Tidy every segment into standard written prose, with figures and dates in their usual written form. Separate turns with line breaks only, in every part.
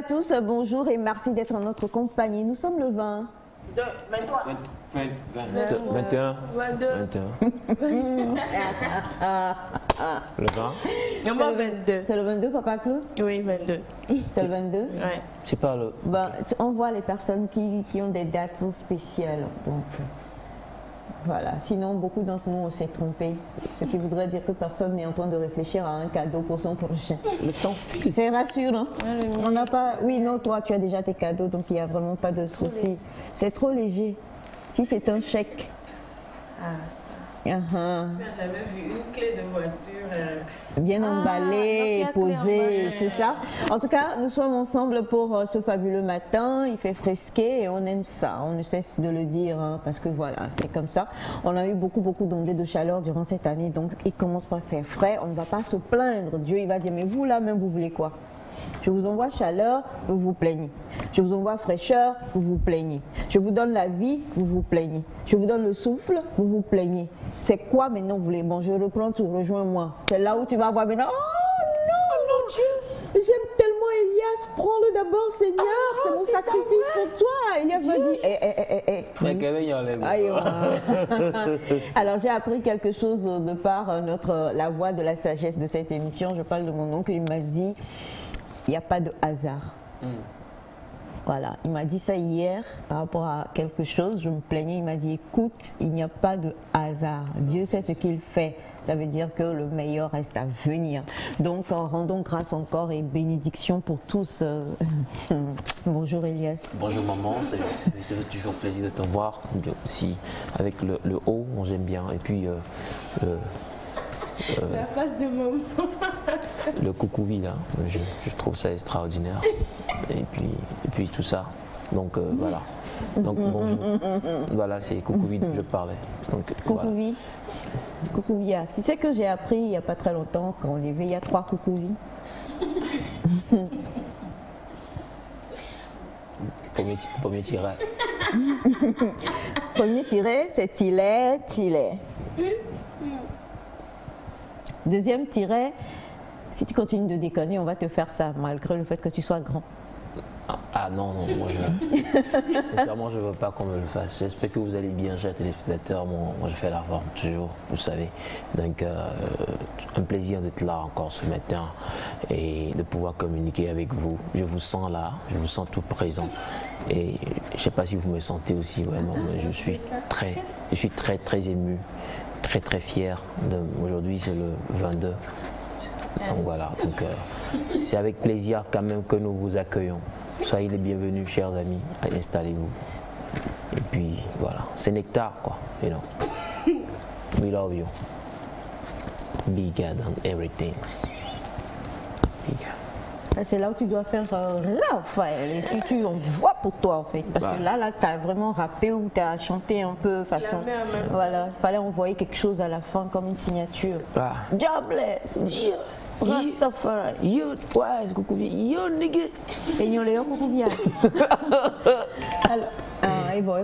tous, bonjour et merci d'être en notre compagnie. Nous sommes le 20.
23.
21.
22.
21. Le 20.
C'est le 22. C'est le 22, Papa Claude?
Oui, 22.
C'est le 22?
Ouais.
C'est pas le...
Ben, on voit les personnes qui ont des dates spéciales. Donc, voilà. Sinon, beaucoup d'entre nous, on s'est trompés. Ce qui voudrait dire que personne n'est en train de réfléchir à un cadeau pour son prochain. Le temps file. C'est rassurant. On n'a pas... Oui, non, toi, tu as déjà tes cadeaux, donc il n'y a vraiment pas de souci. C'est trop léger. Si c'est un chèque.
Ah, ça.
J'avais vu une clé de voiture.
Bien emballée, posée, tout ça. En tout cas, nous sommes ensemble pour ce fabuleux matin. Il fait fresquer et on aime ça. On ne cesse de le dire hein, parce que voilà, c'est comme ça. On a eu beaucoup d'ondées de chaleur durant cette année. Donc, il commence par faire frais. On ne va pas se plaindre. Dieu, il va dire, mais vous là même, vous voulez quoi? Je vous envoie chaleur, vous vous plaignez. Je vous envoie fraîcheur, vous vous plaignez. Je vous donne la vie, vous vous plaignez. Je vous donne le souffle, vous vous plaignez. C'est quoi maintenant vous voulez? Bon, je reprends tout, rejoins-moi. C'est là où tu vas voir maintenant. Oh non, mon Dieu, j'aime tellement Elias. Prends-le d'abord, Seigneur. C'est mon sacrifice pour toi. Elias m'a dit, Alors, j'ai appris quelque chose de par la voix de la sagesse de cette émission. Je parle de mon oncle, il m'a dit, il n'y a pas de hasard. Voilà, il m'a dit ça hier par rapport à quelque chose, je me plaignais, il m'a dit écoute, il n'y a pas de hasard, Dieu sait ce qu'il fait, ça veut dire que le meilleur reste à venir. Donc rendons grâce encore et bénédiction pour tous. Bonjour Elias.
Bonjour maman, c'est toujours plaisir de te voir, aussi avec le haut, j'aime bien, et puis
la face de maman.
le coucouvi là, je trouve ça extraordinaire. Et puis tout ça. Donc voilà. Donc bonjour. Voilà, c'est coucouvi dont je parlais.
Coucouvi. Voilà. Coucouvia. Tu sais que j'ai appris il n'y a pas très longtemps qu'en levé, il y a 3 coucouvis.
Premier tiret.
Premier tiret, c'est tilet. Deuxième tiret, si tu continues de déconner, on va te faire ça, malgré le fait que tu sois grand.
Ah non, moi sincèrement je ne veux pas qu'on me le fasse. J'espère que vous allez bien, chers téléspectateurs. Moi je fais la forme toujours, vous savez. Donc un plaisir d'être là encore ce matin et de pouvoir communiquer avec vous. Je vous sens là, je vous sens tout présent. Et je ne sais pas si vous me sentez aussi, vraiment, mais je suis très ému, très fier. Aujourd'hui c'est le 22. Donc voilà, c'est avec plaisir quand même que nous vous accueillons. Soyez les bienvenus, chers amis, installez-vous. Et puis voilà, c'est nectar quoi, you know. We love you. Be God on everything.
C'est là où tu dois faire Raphaël, et tu envoies pour toi en fait. Parce que là tu as vraiment rappé ou tu as chanté un peu façon. Voilà, il fallait envoyer quelque chose à la fin comme une signature. Jobless, Dieu. Rastafari.
Yo, ouais, coucouvi. Yo, nigga.
Et nous les coucou bien. Alors, et bon,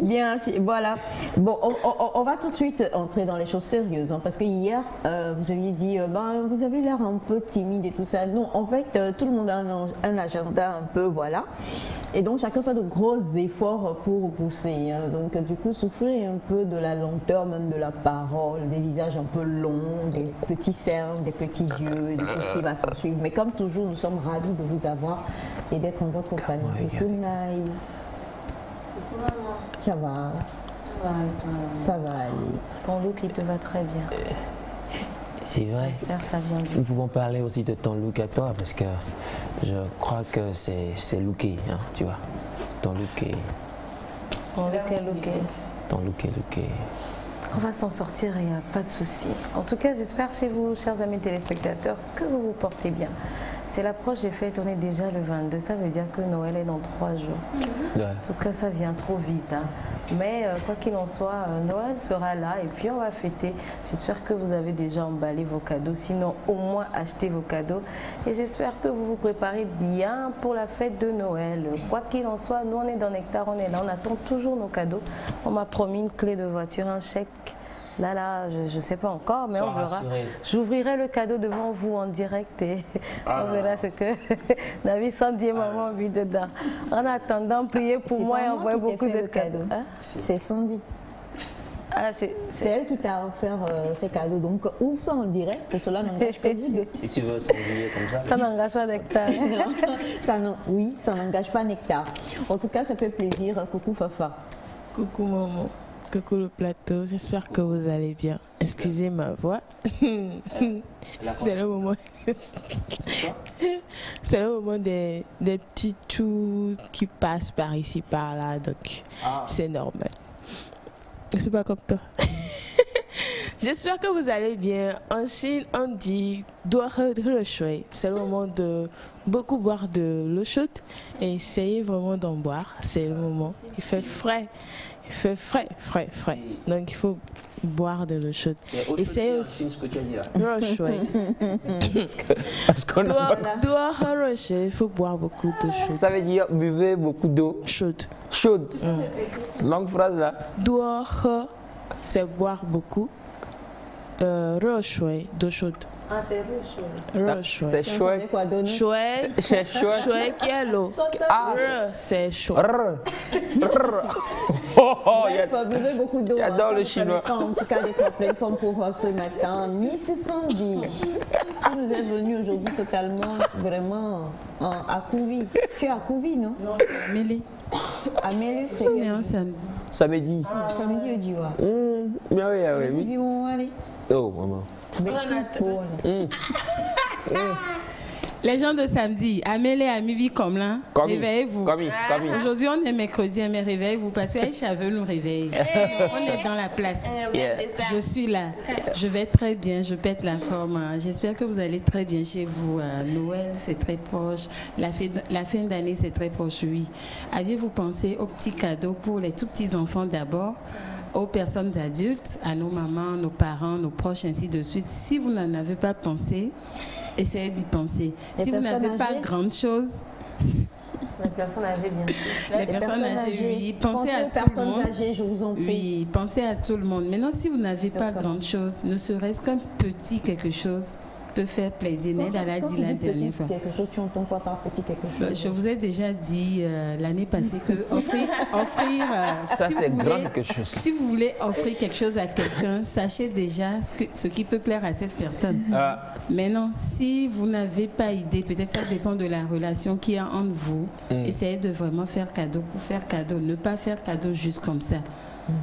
bien, voilà. Bon, on va tout de suite entrer dans les choses sérieuses, hein, parce que hier, vous aviez dit, vous avez l'air un peu timide et tout ça. Non, en fait, tout le monde a un agenda un peu, voilà. Et donc, chacun fait de gros efforts pour pousser. Hein. Donc, du coup, soufflez un peu de la lenteur, même de la parole, des visages un peu longs, des petits cernes, des petits yeux, et de tout ce qui va s'en suivre. Mais comme toujours, nous sommes ravis de vous avoir et d'être en votre compagnie. Coucou Naï.
Coucou maman.
Ça va?
Ça va et toi?
Ça va aller.
Ton look, il te va très bien.
C'est vrai.
Ça vient du...
Nous pouvons parler aussi de ton look à toi parce que je crois que c'est looké, hein, tu vois. Ton look est...
Ton look est looké.
Ton look est looké.
On va s'en sortir, il n'y a pas de souci. En tout cas, j'espère chez vous, chers amis téléspectateurs, que vous vous portez bien. C'est l'approche des fêtes, on est déjà le 22, ça veut dire que Noël est dans 3 jours.
Ouais.
En tout cas, ça vient trop vite. Hein. Mais quoi qu'il en soit, Noël sera là et puis on va fêter. J'espère que vous avez déjà emballé vos cadeaux, sinon au moins achetez vos cadeaux. Et j'espère que vous vous préparez bien pour la fête de Noël. Quoi qu'il en soit, nous on est dans Nectar, on est là, on attend toujours nos cadeaux. On m'a promis une clé de voiture, un chèque Là, je ne sais pas encore, mais
Sois
on verra.
rassuré.
J'ouvrirai le cadeau devant vous en direct et on verra ce que Navi Sandy et maman ont mis dedans. En attendant, priez pour
C'est
moi
pas
et
moi
envoyez
qui t'ai
beaucoup
fait
de
le cadeau.
cadeaux. Hein?
C'est Sandy.
Ah,
C'est elle qui t'a offert ces cadeaux. Donc, ouvre ça en direct, et cela n'engage que vous deux.
Si tu veux s'ennuyer comme ça.
Ça n'engage pas Nectar.
Oui, ça n'engage pas Nectar. En tout cas, ça fait plaisir. Coucou Fafa.
Coucou maman, coucou le plateau, j'espère que vous allez bien. Excusez ma voix. C'est le moment. C'est le moment des petits tours qui passent par ici, par là, donc c'est normal. Je suis pas comme toi. J'espère que vous allez bien. En Chine, on dit c'est le moment de beaucoup boire de l'eau chaude et essayer vraiment d'en boire. C'est le moment. Il fait frais. Il fait frais. Donc il faut boire de l'eau chaude. Essayez aussi.
Ce que tu as dit là.
Parce qu'on il faut boire beaucoup d'eau chaude.
Ça veut dire buvez beaucoup d'eau
Chaude.
chaude. Longue phrase là.
C'est boire beaucoup. D'eau chaude.
Ah, c'est rouge.
C'est chouette.
Quoi donner?
Chouette.
C'est chouette.
Chouette qui est l'eau.
Ah,
C'est chaud.
Il faut buvez beaucoup d'eau.
J'adore le
Ça,
chinois.
En tout cas, d'être en pleine forme pour ce matin. Miss Sandy, tu nous es venue aujourd'hui totalement, vraiment, à Couvi. Tu es à Couvi, non?
Non, Amélie.
Amélie, c'est
On est un samedi.
Samedi.
samedi ou dimanche?
Ah oui, ah oui.
Et puis, on va aller.
Oh, maman.
Mais c'est pour, là.
Les gens de samedi, Amélie et Amivi comme là,
Comme
réveillez-vous.
Comme
Aujourd'hui, on est mercredi, mais réveillez-vous parce qu'Aïcha veut nous réveiller. On est dans la place.
Yeah.
Je suis là. Je vais très bien. Je pète la forme. J'espère que vous allez très bien chez vous. Noël, c'est très proche. La fin d'année, c'est très proche, oui. Aviez-vous pensé aux petits cadeaux pour les tout petits enfants d'abord, aux personnes adultes, à nos mamans, nos parents, nos proches, ainsi de suite? Si vous n'en avez pas pensé, essayez d'y penser.
Les
Si vous n'avez
personnes
pas
âgées?
grande chose,
Les personnes âgées, bien sûr.
les personnes âgées, oui, pensez à
aux
tout le
personnes
monde.
âgées, je vous en prie.
Oui, pensez à tout le monde. Maintenant, si vous n'avez pas
D'accord.
grande chose, ne serait-ce qu'un petit quelque chose peut faire plaisir. Ned l'a
Quand
dit
tu
la
dis petit
dernière fois.
quelque chose, tu entends quoi par petit quelque chose?
Je vous ai déjà dit l'année passée que offrir
Ça,
si
c'est
vous
grand
voulez-
quelque chose.
Si vous voulez offrir quelque chose à quelqu'un, sachez déjà ce qui peut plaire à cette personne. Maintenant, si vous n'avez pas idée, peut-être ça dépend de la relation qu'il y a entre vous. Essayez de vraiment faire cadeau pour faire cadeau. Ne pas faire cadeau juste comme ça.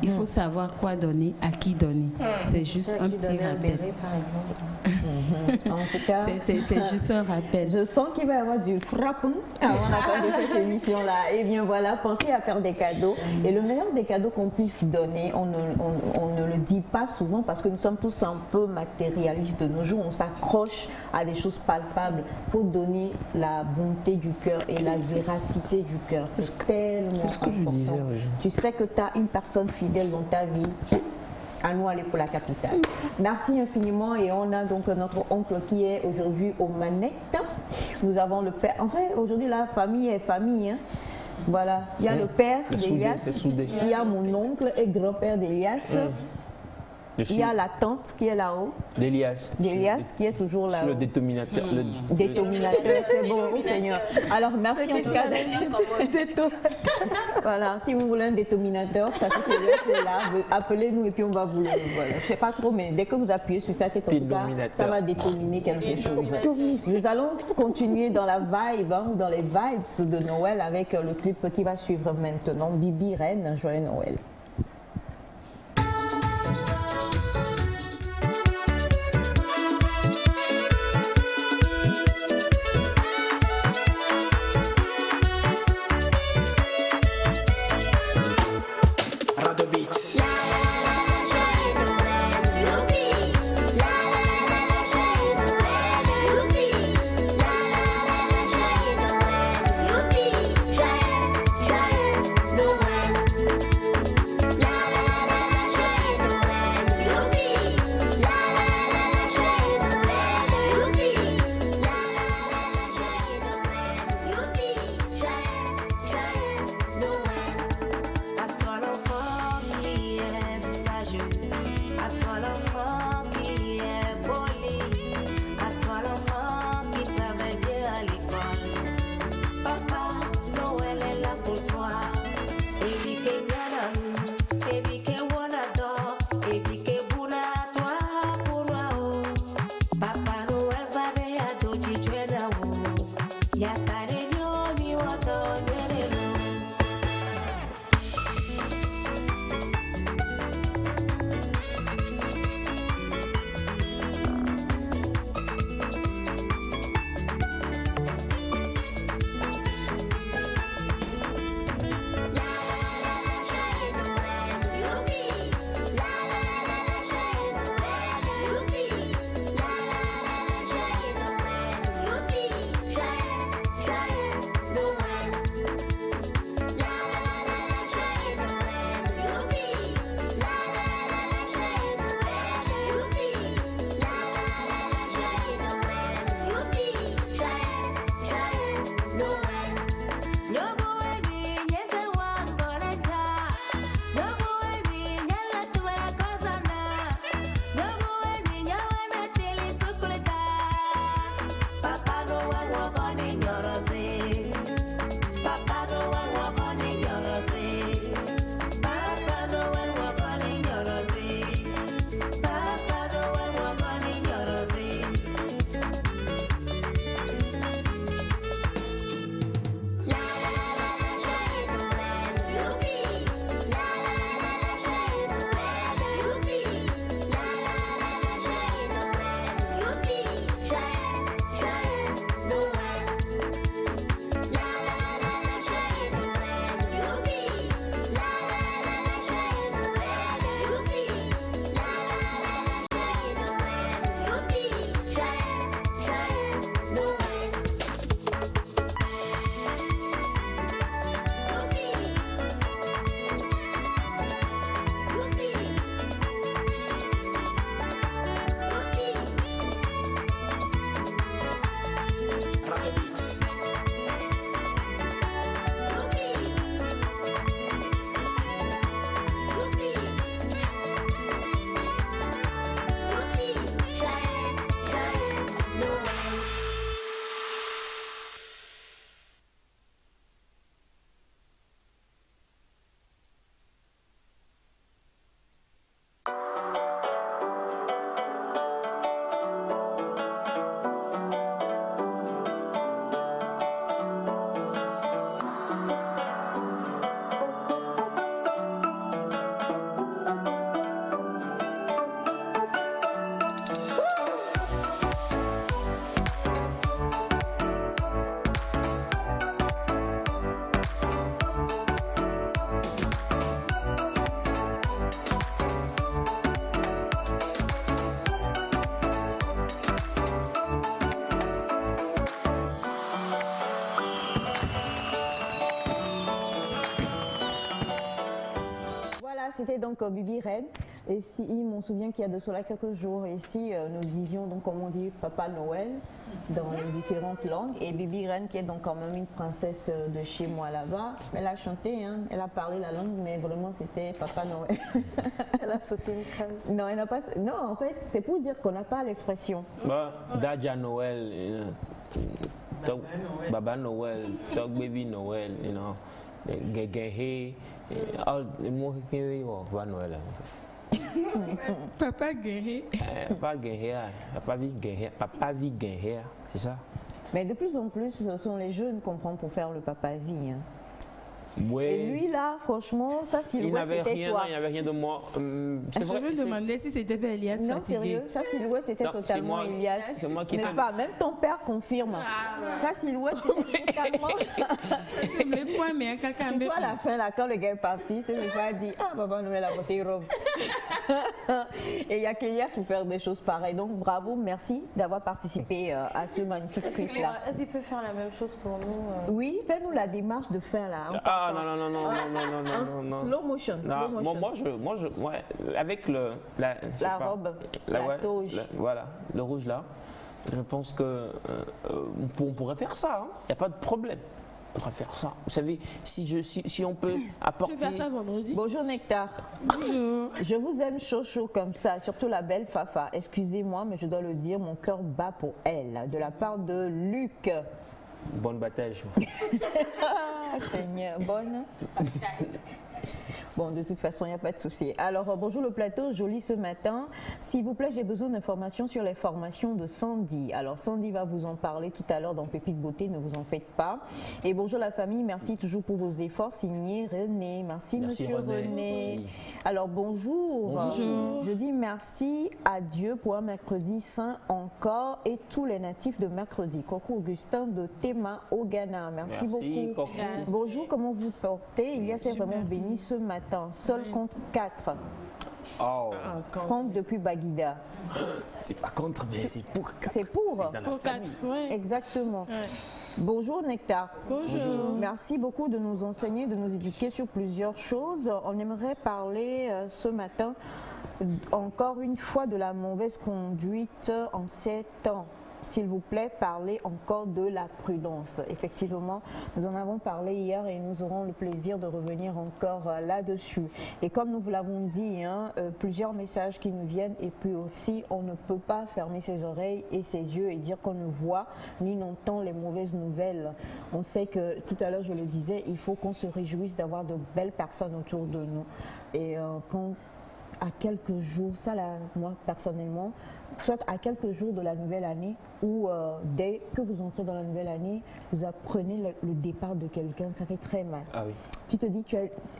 Il faut savoir quoi donner, à qui donner. C'est juste un petit rappel.
Béret, par exemple.
En tout cas,
C'est juste un rappel.
je sens qu'il va y avoir du frappant avant la fin de cette émission-là. Et bien voilà, pensez à faire des cadeaux. Et le meilleur des cadeaux qu'on puisse donner, on ne le dit pas souvent parce que nous sommes tous un peu matérialistes de nos jours. On s'accroche à des choses palpables. Il faut donner la bonté du cœur et la véracité du cœur. C'est tellement important. Tu sais que tu as une personne fidèle dans ta vie. À nous aller pour la capitale. Merci infiniment et on a donc notre oncle qui est aujourd'hui aux manettes. Nous avons le père. En fait, aujourd'hui la famille est famille. Hein. Voilà, il y a le père d'Elias,
c'est soudé.
il y a mon oncle et grand-père d'Elias. Il y a la tante qui est là-haut,
D'Elias.
d'Elias qui est toujours
Sur
là-haut.
le détominateur.
Détominateur, c'est bon, oh Seigneur. Alors merci en tout cas d'être. Voilà, si vous voulez un détominateur, sachez que c'est là, appelez-nous et puis on va vous le. Voilà. Je sais pas trop, mais dès que vous appuyez sur ça, en tout cas, ça va détominer quelque chose. Nous allons continuer dans la vibe, ou dans les vibes de Noël avec le clip qui va suivre maintenant. Bibi Reine, joyeux Noël.
Joyeux Noël,
c'était donc Bibi Reine. Et si, m'en souvient qu'il y a de cela quelques jours, ici, nous disions, donc, comme on dit, Papa Noël dans les différentes langues. Et Bibi Reine, qui est donc quand même une princesse de chez moi là-bas, elle a chanté, hein, elle a parlé la langue, mais vraiment, c'était Papa Noël.
Elle a sauté une case.
Non, elle n'a pas. Non, en fait, c'est pour dire qu'on n'a pas l'expression.
Daja Noël, Baba Noël, Dog Baby Noël, you know, Gegehe, all the more Baba Noël.
Papa guéri.
Pas Gehe, Papa vie Gehe, c'est ça?
Mais de plus en plus, ce sont les jeunes qu'on prend pour faire le Papa Vie. Hein.
Oui.
Et lui là, franchement, sa silhouette c'était toi.
Il n'y avait rien de moi.
Je me demandais si c'était pas Elias
Non,
fatigué.
sérieux, sa silhouette c'était totalement Elias.
C'est moi qui
n'est-ce pas? Même ton père confirme. Sa silhouette c'était totalement.
C'est les points, mais quelqu'un
Tu vois à la fin là, quand le gars est parti, c'est le gars dit ah Papa Noël a porté une robe. Et il y a qu'Elias pour faire des choses pareilles. Donc bravo, merci d'avoir participé à ce magnifique clip là.
Est-ce qu'il peut faire la même chose pour nous?
Oui, fais-nous la démarche de fin là.
Ah non.
Slow motion.
Ouais, avec la
robe, la toge.
Voilà, le rouge là. Je pense que on pourrait faire ça. Il n'y a pas de problème. On pourrait faire ça. Vous savez, si on peut apporter.
Tu veux faire ça vendredi?
Bonjour Nectar.
Bonjour.
Je vous aime chaud comme ça, surtout la belle Fafa. Excusez-moi, mais je dois le dire, mon cœur bat pour elle. De la part de Luc.
Bonne bataille.
Seigneur, bonne. Bon, de toute façon, il n'y a pas de souci. Alors, bonjour le plateau, joli ce matin. S'il vous plaît, j'ai besoin d'informations sur les formations de Sandy. Alors, Sandy va vous en parler tout à l'heure dans Pépite Beauté, ne vous en faites pas. Et bonjour la famille, merci toujours pour vos efforts. Signé René. Merci monsieur René. Merci. Alors, bonjour.
Bonjour.
Je dis merci à Dieu pour un mercredi saint encore et tous les natifs de mercredi. Coucou Augustin de Tema au Ghana. Merci beaucoup.
Coco.
Bonjour, comment vous portez? Il y a c'est vraiment béni ce matin. Seul contre 4.
Oh.
Franck depuis Baguida.
C'est pas contre, mais c'est pour 4.
C'est pour.
Dans la
Pour
famille.
4, ouais.
Exactement.
Ouais.
Bonjour Nectar.
Bonjour.
Merci beaucoup de nous enseigner, de nous éduquer sur plusieurs choses. On aimerait parler ce matin encore une fois de la mauvaise conduite en ces temps. S'il vous plaît, parlez encore de la prudence. Effectivement, nous en avons parlé hier et nous aurons le plaisir de revenir encore là-dessus. Et comme nous vous l'avons dit, plusieurs messages qui nous viennent et puis aussi, on ne peut pas fermer ses oreilles et ses yeux et dire qu'on ne voit ni n'entend les mauvaises nouvelles. On sait que, tout à l'heure je le disais, il faut qu'on se réjouisse d'avoir de belles personnes autour de nous. Et quand à quelques jours, ça là, moi personnellement, soit à quelques jours de la nouvelle année ou dès que vous entrez dans la nouvelle année, vous apprenez le départ de quelqu'un, ça fait très mal.
Ah oui.
Tu te dis,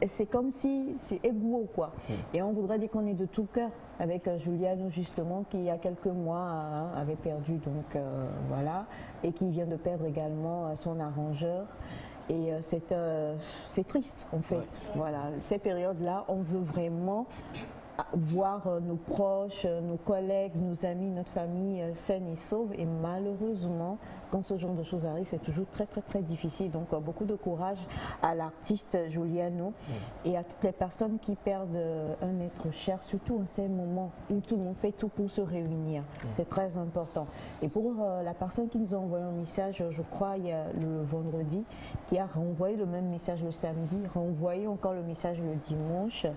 c'est comme si c'est égaux quoi. Et on voudrait dire qu'on est de tout cœur avec Juliano justement qui il y a quelques mois avait perdu donc voilà et qui vient de perdre également son arrangeur. Et c'est triste en fait. Ouais. Voilà, ces périodes-là, on veut vraiment voir nos proches, nos collègues, nos amis, notre famille saine et sauve. Et malheureusement, quand ce genre de choses arrive, c'est toujours très difficile. Donc beaucoup de courage à l'artiste Juliano et à toutes les personnes qui perdent un être cher, surtout en ces moments où tout le monde fait tout pour se réunir. C'est très important. Et pour la personne qui nous a envoyé un message, je crois il y a le vendredi, qui a renvoyé le même message le samedi, renvoyé encore le message le dimanche.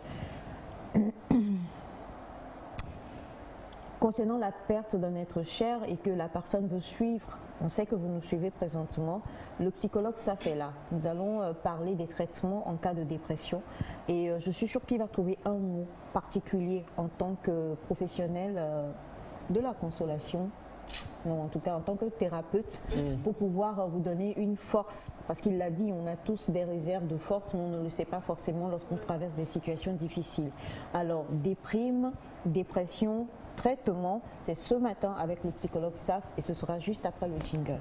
Concernant la perte d'un être cher et que la personne veut suivre, on sait que vous nous suivez présentement, le psychologue SAF est là. Nous allons parler des traitements en cas de dépression et je suis sûre qu'il va trouver un mot particulier en tant que professionnel de la consolation, non, en tout cas en tant que thérapeute, pour pouvoir vous donner une force. Parce qu'il l'a dit, on a tous des réserves de force, mais on ne le sait pas forcément lorsqu'on traverse des situations difficiles. Alors, déprime, dépression, traitement, c'est ce matin avec le psychologue SAF et ce sera juste après le jingle.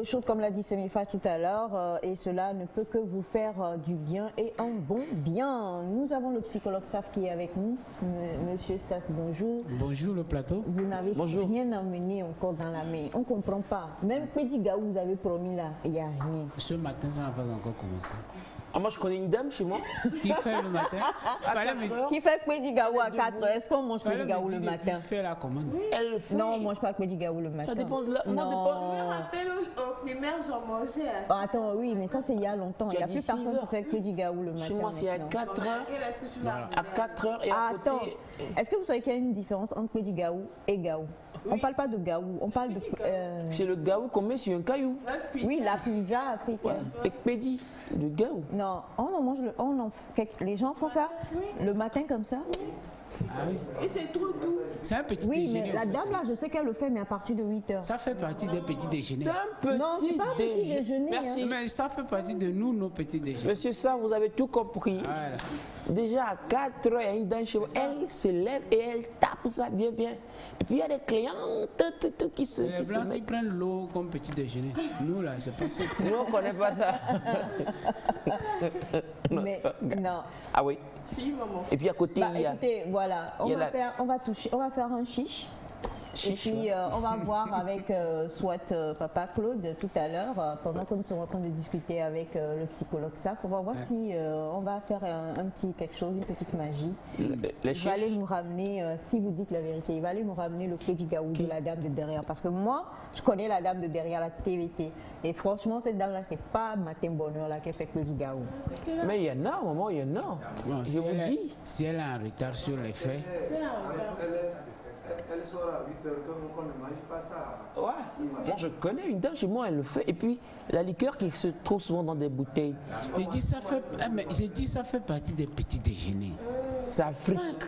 chaude, comme l'a dit Semifa tout à l'heure, et cela ne peut que vous faire du bien et un bon bien. Nous avons le psychologue Saf qui est avec nous. Monsieur Saf, bonjour.
Bonjour le plateau.
Vous n'avez rien amené encore dans la main. On ne comprend pas. Même petit gars, vous avez promis là, il n'y a rien.
Ce matin, ça n'a pas encore commencé.
Ah, moi, je connais une dame chez moi.
Qui fait le matin?
Qui fait petit gaou à 4 heures? Est-ce qu'on mange petit gaou le matin?
Qui fait la commande?
Elle fait.
Non, on ne mange pas petit gaou le matin.
Ça dépend de la.
Non.
Je me rappelle au primaire, j'en mangeais à
Oh, attends, oui, mais ça c'est il y a longtemps. Il n'y a plus personne
6
qui
heures.
fait petit gaou le matin.
Chez moi, c'est à
maintenant.
4 heures.
Est-ce que tu vas
À 4 heures et à
Attends,
côté.
est-ce que vous savez qu'il y a une différence entre petit gaou et gaou? On ne parle pas de gaou, on parle de.
C'est le gaou qu'on met sur un caillou.
Oui, la pizza africaine.
Et pédi, le gaou.
Non, on en mange, les gens font ça le matin comme ça.
Ah oui.
Et c'est trop doux.
C'est un petit
Oui,
déjeuner.
mais la
en fait.
dame là, je sais qu'elle le fait, mais à partir de 8 heures.
Ça fait partie des petits déjeuners.
C'est un petit
Non, c'est pas un petit déjeuner,
Merci.
hein.
Mais ça fait partie de nous, nos petits déjeuners.
Monsieur ça, vous avez tout compris.
Voilà.
Déjà à 4 heures, il y a une dame chez vous. Elle se lève et elle tape ça bien, bien. Et puis il y a des clients qui se
Les blancs qui
mettent.
prennent l'eau comme petit déjeuner. Nous là, c'est pas ça.
Nous, on ne connaît pas ça.
Mais non.
Ah oui.
Si, maman.
Et puis à côté,
Bah,
il y a.
écoutez, voilà,
il y a
on va faire un chiche.
Chiche,
Et puis
ouais.
on va voir avec soit Papa Claude tout à l'heure, pendant que nous sommes en train de discuter avec le psychologue Saf, on va voir si on va faire un petit quelque chose, une petite magie.
Les
Il va
chiches.
aller nous ramener, si vous dites la vérité, il va aller nous ramener le petit gaou de la dame de derrière. Parce que moi, je connais la dame de derrière, la TVT. Et franchement, cette dame-là, c'est pas Matin Bonheur là qui fait petit gaou.
Mais il y en a, maman, il y en a.
Bon,
Je vous dis.
Si elle est en retard sur les faits,
Elle sort à 8 heures, qu'on ne mange pas ça.
Ouais. Moi, je connais une dame chez moi, elle le fait. Et puis, la liqueur qui se trouve souvent dans des bouteilles.
j'ai dit ça fait partie des petits déjeuners.
C'est Afrique.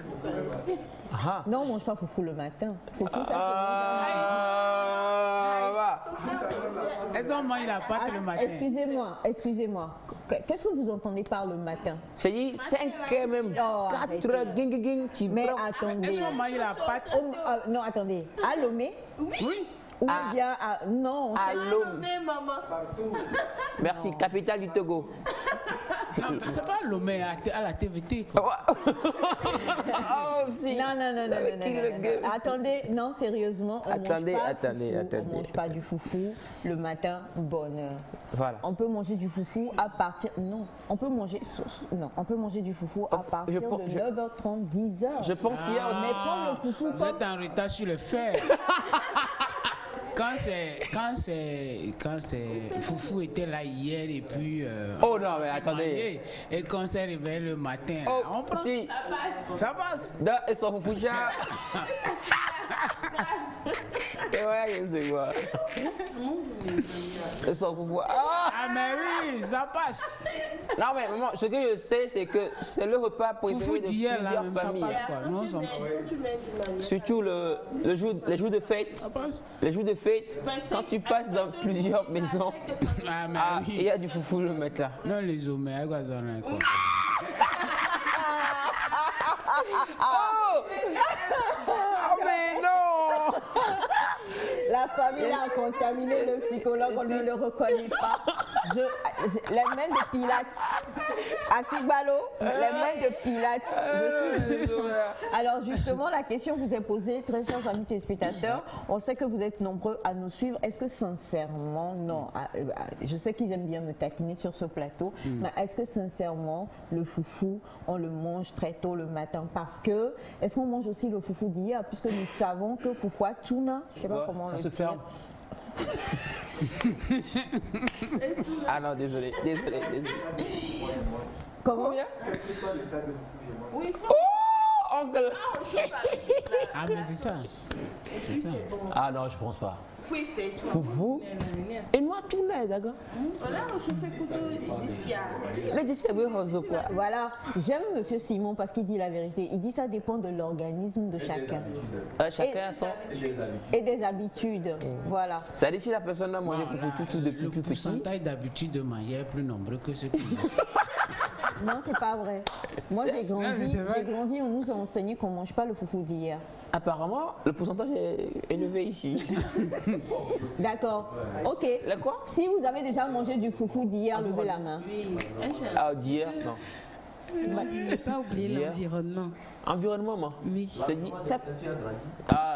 Ah.
Non, on mange pas foufou le matin. Foufou, ça se mange.
Elles ont mangé la pâte le matin.
Excusez-moi. Qu'est-ce que vous entendez par le matin?
C'est dit 5 heures même,
Oh,
4 heures, ging, tu
Mais
prends.
attendez.
Elles ont mangé la pâte.
Non, attendez. À Lomé?
Oui.
Ou bien à. Non,
À l'homme.
Mais maman.
Merci, capitale du Togo.
Non, c'est pas Lomé à la TVT. Quoi.
Oh, si.
non. Attendez, non, sérieusement. On
Attendez,
mange pas
attendez,
foufou,
attendez.
On mange pas du foufou le matin, bonheur.
Voilà.
On peut manger du foufou à partir. Non, on peut manger. Non, on peut manger du foufou à partir de 9h30, 10h.
Je pense qu'il y a aussi.
Mais prendre le foufou
Vous
comme.
êtes en retard sur le fer. Quand Foufou était là hier et puis
Oh non, mais attendez.
et qu'on s'est réveillé le matin, là,
Oh,
on prend.
si.
Ça passe.
Dans et son foufoucha. Et ouais, c'est quoi. Et son foufou. Ah!
Ah mais oui, ça passe.
Non, mais maman, ce que je sais, c'est que c'est le repas
Foufou
préféré de
d'hier là,
plusieurs
même ça
familles.
passe quoi. Non, on s'en fout.
Tu mets du manioc.
Surtout les jours de fête.
Ça passe.
Les jours de fête, quand tu passes dans plusieurs maisons,
Ah mais
ah, il y
oui.
a du foufou le mettre là.
Non les hommes, mais quoi ça là, quoi.
Oh! Oh mais non!
La famille a contaminé le psychologue, on ne le reconnaît pas. Les mains de Pilates. À Sigbalo, les mains de Pilates. Alors justement, la question vous est posée, très chers amis téléspectateurs. On sait que vous êtes nombreux à nous suivre. Est-ce que sincèrement, non, je sais qu'ils aiment bien me taquiner sur ce plateau, mais est-ce que sincèrement, le foufou, on le mange très tôt le matin? Parce que, est-ce qu'on mange aussi le foufou d'hier? Puisque nous savons que foufou à tuna, je ne sais pas comment
Ça
le
se
dire.
ferme. Ah non, désolé.
Comment?
Quel que soit l'état de vous,
Oui, il faut.
Oh, oncle!
Ah mais c'est ça. C'est ça.
Ah non, je pense pas.
Oui, c'est toi.
Foufou? Et moi, tout là, d'accord?
Voilà, je fais couteau d'ici à.
Le distribuer aux quoi?
Voilà, j'aime Monsieur Simon parce qu'il dit la vérité. Il dit ça dépend de l'organisme de chacun
Chacun a son.
et des habitudes. Voilà.
Ça dit si la personne a mangé foufou tout depuis
Le
tout petit.
pourcentage d'habitude de manger est plus nombreux que ceux qui mangent.
Non, c'est pas vrai. Moi, j'ai
Non, mais c'est vrai.
grandi, on nous a enseigné qu'on mange pas le foufou d'hier.
Apparemment, le pourcentage est élevé ici.
D'accord. Ok.
Le quoi?
Si vous avez déjà mangé du foufou d'hier, levez la main.
Ah, d'hier? Non.
Ne pas oublier
D'hier.
l'environnement.
Environnement, moi.
Oui.
C'est dit.
Ça,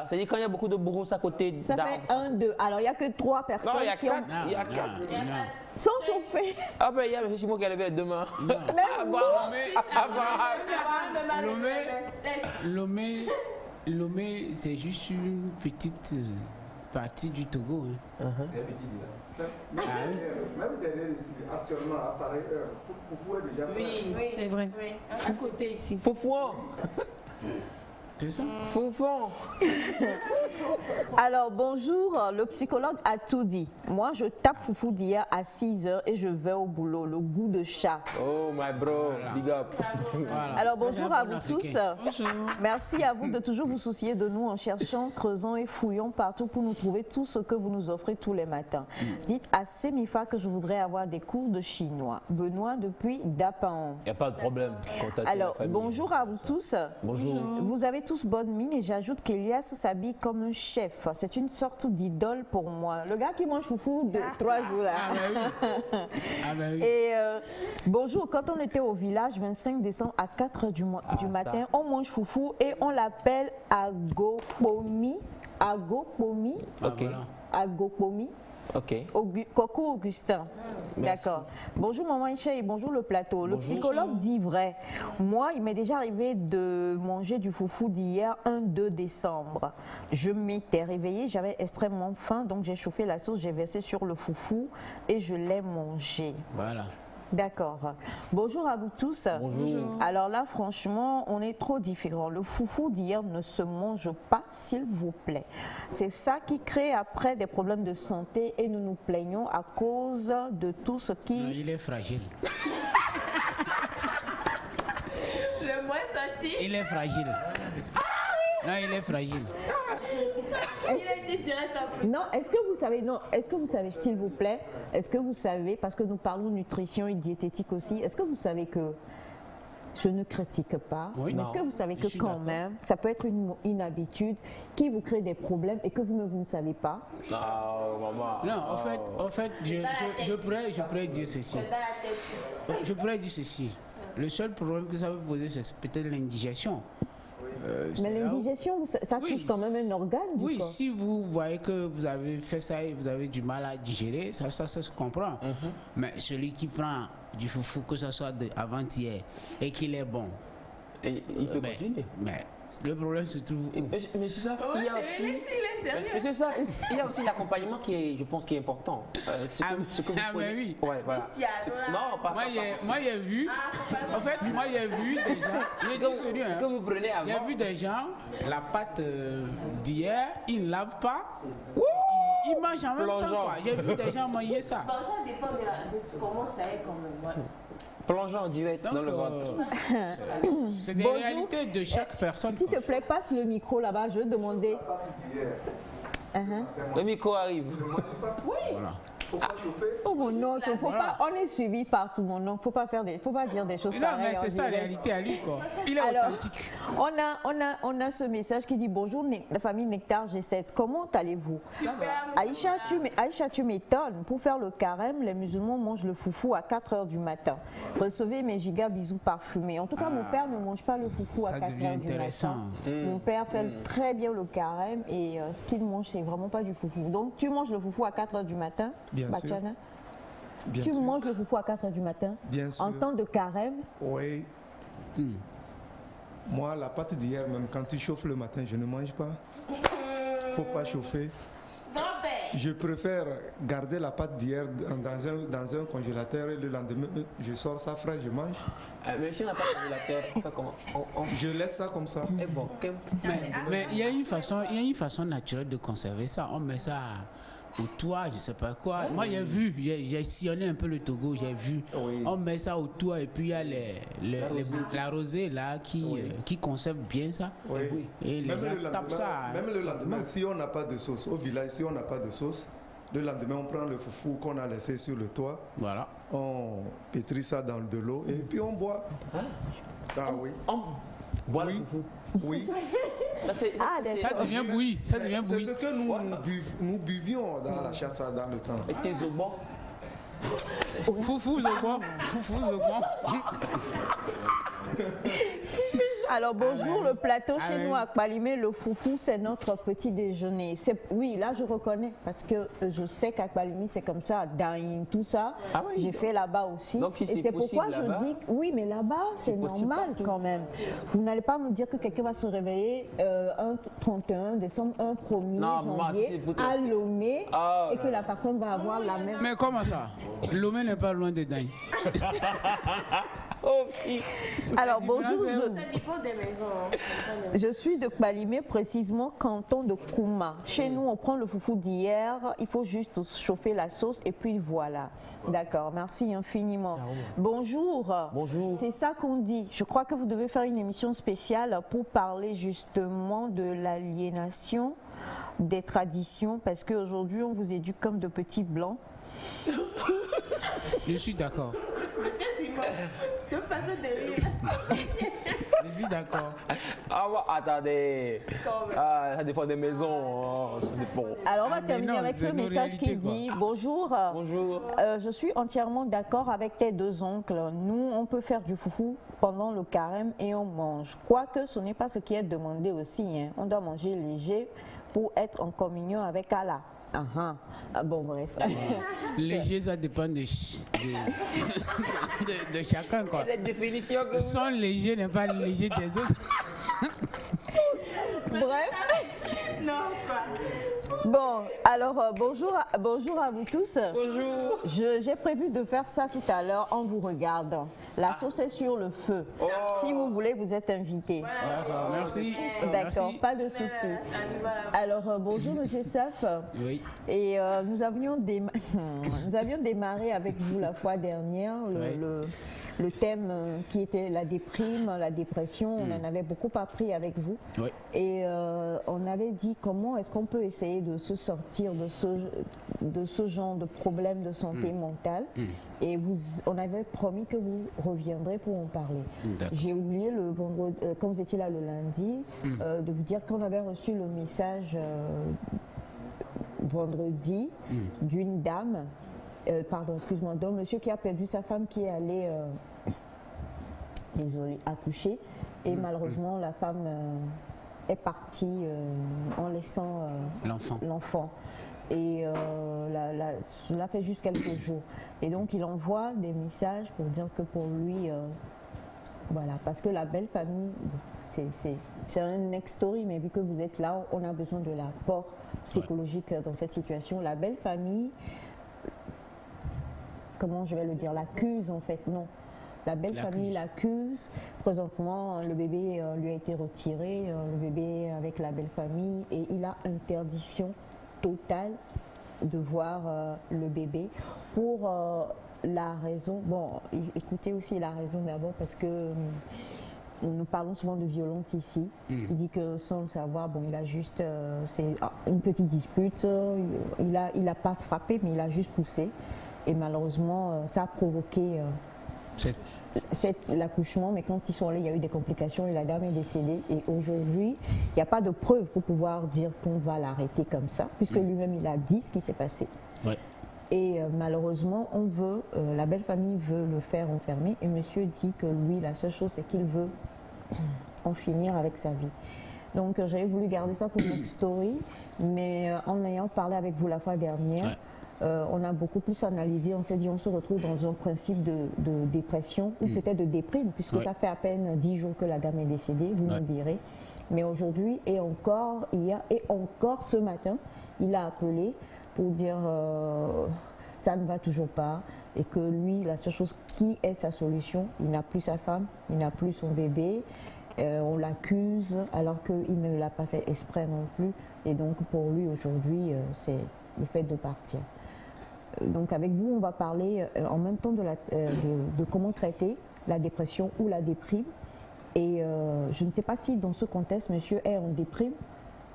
Ça dit quand il y a beaucoup de brousses à côté
ça fait
d'arbres.
1, 2. Alors, il n'y a que 3 personnes
Non, il y a
qui ont...
4. Il y a 4.
Sans chauffer.
Ah ben il y a M. Simon qui a levé les deux mains.
Lomé, c'est juste une petite partie du Togo. Hein.
C'est un petit village. Même derrière ici, actuellement, à pareille heure, Foufou est déjà prêt.
C'est vrai. À côté ici.
Foufouan.
C'est ça?
Foufouan.
Alors, bonjour, le psychologue a tout dit. Moi, je tape foufou d'hier à 6 h et je vais au boulot, le goût de chat.
Oh my bro, big up.
Voilà.
Alors, bonjour à
Bon
vous
Africain.
tous. Merci à vous de toujours vous soucier de nous en cherchant, creusant et fouillant partout pour nous trouver tout ce que vous nous offrez tous les matins. Dites à Semifa que je voudrais avoir des cours de chinois. Benoît depuis Dapan.
Il n'y a pas de problème. Contactez
Alors,
la famille.
bonjour à vous tous.
Bonjour.
Vous avez tous bonne mine et j'ajoute qu'Elias s'habille comme un chef. C'est une sorte d'idole pour moi. Le gars qui mange foufou de 3 jours là.
Ah ben oui. Ah ben oui.
Et bonjour, quand on était au village 25 décembre à 4 h du matin, on mange foufou et on l'appelle agopomi. Agopomi.
Ok.
Voilà.
Agopomi.
Ok.
Coco Augustin.
Merci.
D'accord. Bonjour maman Isha et bonjour le plateau. Le
Bonjour.
psychologue dit vrai. Moi, il m'est déjà arrivé de manger du foufou d'hier, 1-2 décembre. Je m'étais réveillée, j'avais extrêmement faim, donc j'ai chauffé la sauce, j'ai versé sur le foufou et je l'ai mangé.
Voilà.
D'accord. Bonjour à vous tous.
Bonjour.
Alors là, franchement, on est trop différents. Le foufou d'hier ne se mange pas, s'il vous plaît. C'est ça qui crée après des problèmes de santé et nous nous plaignons à cause de tout ce
Non,
qui...
il est fragile.
Le moins sorti,
Il est fragile. Non, il est fragile.
il a été direct après.
Non, est-ce que vous savez, s'il vous plaît, est-ce que vous savez, parce que nous parlons nutrition et diététique aussi, est-ce que vous savez que je ne critique pas,
Oui.
mais
Non.
est-ce que vous savez
Je
que
suis
quand
d'accord.
même, ça peut être une habitude qui vous crée des problèmes et que vous ne savez pas?
Oh, maman.
Non, en fait, je pourrais dire ceci. Je pourrais dire ceci. Le seul problème que ça peut poser, c'est peut-être l'indigestion. C'est
Mais
là où-
l'indigestion, ça
Oui.
touche quand même un organe du
Oui,
corps.
si vous voyez que vous avez fait ça et vous avez du mal à digérer, ça se comprend. Mais celui qui prend du foufou, que ce soit avant-hier, et qu'il est bon,
Et il peut continuer.
mais le problème se trouve où?
Mais c'est ça, il y a aussi. Mais c'est ça, il y a aussi l'accompagnement qui est, je pense, qui est important. Ce que vous
ah,
pouvez-
mais oui.
Ouais, voilà. Non, pas.
Moi, j'ai vu, en fait, moi, j'ai vu des gens, je dis sérieux,
Ce
hein.
que vous prenez
J'ai
avant.
vu des gens, la pâte d'hier, ils ne lavent pas, ils mangent en même temps,
Plongeant.
quoi. J'ai vu des gens manger ça.
Bon, ça dépend de comment ça est quand même. Ouais.
Plongeant en direct
Donc,
dans le ventre.
c'est des
Bonjour.
réalités de chaque personne.
S'il te plaît, passe le micro là-bas, je vais demander.
Le micro arrive.
Voilà.
Faut pas chauffer.
Oh mon oncle, on est suivi par tout mon oncle, faut pas dire des choses
Non,
pareilles.
mais c'est
en
ça la
direct.
réalité à lui, quoi. Il est
Alors,
authentique.
on a ce message qui dit bonjour la famille Nectar G7, comment allez-vous? Aïcha, tu m'étonnes. Pour faire le carême, les musulmans mangent le foufou à 4 h du matin. Recevez mes giga bisous parfumés. En tout cas, mon père ne mange pas le foufou à
ça
4
devient
h du
intéressant.
matin. Mon père fait très bien le carême et ce qu'il mange, c'est vraiment pas du foufou. Donc, tu manges le foufou à 4 h du matin,
Bien sûr.
Bachana?
Bien
Tu
sûr.
manges le foufou à 4 h du matin?
Bien sûr.
En temps de carême?
Oui. Moi, la pâte d'hier, même quand tu chauffes le matin, je ne mange pas. Faut pas chauffer. Je préfère garder la pâte d'hier dans un congélateur et le lendemain, je sors ça frais, je mange.
Mais si on n'a pas de congélateur, on fait comment?
Je laisse ça comme ça.
Eh bon,
Mais il y a une façon naturelle de conserver ça. On met ça au toit, je sais pas quoi. Moi, j'ai vu, j'ai sillonné un peu le Togo, j'ai vu.
Oui.
On met ça au toit et puis il y a la rosée là qui conserve bien ça.
Oui.
Et les
Même
gens tapent ça.
même le lendemain, si on n'a pas de sauce, au village, si on n'a pas de sauce, le lendemain, on prend le foufou qu'on a laissé sur le toit,
Voilà.
on pétrit ça dans de l'eau et puis on boit. Ah oui.
on boit le
Oui.
foufou.
Oui.
Ah,
Ça
d'accord.
devient bouilli. Ça devient
C'est
bouilli.
ce que nous buvions dans la chasse dans le temps.
Et tes aubans?
Foufou, je crois. Foufou, je crois.
Alors bonjour, le plateau chez
oui.
nous à Kpalimé, le foufou, c'est notre petit déjeuner. Oui, là je reconnais parce que je sais qu'à Kpalimé c'est comme ça, dans tout ça.
Ah oui,
j'ai fait là-bas aussi.
donc si
et
c'est
c'est pourquoi
possible
je
là-bas,
dis que oui, mais là-bas c'est
possible
normal
partout.
quand même. Vous n'allez pas me dire que quelqu'un va se réveiller un 31 décembre, un 1er
Non, maman,
janvier
c'est pour toi.
à Lomé
Ah,
et que la personne va avoir la même.
Mais comment ça? Lomé n'est pas loin de Dagne.
Oh, si.
Alors bonjour,
Ça dépend des maisons.
je suis de Kpalimé, précisément canton de Kouma. Chez nous, on prend le foufou d'hier, il faut juste chauffer la sauce et puis voilà. D'accord, merci infiniment. Bonjour.
Bonjour.
C'est ça qu'on dit. Je crois que vous devez faire une émission spéciale pour parler justement de l'aliénation des traditions parce qu'aujourd'hui, on vous éduque comme de petits blancs.
Je suis d'accord. Je suis d'accord.
Ah, ouais, attendez. Ah, ça dépend des maisons. Oh, ça dépend.
Alors on va
Ah, mais
terminer
non,
avec ce
c'est nos
message qui
réalités, quoi.
dit bonjour.
Bonjour.
Je suis entièrement d'accord avec tes deux oncles. Nous, on peut faire du foufou pendant le carême et on mange. Quoique ce n'est pas ce qui est demandé aussi. Hein. On doit manger léger pour être en communion avec Allah. Ah, bon, bref.
Léger, ça dépend de chacun, quoi.
La définition que
Son léger n'est pas léger des autres.
Bref. Bon, alors bonjour à vous tous.
Bonjour.
J'ai prévu de faire ça tout à l'heure en vous regardant. La sauce est sur le feu. Si vous voulez, vous êtes invité.
D'accord, merci.
D'accord,
Merci.
pas de souci. Alors bonjour Monsieur Saf.
Oui.
Et nous avions démarré avec vous la fois dernière le thème qui était la déprime, la dépression. On en avait beaucoup appris avec vous.
Oui.
Et on avait dit comment est-ce qu'on peut essayer de se sortir de ce genre de problème de santé mentale. Et on avait promis que vous reviendrez pour en parler. J'ai oublié le vendredi, quand vous étiez là le lundi, de vous dire qu'on avait reçu le message vendredi d'une dame, pardon, excuse-moi, d'un monsieur qui a perdu sa femme qui est allé, désolé, accoucher. Et malheureusement, la femme est partie en laissant l'enfant. Et cela fait juste quelques jours. Et donc, il envoie des messages pour dire que pour lui, voilà, parce que la belle famille, c'est un next story, mais vu que vous êtes là, on a besoin de l'apport psychologique dans cette situation. La belle famille, comment je vais le dire, l'accuse en fait, non. La belle famille l'accuse. Présentement, le bébé lui a été retiré, le bébé avec la belle famille, et il a interdiction totale de voir le bébé pour la raison. Bon, écoutez aussi la raison d'abord parce que nous parlons souvent de violence ici. Il dit que sans le savoir, bon, il a juste, c'est une petite dispute. Il a pas frappé, mais il a juste poussé. Et malheureusement, ça a provoqué l'accouchement, mais quand ils sont allés, il y a eu des complications et la dame est décédée. Et aujourd'hui, il n'y a pas de preuve pour pouvoir dire qu'on va l'arrêter comme ça, puisque lui-même, il a dit ce qui s'est passé.
Ouais.
Et malheureusement, la belle famille veut le faire enfermer. Et monsieur dit que lui, la seule chose, c'est qu'il veut en finir avec sa vie. Donc, j'avais voulu garder ça pour une story, mais en ayant parlé avec vous la fois dernière, on a beaucoup plus analysé, on s'est dit on se retrouve dans un principe de dépression ou peut-être de déprime, puisque ça fait à peine 10 jours que la dame est décédée, vous me direz. Mais aujourd'hui et encore hier et encore ce matin, il a appelé pour dire ça ne va toujours pas et que lui, la seule chose qui est sa solution, il n'a plus sa femme, il n'a plus son bébé, on l'accuse alors qu'il ne l'a pas fait exprès non plus. Et donc pour lui aujourd'hui, c'est le fait de partir. Donc avec vous, on va parler en même temps de comment traiter la dépression ou la déprime. Et je ne sais pas si dans ce contexte, monsieur est en déprime,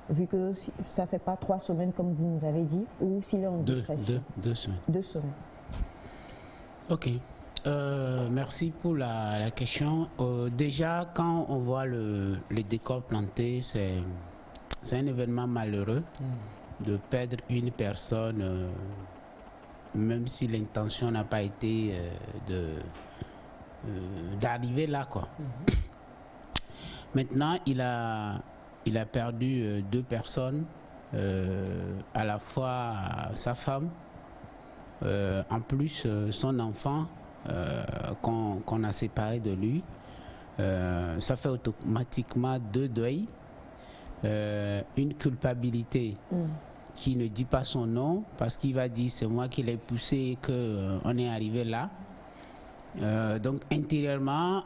vu que ça ne fait pas 3 semaines comme vous nous avez dit, ou s'il est en dépression.
2 semaines.
2 semaines.
Ok. Merci pour la question. Déjà, quand on voit les décors plantés, c'est un événement malheureux de perdre une personne, même si l'intention n'a pas été d'arriver là, quoi. Maintenant, il a perdu 2 personnes, à la fois sa femme, en plus son enfant qu'on a séparé de lui. Ça fait automatiquement 2 deuils, une culpabilité qui ne dit pas son nom parce qu'il va dire c'est moi qui l'ai poussé et qu'on est arrivé là. Donc intérieurement,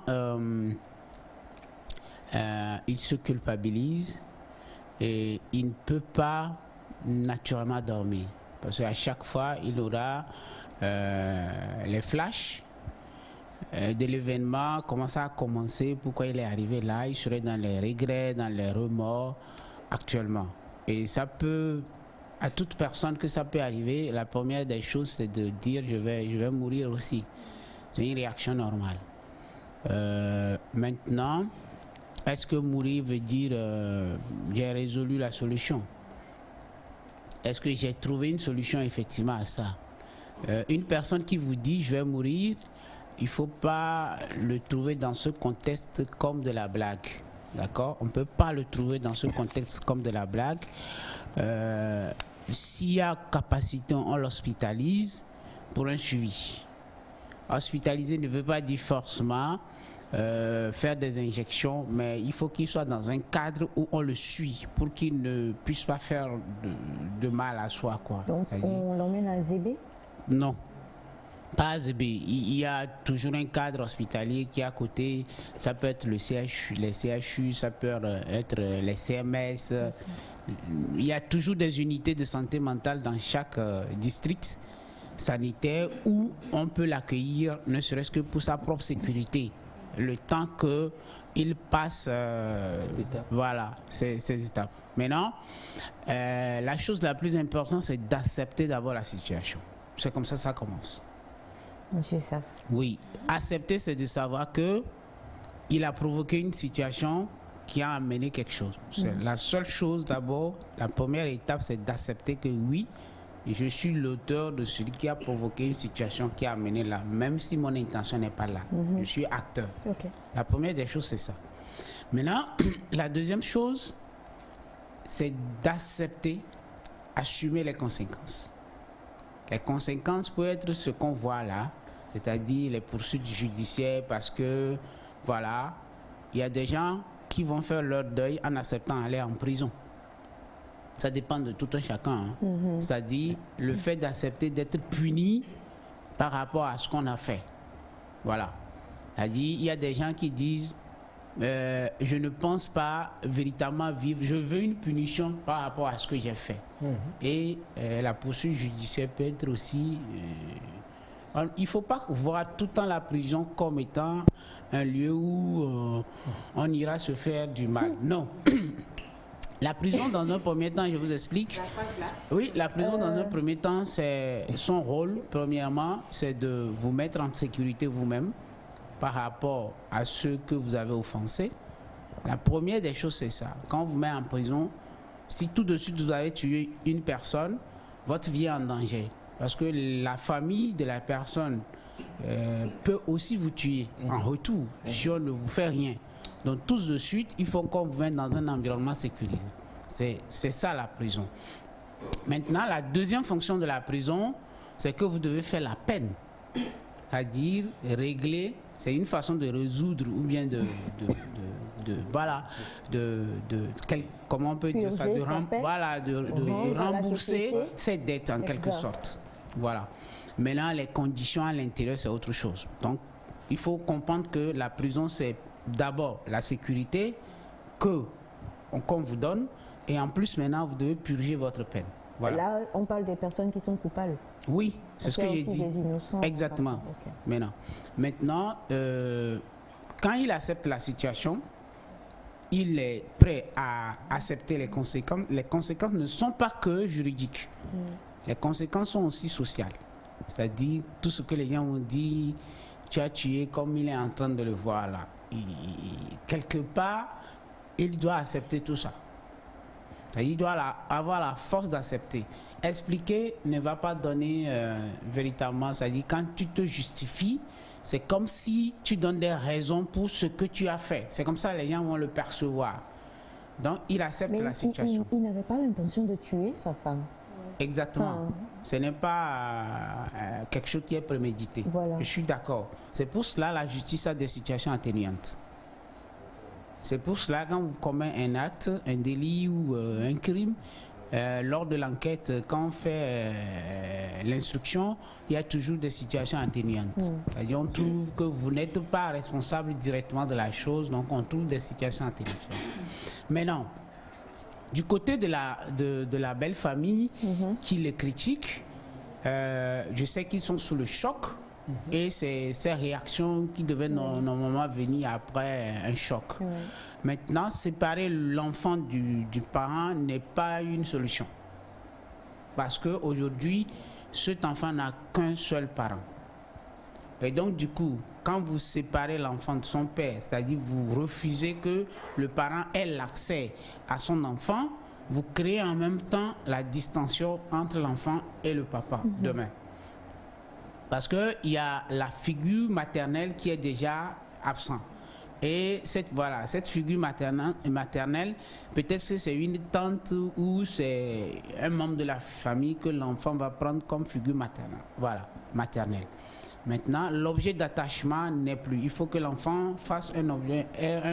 il se culpabilise et il ne peut pas naturellement dormir. Parce qu'à chaque fois, il aura les flashs de l'événement, comment ça a commencé, pourquoi il est arrivé là, il serait dans les regrets, dans les remords actuellement. Et ça peut, à toute personne que ça peut arriver, la première des choses, c'est de dire je vais mourir aussi. C'est une réaction normale. Maintenant, est-ce que mourir veut dire j'ai résolu la solution? Est-ce que j'ai trouvé une solution effectivement à ça? Une personne qui vous dit je vais mourir, il ne faut pas le trouver dans ce contexte comme de la blague. D'accord? On ne peut pas le trouver dans ce contexte comme de la blague. S'il y a capacité, on l'hospitalise pour un suivi. Hospitaliser ne veut pas dire forcément faire des injections, mais il faut qu'il soit dans un cadre où on le suit pour qu'il ne puisse pas faire de mal à soi, quoi.
Donc on l'emmène à Zébé?
Non, pas à Zébé. Il y a toujours un cadre hospitalier qui est à côté. Ça peut être le CHU, les CHU, ça peut être les CMS. Il y a toujours des unités de santé mentale dans chaque district sanitaire où on peut l'accueillir, ne serait-ce que pour sa propre sécurité. Le temps qu'il passe, voilà, ces étapes. Maintenant, la chose la plus importante, c'est d'accepter d'abord la situation. C'est comme ça ça commence.
Monsieur Saf.
Oui, accepter, c'est de savoir que il a provoqué une situation qui a amené quelque chose. C'est la seule chose d'abord, la première étape, c'est d'accepter que oui, je suis l'auteur de celui qui a provoqué une situation qui a amené là, même si mon intention n'est pas là. Je suis acteur.
Okay.
La première des choses, c'est ça. Maintenant, la deuxième chose, c'est d'accepter, assumer les conséquences. Les conséquences peuvent être ce qu'on voit là, c'est-à-dire les poursuites judiciaires, parce que, voilà, il y a des gens qui vont faire leur deuil en acceptant d'aller en prison. Ça dépend de tout un chacun. Hein. C'est-à-dire le fait d'accepter d'être puni par rapport à ce qu'on a fait. Voilà. C'est-à-dire, il y a des gens qui disent je ne pense pas véritablement vivre, je veux une punition par rapport à ce que j'ai fait. Et la poursuite judiciaire peut être aussi... il ne faut pas voir tout le temps la prison comme étant un lieu où on ira se faire du mal. Non. La prison, dans un premier temps, je vous explique. Oui, la prison, dans un premier temps, c'est son rôle, premièrement, c'est de vous mettre en sécurité vous-même par rapport à ceux que vous avez offensés. La première des choses, c'est ça. Quand on vous met en prison, si tout de suite vous avez tué une personne, votre vie est en danger. Parce que la famille de la personne peut aussi vous tuer en retour si on ne vous fait rien. Donc tout de suite, il faut qu'on vous mette dans un environnement sécurisé. C'est ça la prison. Maintenant, la deuxième fonction de la prison, c'est que vous devez faire la peine. C'est-à-dire régler, c'est une façon de résoudre ou bien comment on peut dire ça, de rembourser cette dette en quelque sorte. Voilà. Maintenant, les conditions à l'intérieur, c'est autre chose. Donc, il faut comprendre que la prison, c'est d'abord la sécurité qu'on vous donne, et en plus maintenant vous devez purger votre peine. Voilà.
Là on parle des personnes qui sont coupables.
Oui, c'est ce que j'ai dit.
Des innocents.
Exactement. Okay. Maintenant, quand il accepte la situation, il est prêt à accepter les conséquences. Les conséquences ne sont pas que juridiques. Les conséquences sont aussi sociales. C'est-à-dire tout ce que les gens ont dit, tu as tué comme il est en train de le voir là. Quelque part, il doit accepter tout ça. Il doit avoir la force d'accepter. Expliquer ne va pas donner véritablement, c'est-à-dire quand tu te justifies, c'est comme si tu donnes des raisons pour ce que tu as fait. C'est comme ça que les gens vont le percevoir. Donc, il accepte la situation.
Il n'avait pas l'intention de tuer sa femme.
Exactement. Ce n'est pas quelque chose qui est prémédité.
Voilà.
Je suis d'accord. C'est pour cela la justice a des situations atténuantes. C'est pour cela quand vous commettez un acte, un délit ou un crime, lors de l'enquête, quand on fait l'instruction, il y a toujours des situations atténuantes. C'est-à-dire on trouve que vous n'êtes pas responsable directement de la chose, donc on trouve des situations atténuantes. Maintenant, du côté de la belle famille qui les critique, je sais qu'ils sont sous le choc et c'est ces réactions qui devaient normalement venir après un choc. Maintenant, séparer l'enfant du parent n'est pas une solution. Parce qu'aujourd'hui, cet enfant n'a qu'un seul parent. Et donc, du coup, quand vous séparez l'enfant de son père, c'est-à-dire vous refusez que le parent ait l'accès à son enfant, vous créez en même temps la distension entre l'enfant et le papa demain. Parce qu'il y a la figure maternelle qui est déjà absente. Et cette figure maternelle, peut-être que c'est une tante ou c'est un membre de la famille que l'enfant va prendre comme figure maternelle. Maintenant, l'objet d'attachement n'est plus. Il faut que l'enfant fasse un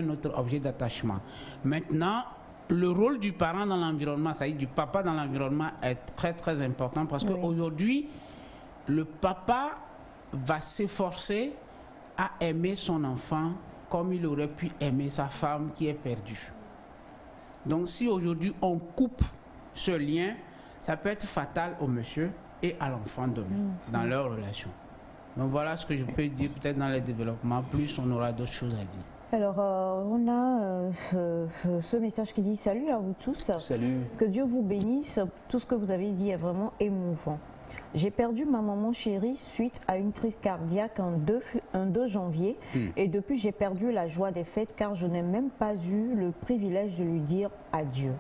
autre objet d'attachement. Maintenant, le rôle du parent dans l'environnement, c'est-à-dire du papa dans l'environnement, est très très important parce qu'aujourd'hui, le papa va s'efforcer à aimer son enfant comme il aurait pu aimer sa femme qui est perdue. Donc si aujourd'hui on coupe ce lien, ça peut être fatal au monsieur et à l'enfant demain dans leur relation. Donc voilà ce que je peux dire, peut-être dans les développements, plus on aura d'autres choses à dire.
Alors, on a ce message qui dit « Salut à vous tous.
Salut.
Que Dieu vous bénisse. Tout ce que vous avez dit est vraiment émouvant. J'ai perdu ma maman chérie suite à une crise cardiaque un 2 janvier et depuis j'ai perdu la joie des fêtes car je n'ai même pas eu le privilège de lui dire adieu.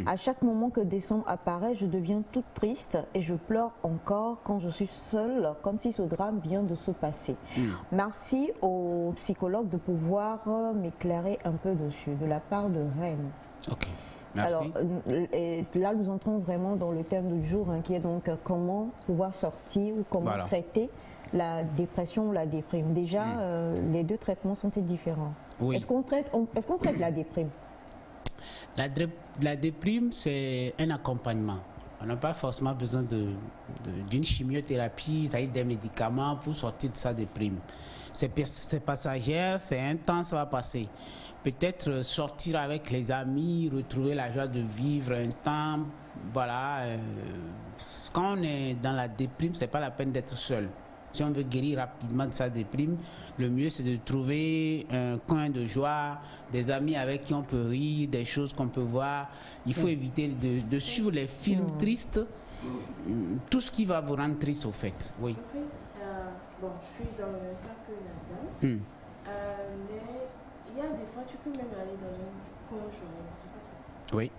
À chaque moment que décembre apparaît, je deviens toute triste et je pleure encore quand je suis seule, comme si ce drame vient de se passer. Merci aux psychologues de pouvoir m'éclairer un peu dessus, de la part de Rennes.
Ok. Merci.
Alors, là, nous entrons vraiment dans le thème du jour, qui est donc comment pouvoir sortir ou comment traiter la dépression ou la déprime. Déjà, les deux traitements sont-ils différents? Oui. Est-ce qu'on traite la déprime?
La déprime, c'est un accompagnement. On n'a pas forcément besoin d'une chimiothérapie, c'est-à-dire des médicaments pour sortir de sa déprime. C'est passager, c'est un temps, ça va passer. Peut-être sortir avec les amis, retrouver la joie de vivre un temps, voilà. Quand on est dans la déprime, c'est pas la peine d'être seul. Si on veut guérir rapidement de sa déprime, le mieux c'est de trouver un coin de joie, des amis avec qui on peut rire, des choses qu'on peut voir. Il faut éviter de suivre les films tristes, tout ce qui va vous rendre triste au fait. Oui.
En fait, bon, je suis dans le même cas que la dame, mais il y a des fois, tu peux même aller dans un coin joyeux, c'est pas ça.
Oui.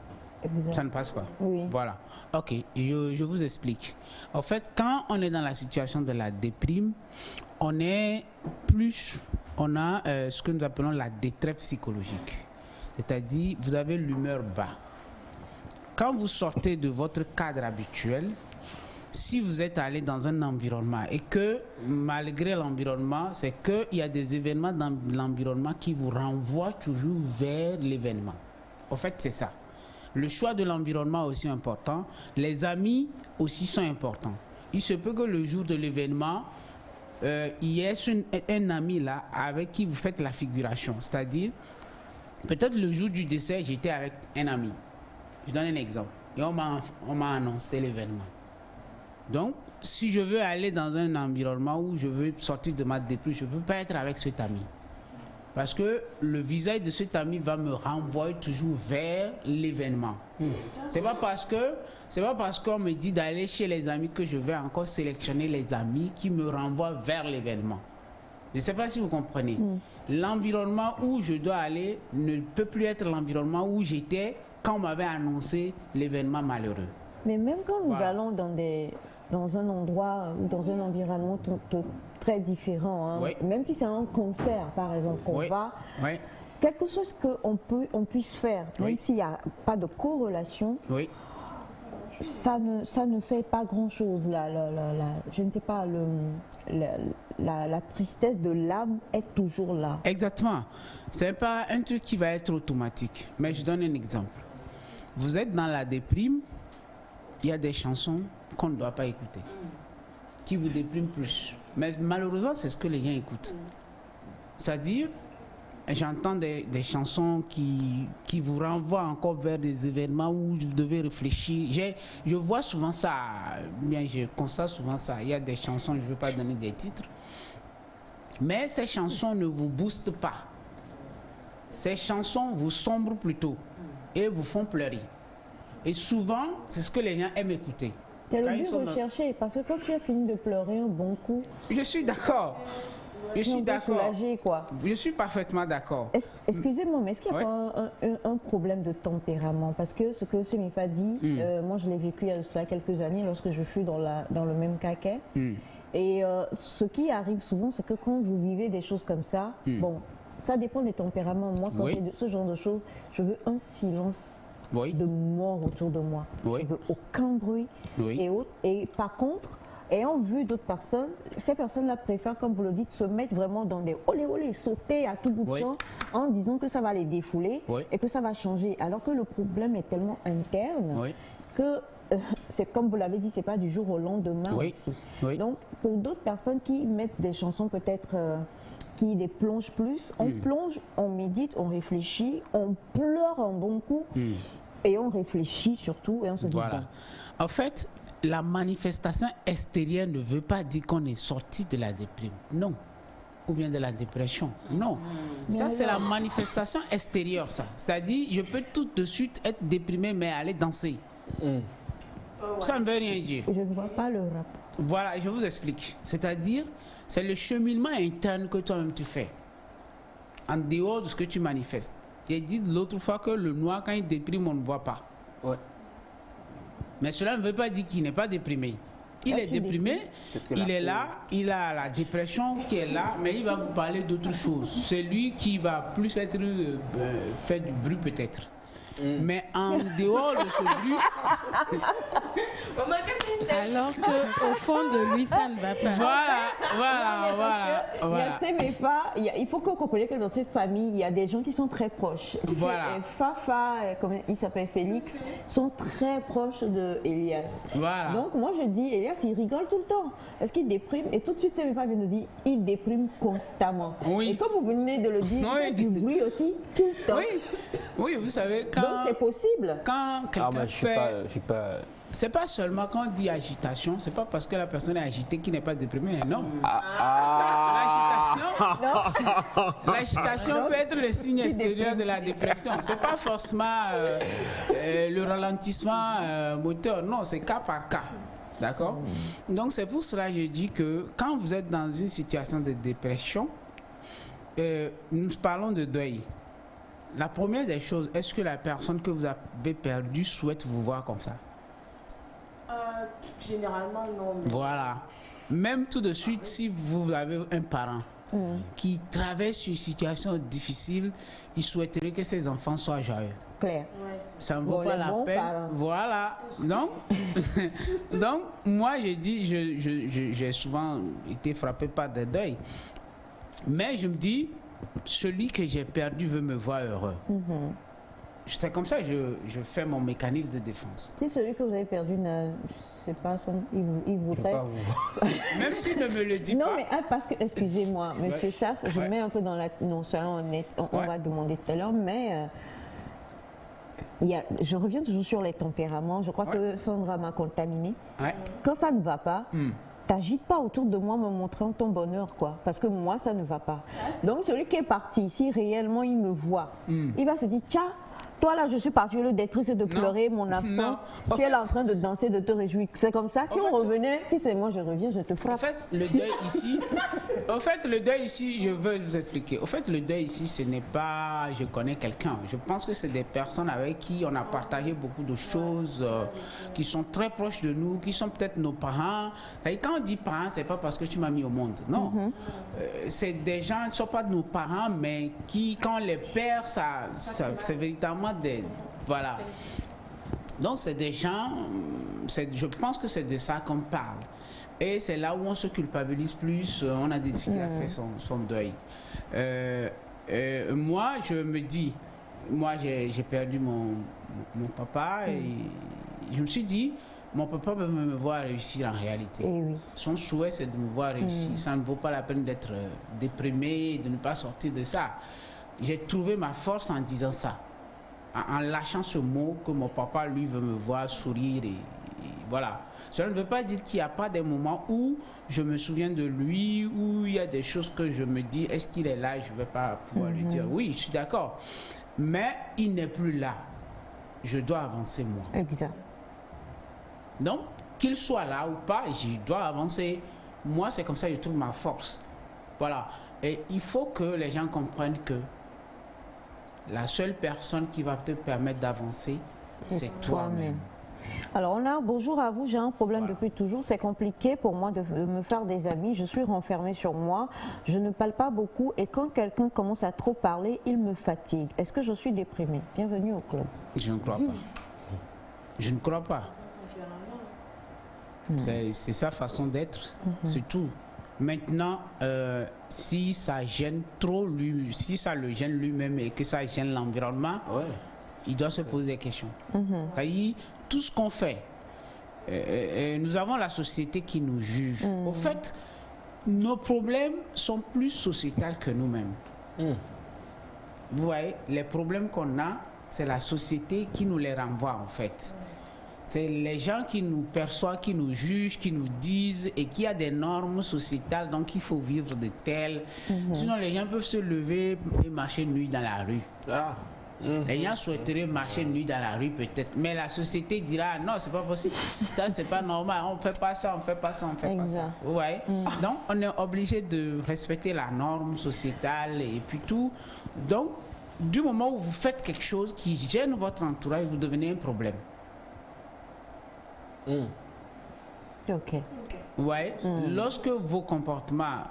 Exact. Ça ne passe pas.
Oui.
Voilà. Ok, je vous explique. En fait, quand on est dans la situation de la déprime, on a ce que nous appelons la détresse psychologique. C'est-à-dire, vous avez l'humeur bas. Quand vous sortez de votre cadre habituel, si vous êtes allé dans un environnement et que malgré l'environnement, c'est qu'il y a des événements dans l'environnement qui vous renvoient toujours vers l'événement. En fait, c'est ça. Le choix de l'environnement est aussi important. Les amis aussi sont importants. Il se peut que le jour de l'événement, il y ait un ami là avec qui vous faites la figuration. C'est-à-dire, peut-être le jour du décès, j'étais avec un ami. Je donne un exemple. Et on m'a annoncé l'événement. Donc, si je veux aller dans un environnement où je veux sortir de ma déprime, je ne peux pas être avec cet ami. Parce que le visage de cet ami va me renvoyer toujours vers l'événement. C'est pas parce qu'on me dit d'aller chez les amis que je vais encore sélectionner les amis qui me renvoient vers l'événement. Je ne sais pas si vous comprenez. L'environnement où je dois aller ne peut plus être l'environnement où j'étais quand on m'avait annoncé l'événement malheureux.
Mais même quand nous
Voilà.
allons dans un endroit ou dans un environnement très différent, hein,
Oui.
même si c'est un concert par exemple qu'on
Oui.
va,
Oui,
quelque chose qu'on puisse faire, même
Oui.
s'il n'y a pas de corrélation,
oui,
ça ne fait pas grand-chose. Je ne sais pas, la tristesse de l'âme est toujours là.
exactement. Ce n'est pas un truc qui va être automatique. Mais je donne un exemple. Vous êtes dans la déprime, il y a des chansons qu'on ne doit pas écouter, qui vous dépriment plus. Mais malheureusement, c'est ce que les gens écoutent. C'est-à-dire, j'entends des chansons qui vous renvoient encore vers des événements où vous devez réfléchir. Je vois souvent ça, bien, je constate souvent ça. Il y a des chansons, je ne veux pas donner des titres, mais ces chansons ne vous boostent pas. Ces chansons vous sombrent plutôt et vous font pleurer. Et souvent, c'est ce que les gens aiment écouter.
C'est le
Quand ils
but
sont dans-
recherché, parce que quand tu as fini de pleurer un bon coup,
Je suis d'accord. Je
tu es
suis
un peu
d'accord.
soulagé, quoi.
Je suis parfaitement d'accord.
Excusez-moi, mais est-ce qu'il n'y a
Ouais.
pas un problème de tempérament? Parce que ce que Semifa dit, moi je l'ai vécu il y a cela quelques années lorsque je fus dans le même caquet. Et ce qui arrive souvent, c'est que quand vous vivez des choses comme ça, bon, ça dépend des tempéraments. Moi, quand
Oui.
j'ai ce genre de choses, je veux un silence
Oui.
de mort autour de moi.
Oui.
Je veux aucun bruit
Oui.
et autres. Et par contre, ayant vu d'autres personnes, ces personnes-là préfèrent, comme vous le dites, se mettre vraiment dans des olé, sauter à tout bout de
Oui.
champ en disant que ça va les défouler
Oui.
et que ça va changer. Alors que le problème est tellement interne
Oui.
que c'est comme vous l'avez dit, c'est pas du jour au lendemain
Oui.
aussi.
Oui.
Donc pour d'autres personnes qui mettent des chansons peut-être qui les plongent plus, on plonge, on médite, on réfléchit, on pleure un bon coup et on réfléchit surtout et on se dit
Voilà.
bon,
En fait, la manifestation extérieure ne veut pas dire qu'on est sorti de la déprime. Non. Ou bien de la dépression. Non. Ça, c'est la manifestation extérieure, ça. C'est-à-dire, je peux tout de suite être déprimé, mais aller danser. Ça ne veut rien dire.
je ne vois pas le rap.
Voilà, je vous explique. C'est-à-dire, c'est le cheminement interne que toi-même tu fais. En dehors de ce que tu manifestes. J'ai dit l'autre fois que le noir, quand il déprime, on ne voit pas.
Ouais.
Mais cela ne veut pas dire qu'il n'est pas déprimé. Il est déprimé, il est là, il a la dépression qui est là, mais il va vous parler d'autre chose. C'est lui qui va plus être faire du bruit peut-être. Mais en dehors de ce bruit,
Alors qu'au fond de lui, ça ne va pas.
voilà.
Il y a Semefa, il faut que vous compreniez que dans cette famille, il y a des gens qui sont très proches.
Voilà.
Fafa, comme il s'appelle Félix, sont très proches de Elias.
Voilà.
Donc moi je dis, Elias il rigole tout le temps. Est-ce qu'il déprime? Et tout de suite Semefa vient de dire, il déprime constamment.
Oui.
Et comme vous venez de le dire,
Oui.
il fait du bruit aussi tout le temps.
Oui, vous savez, quand,
Donc c'est possible.
quand quelqu'un
Ah, mais
fait...
je suis pas.
C'est pas seulement quand on dit agitation, c'est pas parce que la personne est agitée qu'il n'est pas déprimé, non. L'agitation peut être le signe extérieur de la dépression. C'est pas forcément le ralentissement moteur, non, c'est cas par cas. D'accord? Donc c'est pour cela que je dis que quand vous êtes dans une situation de dépression, nous parlons de deuil. La première des choses, est-ce que la personne que vous avez perdue souhaite vous voir comme ça?
Généralement, non. Mais...
Voilà. Même tout de suite, si vous avez un parent qui traverse une situation difficile, il souhaiterait que ses enfants soient joyeux.
Claire.
Ça ne vaut
Bon,
pas
les
la
bons
peine.
parents.
Voilà. Donc, moi, je dis, j'ai souvent été frappé par des deuils. Mais je me dis, celui que j'ai perdu veut me voir heureux. C'est comme ça que je fais mon mécanisme de défense.
Si celui que vous avez perdu, c'est pas son, il voudrait.
Même s'il ne me le dit
Non,
pas.
mais parce que, excusez-moi, monsieur Saf, je
Ouais.
mets un peu dans la. Non, soyons honnêtes, on
Ouais.
va demander tout à l'heure, mais je reviens toujours sur les tempéraments. Je crois que Sandra m'a contaminé.
Ouais.
Quand ça ne va pas, t'agites pas autour de moi me montrant ton bonheur, quoi. Parce que moi, ça ne va pas. Donc, celui qui est parti, si réellement il me voit, il va se dire, tiens, Toi là, je suis partie au lieu d'être triste et de pleurer mon absence. Tu es là en train de danser, de te réjouir. C'est comme ça. Si on revenait, si c'est moi, je reviens, je te frappe.
En fait, le deuil ici, je veux vous expliquer. Au fait, le deuil ici, ce n'est pas je connais quelqu'un. Je pense que c'est des personnes avec qui on a partagé beaucoup de choses, qui sont très proches de nous, qui sont peut-être nos parents. Quand on dit parents, c'est pas parce que tu m'as mis au monde. Non. C'est des gens qui ne sont pas de nos parents, mais qui, quand on les perd, c'est véritablement des... Voilà. Donc, c'est des gens, je pense que c'est de ça qu'on parle. Et c'est là où on se culpabilise plus, on a des difficultés à faire son deuil. Moi, je me dis, moi, j'ai perdu mon papa et je me suis dit, mon papa veut me voir réussir en réalité. Son souhait, c'est de me voir réussir. Ça ne vaut pas la peine d'être déprimé, de ne pas sortir de ça. J'ai trouvé ma force en disant ça, en lâchant ce mot que mon papa, lui, veut me voir sourire et voilà. Cela ne veut pas dire qu'il n'y a pas des moments où je me souviens de lui, où il y a des choses que je me dis, est-ce qu'il est là? Je ne vais pas pouvoir lui dire. Oui, je suis d'accord. Mais il n'est plus là. Je dois avancer moi.
Exact.
Donc, qu'il soit là ou pas, je dois avancer. Moi, c'est comme ça que je trouve ma force. Voilà. Et il faut que les gens comprennent que la seule personne qui va te permettre d'avancer, c'est toi-même.
Alors, on a bonjour à vous, j'ai un problème depuis toujours, c'est compliqué pour moi de me faire des amis, je suis renfermée sur moi, je ne parle pas beaucoup et quand quelqu'un commence à trop parler, il me fatigue. Est-ce que je suis déprimée? Bienvenue au club.
Je ne crois pas. Je ne crois pas. C'est sa façon d'être, c'est tout. Maintenant, si ça gêne trop lui, si ça le gêne lui-même et que ça gêne l'environnement, il doit se poser des questions. Tout ce qu'on fait, nous avons la société qui nous juge. Au fait, nos problèmes sont plus sociétals que nous-mêmes. Vous voyez, les problèmes qu'on a, c'est la société qui nous les renvoie en fait. C'est les gens qui nous perçoivent, qui nous jugent, qui nous disent et qui a des normes sociétales, donc il faut vivre de telles. Sinon, les gens peuvent se lever et marcher nuit dans la rue. Les gens souhaiteraient marcher nuit dans la rue peut-être, mais la société dira non, c'est pas possible. Ça, c'est pas normal. On fait pas ça, on fait pas ça, on fait pas ça. Vous voyez? Donc, on est obligé de respecter la norme sociétale et puis tout. Donc, du moment où vous faites quelque chose qui gêne votre entourage, vous devenez un problème.
Ok.
Ouais. Lorsque vos comportements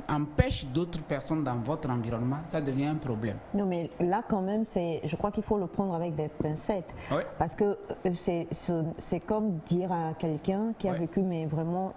empêchent d'autres personnes dans votre environnement, ça devient un problème.
Non, mais là, quand même, je crois qu'il faut le prendre avec des pincettes. Parce que c'est comme dire à quelqu'un qui a vécu mais vraiment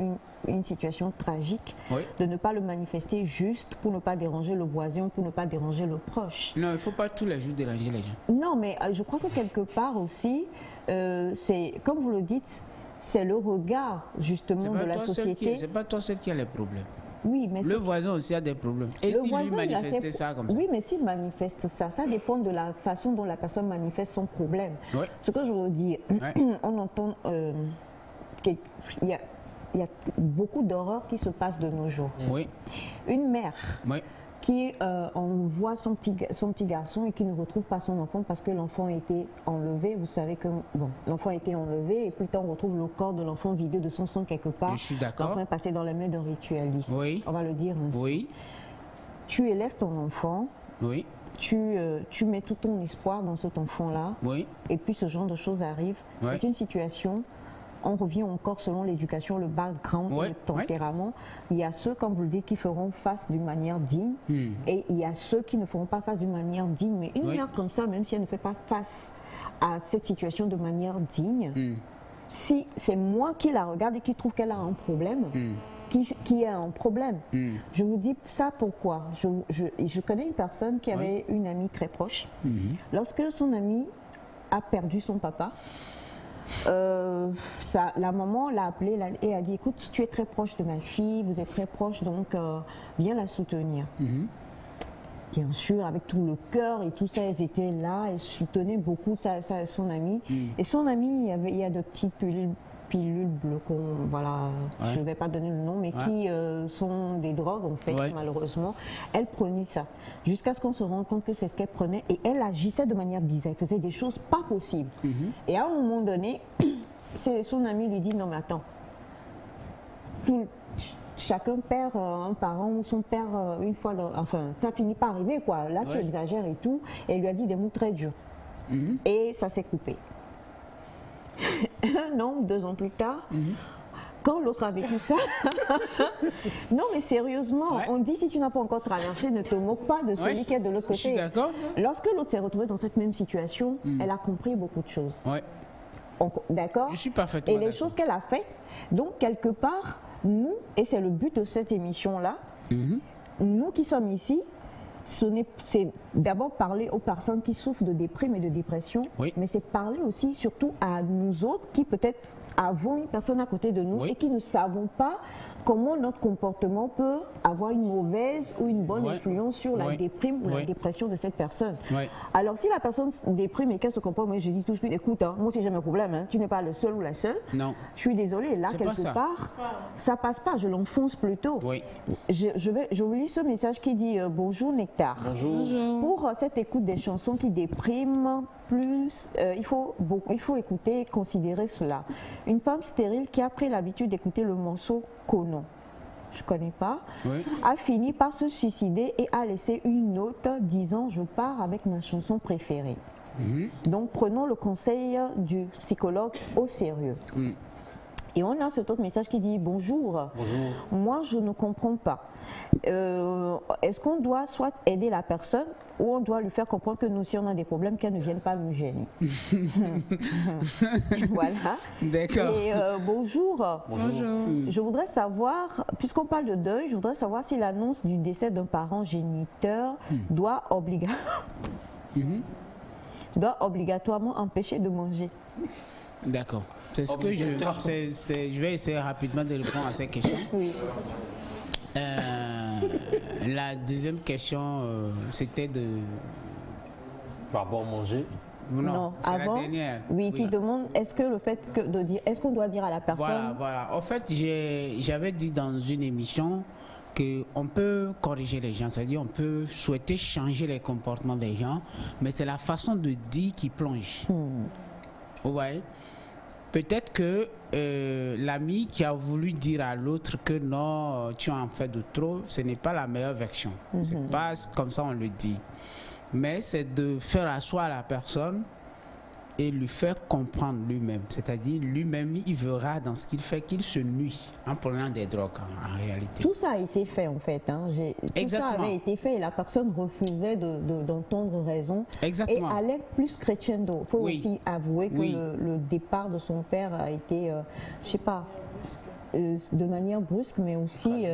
une situation tragique, de ne pas le manifester juste pour ne pas déranger le voisin, pour ne pas déranger le proche.
Non, il ne faut pas tous les jours déranger les gens.
Non, mais je crois que quelque part aussi, c'est, comme vous le dites, c'est le regard justement de la société.
C'est pas toi seul qui a les problèmes.
Oui, mais
le voisin aussi a des problèmes. Et s'il lui manifestait ça comme ça?
Oui, mais s'il manifeste ça, ça dépend de la façon dont la personne manifeste son problème. Ce que je veux dire, on entend qu'il y a beaucoup d'horreurs qui se passent de nos jours. Une mère qui envoie son petit garçon et qui ne retrouve pas son enfant parce que l'enfant a été enlevé. Vous savez que l'enfant a été enlevé et plus tard on retrouve le corps de l'enfant vidé de son sang quelque part.
Je suis d'accord.
L'enfant est passé dans les mains d'un ritualiste. On va le dire ainsi. Tu élèves ton enfant. Tu mets tout ton espoir dans cet enfant-là. Et puis ce genre de choses arrive. C'est une situation. On revient encore selon l'éducation, le background, le tempérament. Il y a ceux, comme vous le dites, qui feront face d'une manière digne et il y a ceux qui ne feront pas face d'une manière digne. Mais une mère comme ça, même si elle ne fait pas face à cette situation de manière digne, si c'est moi qui la regarde et qui trouve qu'elle a un problème, qui a un problème, je vous dis ça pourquoi. Je connais une personne qui avait une amie très proche. Lorsque son amie a perdu son papa, la maman l'a appelée et a dit écoute, tu es très proche de ma fille, vous êtes très proche, donc viens la soutenir. Bien sûr, avec tout le cœur et tout ça, elles étaient là, elles soutenaient beaucoup son amie. Et son amie, il y a de petites pilules pilules bleues, voilà, je ne vais pas donner le nom, mais qui sont des drogues en fait, malheureusement. Elle prenait ça, jusqu'à ce qu'on se rende compte que c'est ce qu'elle prenait, et elle agissait de manière bizarre, elle faisait des choses pas possibles. Et à un moment donné, son ami lui dit, non mais attends, chacun perd un parent ou son père une fois, enfin ça finit par arriver quoi, là tu exagères et tout, et elle lui a dit des mots très durs. Et ça s'est coupé. 1 an, 2 ans plus tard, quand l'autre a vécu ça, non mais sérieusement, on dit si tu n'as pas encore traversé, ne te moque pas de celui qui est de l'autre côté.
Je suis d'accord.
Lorsque l'autre s'est retrouvé dans cette même situation, elle a compris beaucoup de choses. D'accord.
Je suis parfaitement
d'accord. Et les choses qu'elle a faites, donc quelque part, nous, et c'est le but de cette émission-là, nous qui sommes ici, c'est d'abord parler aux personnes qui souffrent de déprime et de dépression, mais c'est parler aussi surtout à nous autres qui peut-être avons une personne à côté de nous et qui ne savons pas comment notre comportement peut avoir une mauvaise ou une bonne influence sur la déprime ou la dépression de cette personne. Alors si la personne déprime et qu'elle se comporte, moi je dis tout de suite, écoute, moi aussi j'ai mes problèmes, tu n'es pas le seul ou la seule. Non. Je suis désolée, là quelque part, ça passe pas, je l'enfonce plutôt. Je vous lis ce message qui dit bonjour Nectar. Bonjour. Pour cette écoute des chansons qui dépriment, il faut écouter et considérer cela. Une femme stérile qui a pris l'habitude d'écouter le morceau Kono, je ne connais pas, a fini par se suicider et a laissé une note disant « Je pars avec ma chanson préférée ». Donc prenons le conseil du psychologue au sérieux. Et on a cet autre message qui dit « Bonjour, moi je ne comprends pas. Est-ce qu'on doit soit aider la personne ou on doit lui faire comprendre que nous si on a des problèmes qu'elle ne vienne pas nous gêner ?» Voilà. D'accord. Et bonjour. Je voudrais savoir, puisqu'on parle de deuil, je voudrais savoir si l'annonce du décès d'un parent géniteur doit obligatoirement empêcher de manger.
D'accord. C'est ce que je vais essayer rapidement de répondre à cette question. La deuxième question, c'était de...
Par rapport à manger?
Non, c'est la dernière.
Oui, tu demandes, est-ce que le fait de dire, est-ce qu'on doit dire à la personne?
Voilà. En fait, j'avais dit dans une émission qu'on peut corriger les gens, c'est-à-dire on peut souhaiter changer les comportements des gens, mais c'est la façon de dire qui plonge. Vous voyez? Peut-être que l'ami qui a voulu dire à l'autre que non, tu en fais de trop, ce n'est pas la meilleure version. C'est pas comme ça on le dit. Mais c'est de faire asseoir la personne et lui faire comprendre lui-même. C'est-à-dire lui-même, il verra dans ce qu'il fait qu'il se nuit en prenant des drogues en réalité.
Tout ça a été fait en fait. Tout ça avait été fait et la personne refusait d'entendre raison.
Exactement.
Et allait plus crescendo. Il faut aussi avouer que le départ de son père a été, je sais pas, de manière brusque, mais aussi...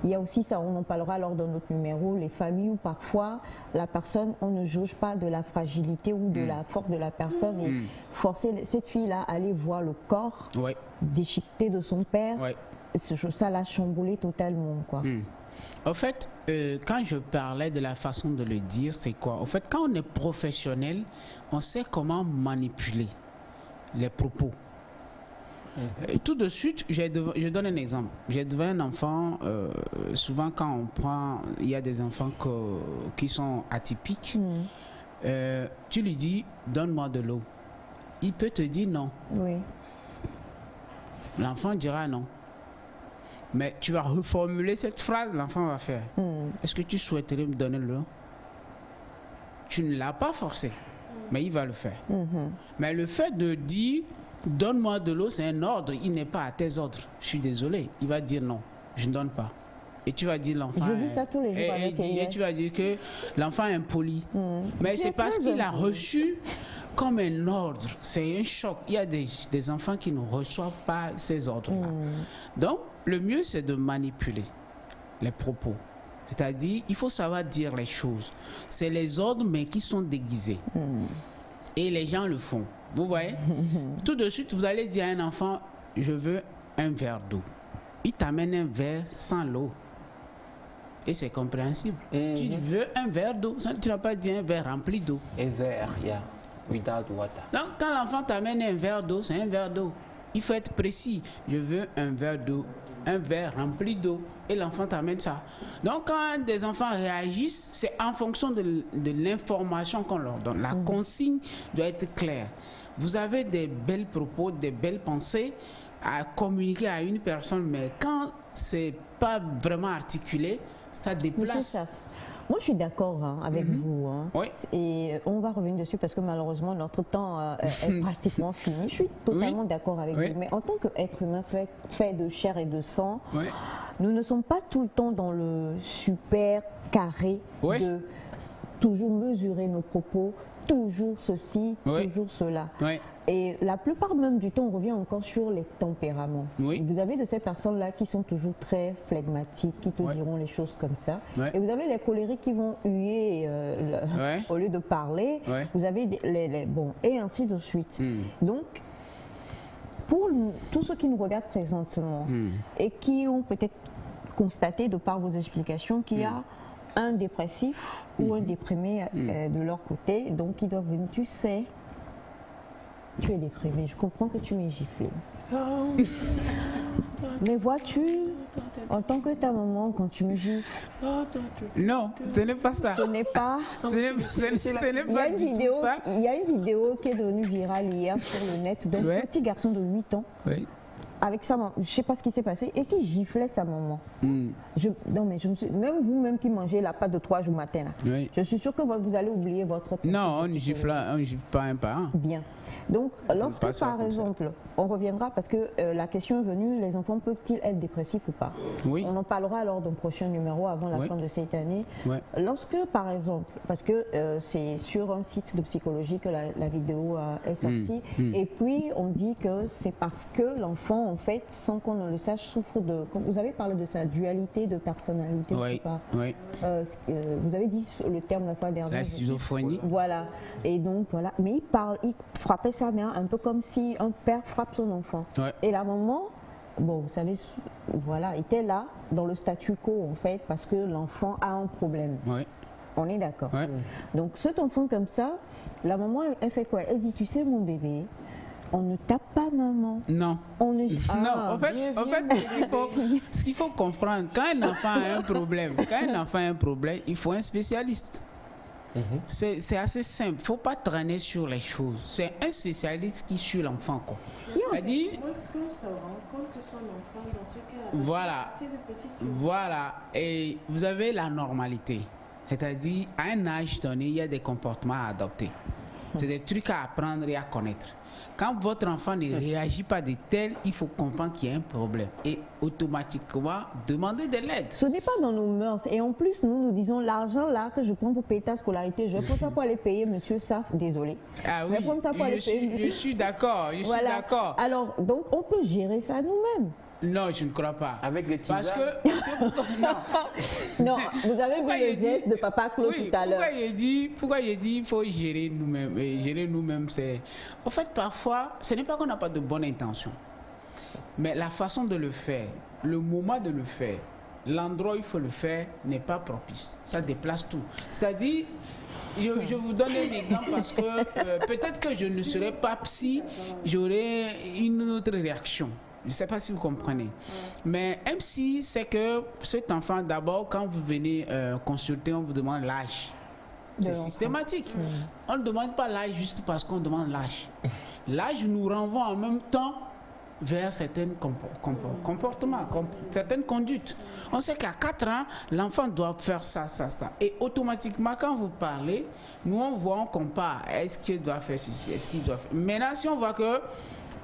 il y a aussi ça, on en parlera lors de notre numéro, les familles où parfois la personne, on ne juge pas de la fragilité ou de la force de la personne et forcer cette fille-là à aller voir le corps déchiqueté de son père, ça l'a chamboulé totalement, quoi.
En fait, quand je parlais de la façon de le dire, c'est quoi? En fait, quand on est professionnel, on sait comment manipuler les propos. Tout de suite, je donne un exemple. J'ai devant un enfant, souvent quand on prend, il y a des enfants qui sont atypiques, tu lui dis, donne-moi de l'eau. Il peut te dire non. Oui. L'enfant dira non. Mais tu vas reformuler cette phrase, l'enfant va faire. Est-ce que tu souhaiterais me donner de l'eau? Tu ne l'as pas forcé, mais il va le faire. Mais le fait de dire, donne-moi de l'eau, c'est un ordre, il n'est pas à tes ordres. Je suis désolé, il va dire non, je ne donne pas. Et tu vas dire l'enfant...
Je vis ça tous les jours avec
et tu vas dire que l'enfant est impoli. Mais c'est parce qu'il a reçu comme un ordre. C'est un choc. Il y a des enfants qui ne reçoivent pas ces ordres-là. Donc, le mieux, c'est de manipuler les propos. C'est-à-dire, il faut savoir dire les choses. C'est les ordres, mais qui sont déguisés. Et les gens le font. Vous voyez? Tout de suite, vous allez dire à un enfant, je veux un verre d'eau. Il t'amène un verre sans l'eau. Et c'est compréhensible. Tu veux un verre d'eau, tu n'as pas dit un verre rempli d'eau.
Un verre, without water.
Donc, quand l'enfant t'amène un verre d'eau, c'est un verre d'eau. il faut être précis. Je veux un verre d'eau, un verre rempli d'eau, et l'enfant t'amène ça. Donc quand des enfants réagissent, c'est en fonction de l'information qu'on leur donne. La consigne doit être claire. Vous avez des belles propos, des belles pensées à communiquer à une personne, mais quand c'est pas vraiment articulé, ça déplace.
Moi, je suis d'accord avec vous.
Oui.
Et on va revenir dessus parce que malheureusement, notre temps est pratiquement fini. Je suis totalement d'accord avec vous. Mais en tant qu'être humain fait de chair et de sang, nous ne sommes pas tout le temps dans le super carré de toujours mesurer nos propos, toujours ceci, toujours cela. Et la plupart même du temps, on revient encore sur les tempéraments. Vous avez de ces personnes-là qui sont toujours très flegmatiques, qui te diront les choses comme ça. Et vous avez les colériques qui vont huer au lieu de parler. Vous avez les bons, et ainsi de suite. Donc, pour tous ceux qui nous regardent présentement et qui ont peut-être constaté de par vos explications qu'il y a un dépressif ou un déprimé de leur côté, donc ils doivent venir, tu sais, tu es déprimé, je comprends que tu m'es giflé. Mais vois-tu, en tant que ta maman, quand tu me gifles...
Non, ce n'est pas ça.
Ce n'est pas...
Ce n'est pas du tout ça.
Il y a une vidéo qui est devenue virale hier sur le net d'un petit garçon de 8 ans. Avec sa maman, je ne sais pas ce qui s'est passé, et qui giflait sa maman. Non, mais même vous-même qui mangez la pâte de 3 jours matin, là, je suis sûre que vous allez oublier votre...
Non, on ne gifle pas un par un.
Bien. Donc, lorsque par exemple, on reviendra, parce que la question est venue, les enfants peuvent-ils être dépressifs ou pas? On en parlera lors d'un prochain numéro avant la fin de cette année. Lorsque, par exemple, parce que c'est sur un site de psychologie que la vidéo est sortie, et puis on dit que c'est parce que l'enfant, en fait, sans qu'on ne le sache, souffre de... Vous avez parlé de sa dualité de personnalité, je sais pas. Vous avez dit le terme la fois dernière.
La schizophrénie.
Voilà. Et donc, voilà. Mais il frappait sa mère un peu comme si un père frappe son enfant. Et la maman, bon, vous savez, voilà, était là dans le statu quo, en fait, parce que l'enfant a un problème. On est d'accord. Donc, cet enfant comme ça, la maman, elle fait quoi? Elle dit, tu sais, mon bébé, on ne tape pas maman.
Non.
On ne...
non, en fait ce qu'il faut comprendre, quand un enfant a un problème, il faut un spécialiste. C'est assez simple. Il ne faut pas traîner sur les choses. C'est un spécialiste qui suit l'enfant. C'est-à-dire... Voilà. Voilà. Et vous avez la normalité. C'est-à-dire, à un âge donné, il y a des comportements à adopter. C'est des trucs à apprendre et à connaître. Quand votre enfant ne réagit pas de tel, il faut comprendre qu'il y a un problème. Et automatiquement, demander de l'aide.
Ce n'est pas dans nos mœurs. Et en plus, nous disons, l'argent là que je prends pour payer ta scolarité, je vais prendre ça pour aller payer monsieur Saf, désolé.
Ah oui, je suis d'accord, je suis d'accord.
Alors, donc, on peut gérer ça nous-mêmes.
Non, je ne crois pas.
Avec des tisanes.
Parce que
non, vous avez vu le geste de Papa Claude tout à l'heure.
Pourquoi il dit qu'il faut gérer nous-mêmes? Gérer nous-mêmes, c'est... En fait, parfois, ce n'est pas qu'on n'a pas de bonne intention. Mais la façon de le faire, le moment de le faire, l'endroit où il faut le faire n'est pas propice. Ça déplace tout. C'est-à-dire, je vous donne un exemple parce que peut-être que je ne serais pas psy, j'aurais une autre réaction. Je ne sais pas si vous comprenez. Mais un psy, c'est que cet enfant, d'abord, quand vous venez consulter, on vous demande l'âge. C'est systématique. On ne demande pas l'âge juste parce qu'on demande l'âge. L'âge nous renvoie en même temps vers certains comportements, certaines conduites. On sait qu'à 4 ans, l'enfant doit faire ça, ça, ça. Et automatiquement, quand vous parlez, nous on voit, on compare. Est-ce qu'il doit faire ceci? Est-ce qu'il doit faire... Maintenant, si on voit que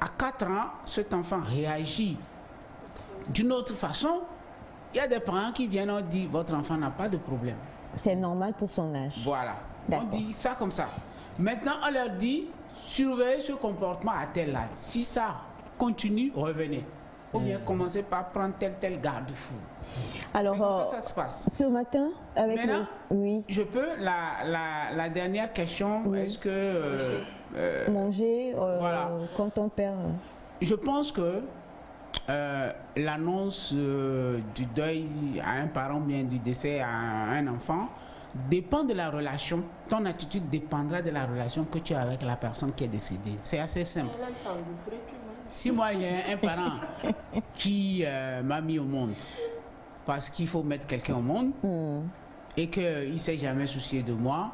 à 4 ans, cet enfant réagit d'une autre façon, il y a des parents qui viennent et disent votre enfant n'a pas de problème.
C'est normal pour son âge.
Voilà. On dit ça comme ça. Maintenant, on leur dit surveillez ce comportement à tel âge. Si ça continue, revenez. Ou bien commencez par prendre tel garde-fou.
Alors,
c'est comme ça se passe.
Ce matin, avec
maintenant,
oui.
Je peux, la dernière question, est-ce que...
manger
voilà.
Quand on perd...
Je pense que l'annonce du deuil à un parent, bien du décès à un enfant, dépend de la relation. Ton attitude dépendra de la relation que tu as avec la personne qui est décédée. C'est assez simple. Si moi j'ai un parent qui m'a mis au monde parce qu'il faut mettre quelqu'un au monde et qu'il ne s'est jamais soucié de moi,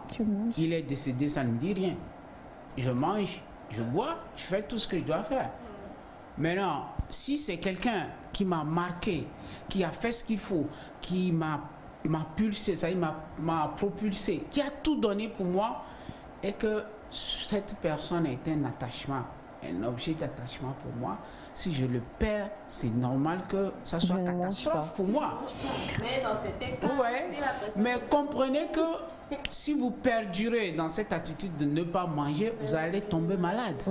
il est décédé, ça ne me dit rien. Je mange, je bois, je fais tout ce que je dois faire. Maintenant, si c'est quelqu'un qui m'a marqué, qui a fait ce qu'il faut, qui m'a pulsé, ça m'a propulsé, qui a tout donné pour moi, et que cette personne est un attachement, un objet d'attachement pour moi, si je le perds, c'est normal que ça soit catastrophe pour moi.
Mais dans cet cas, si la personne...
Mais comprenez que si vous perdurez dans cette attitude de ne pas manger, vous allez tomber malade.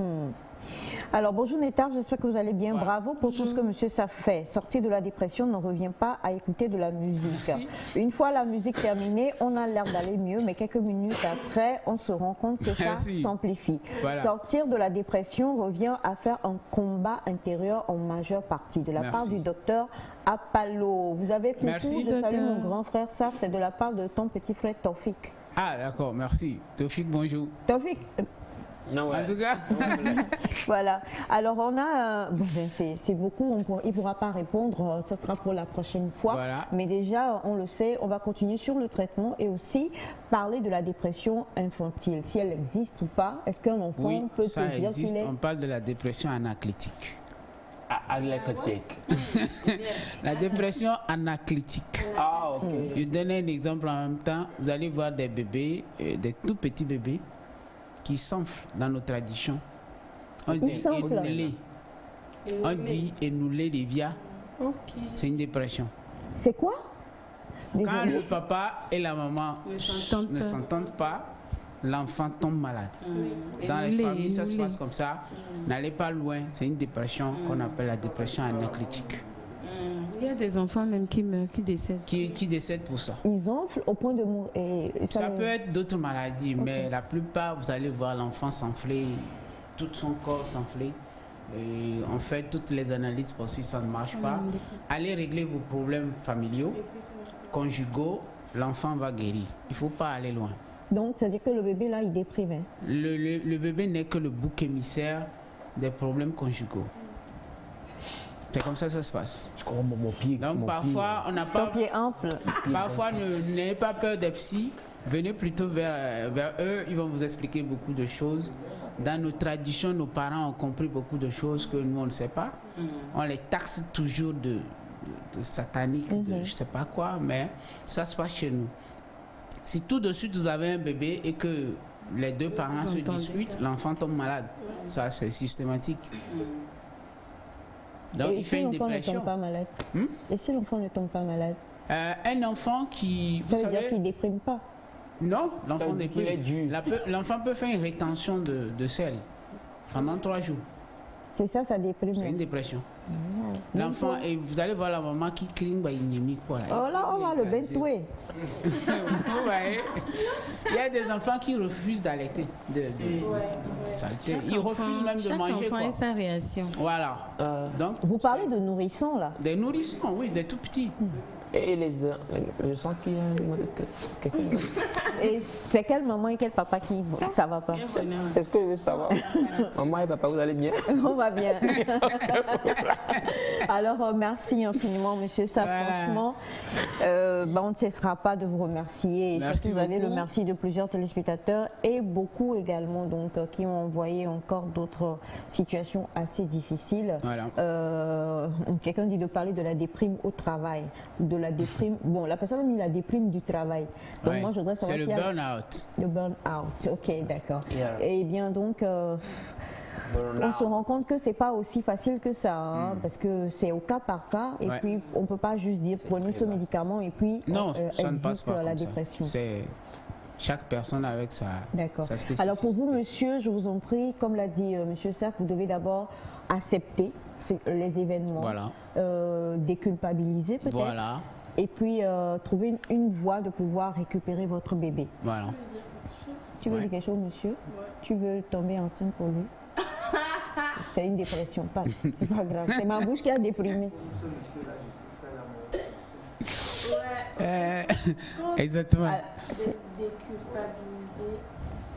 Alors bonjour Nétar, j'espère que vous allez bien. Voilà. Bravo pour tout ce que monsieur Saf fait. Sortir de la dépression ne revient pas à écouter de la musique. Merci. Une fois la musique terminée, on a l'air d'aller mieux, mais quelques minutes après, on se rend compte que ça s'amplifie. Voilà. Sortir de la dépression revient à faire un combat intérieur en majeure partie. De la part du docteur Apallo. Vous avez écouté, je salue mon grand frère Saf, c'est de la part de ton petit frère Taufik.
Ah d'accord, merci. Taufik, bonjour.
Taufik.
Non, ouais.
En tout cas,
voilà. Alors on a, c'est beaucoup, il ne pourra pas répondre, ça sera pour la prochaine fois. Voilà. Mais déjà, on le sait, on va continuer sur le traitement et aussi parler de la dépression infantile, si elle existe ou pas. Est-ce qu'un enfant peut
ça
te dire
existe.
qu'il est...
On parle de la dépression anaclitique.
Anaclitique.
La dépression anaclitique.
Ah, ok.
Je donne un exemple en même temps. Vous allez voir des bébés, des tout petits bébés, qui s'enflent dans nos traditions. On dit énouler. On dit énouler les via. C'est une dépression.
C'est quoi?
Quand le papa et la maman ne s'entendent pas, l'enfant tombe malade. Dans les familles, ça se passe comme ça. N'allez pas loin. C'est une dépression qu'on appelle la dépression anaclitique.
Il y a des enfants même qui meurent, qui décèdent.
Qui décèdent pour ça.
Ils enflent au point de mourir.
Ça peut être d'autres maladies, mais la plupart, vous allez voir l'enfant s'enfler, tout son corps s'enfler. On fait toutes les analyses pour si ça ne marche pas. Allez régler vos problèmes familiaux, conjugaux, l'enfant va guérir. Il ne faut pas aller loin.
Donc, ça veut dire que le bébé, là, il déprime. Hein?
Le bébé n'est que le bouc émissaire des problèmes conjugaux. C'est comme ça que ça se passe.
Je comprends mon pied.
Donc parfois, on n'a pas...
Ton pied enfle.
Parfois, n'ayez pas peur des psys. Venez plutôt vers eux. Ils vont vous expliquer beaucoup de choses. Dans nos traditions, nos parents ont compris beaucoup de choses que nous, on ne sait pas. On les taxe toujours de satanique, de je ne sais pas quoi, mais ça se passe chez nous. Si tout de suite, vous avez un bébé et que les deux parents se disputent, l'enfant tombe malade. Ça, c'est systématique. Donc, il fait une dépression.
Ne tombe pas malade. Et si l'enfant ne tombe pas malade?
Un enfant qui...
Ça veut dire qu'il ne déprime pas?
Non, l'enfant déprime. L'enfant peut faire une rétention de sel pendant 3 jours. C'est ça,
ça déprime?
C'est une dépression. L'enfant, et vous allez voir la maman qui cligne, quoi.
Oh là, on va le bentouer.
Vous voyez, il y a des enfants qui refusent d'allaiter, de saleté. Ils refusent même de manger.
Chaque enfant a sa réaction.
Voilà.
Donc, vous parlez de nourrissons, là?
Des nourrissons, oui, des tout petits.
Et je sens qu'il y a un mot de tête.
Et c'est quelle maman et quel papa qui ça va pas?
Est-ce que je veux savoir? Maman et papa, vous allez bien?
On va bien. Alors, merci infiniment, monsieur Saf. Franchement, on ne cessera pas de vous remercier. Et surtout, vous avez le merci de plusieurs téléspectateurs et beaucoup également donc, qui ont envoyé encore d'autres situations assez difficiles. Voilà. Quelqu'un dit de parler de la déprime au travail. De la déprime. Bon, la personne a mis la déprime du travail. Donc, moi, je voudrais savoir
si... C'est le burn-out.
Le burn-out, ok, d'accord. Et bien, donc... on se rend compte que c'est pas aussi facile que ça, parce que c'est au cas par cas, et puis on ne peut pas juste dire prenez ce médicament et puis
ça ne passe pas
la dépression.
C'est chaque personne avec sa spécificité.
Alors pour vous, monsieur, je vous en prie, comme l'a dit monsieur Saf, vous devez d'abord accepter les événements, déculpabiliser peut-être, et puis trouver une voie de pouvoir récupérer votre bébé.
Voilà.
Tu veux dire quelque chose, monsieur? Tu veux tomber enceinte pour lui? C'est une dépression, c'est pas grave. C'est ma bouche qui a déprimé.
Exactement.
Déculpabiliser.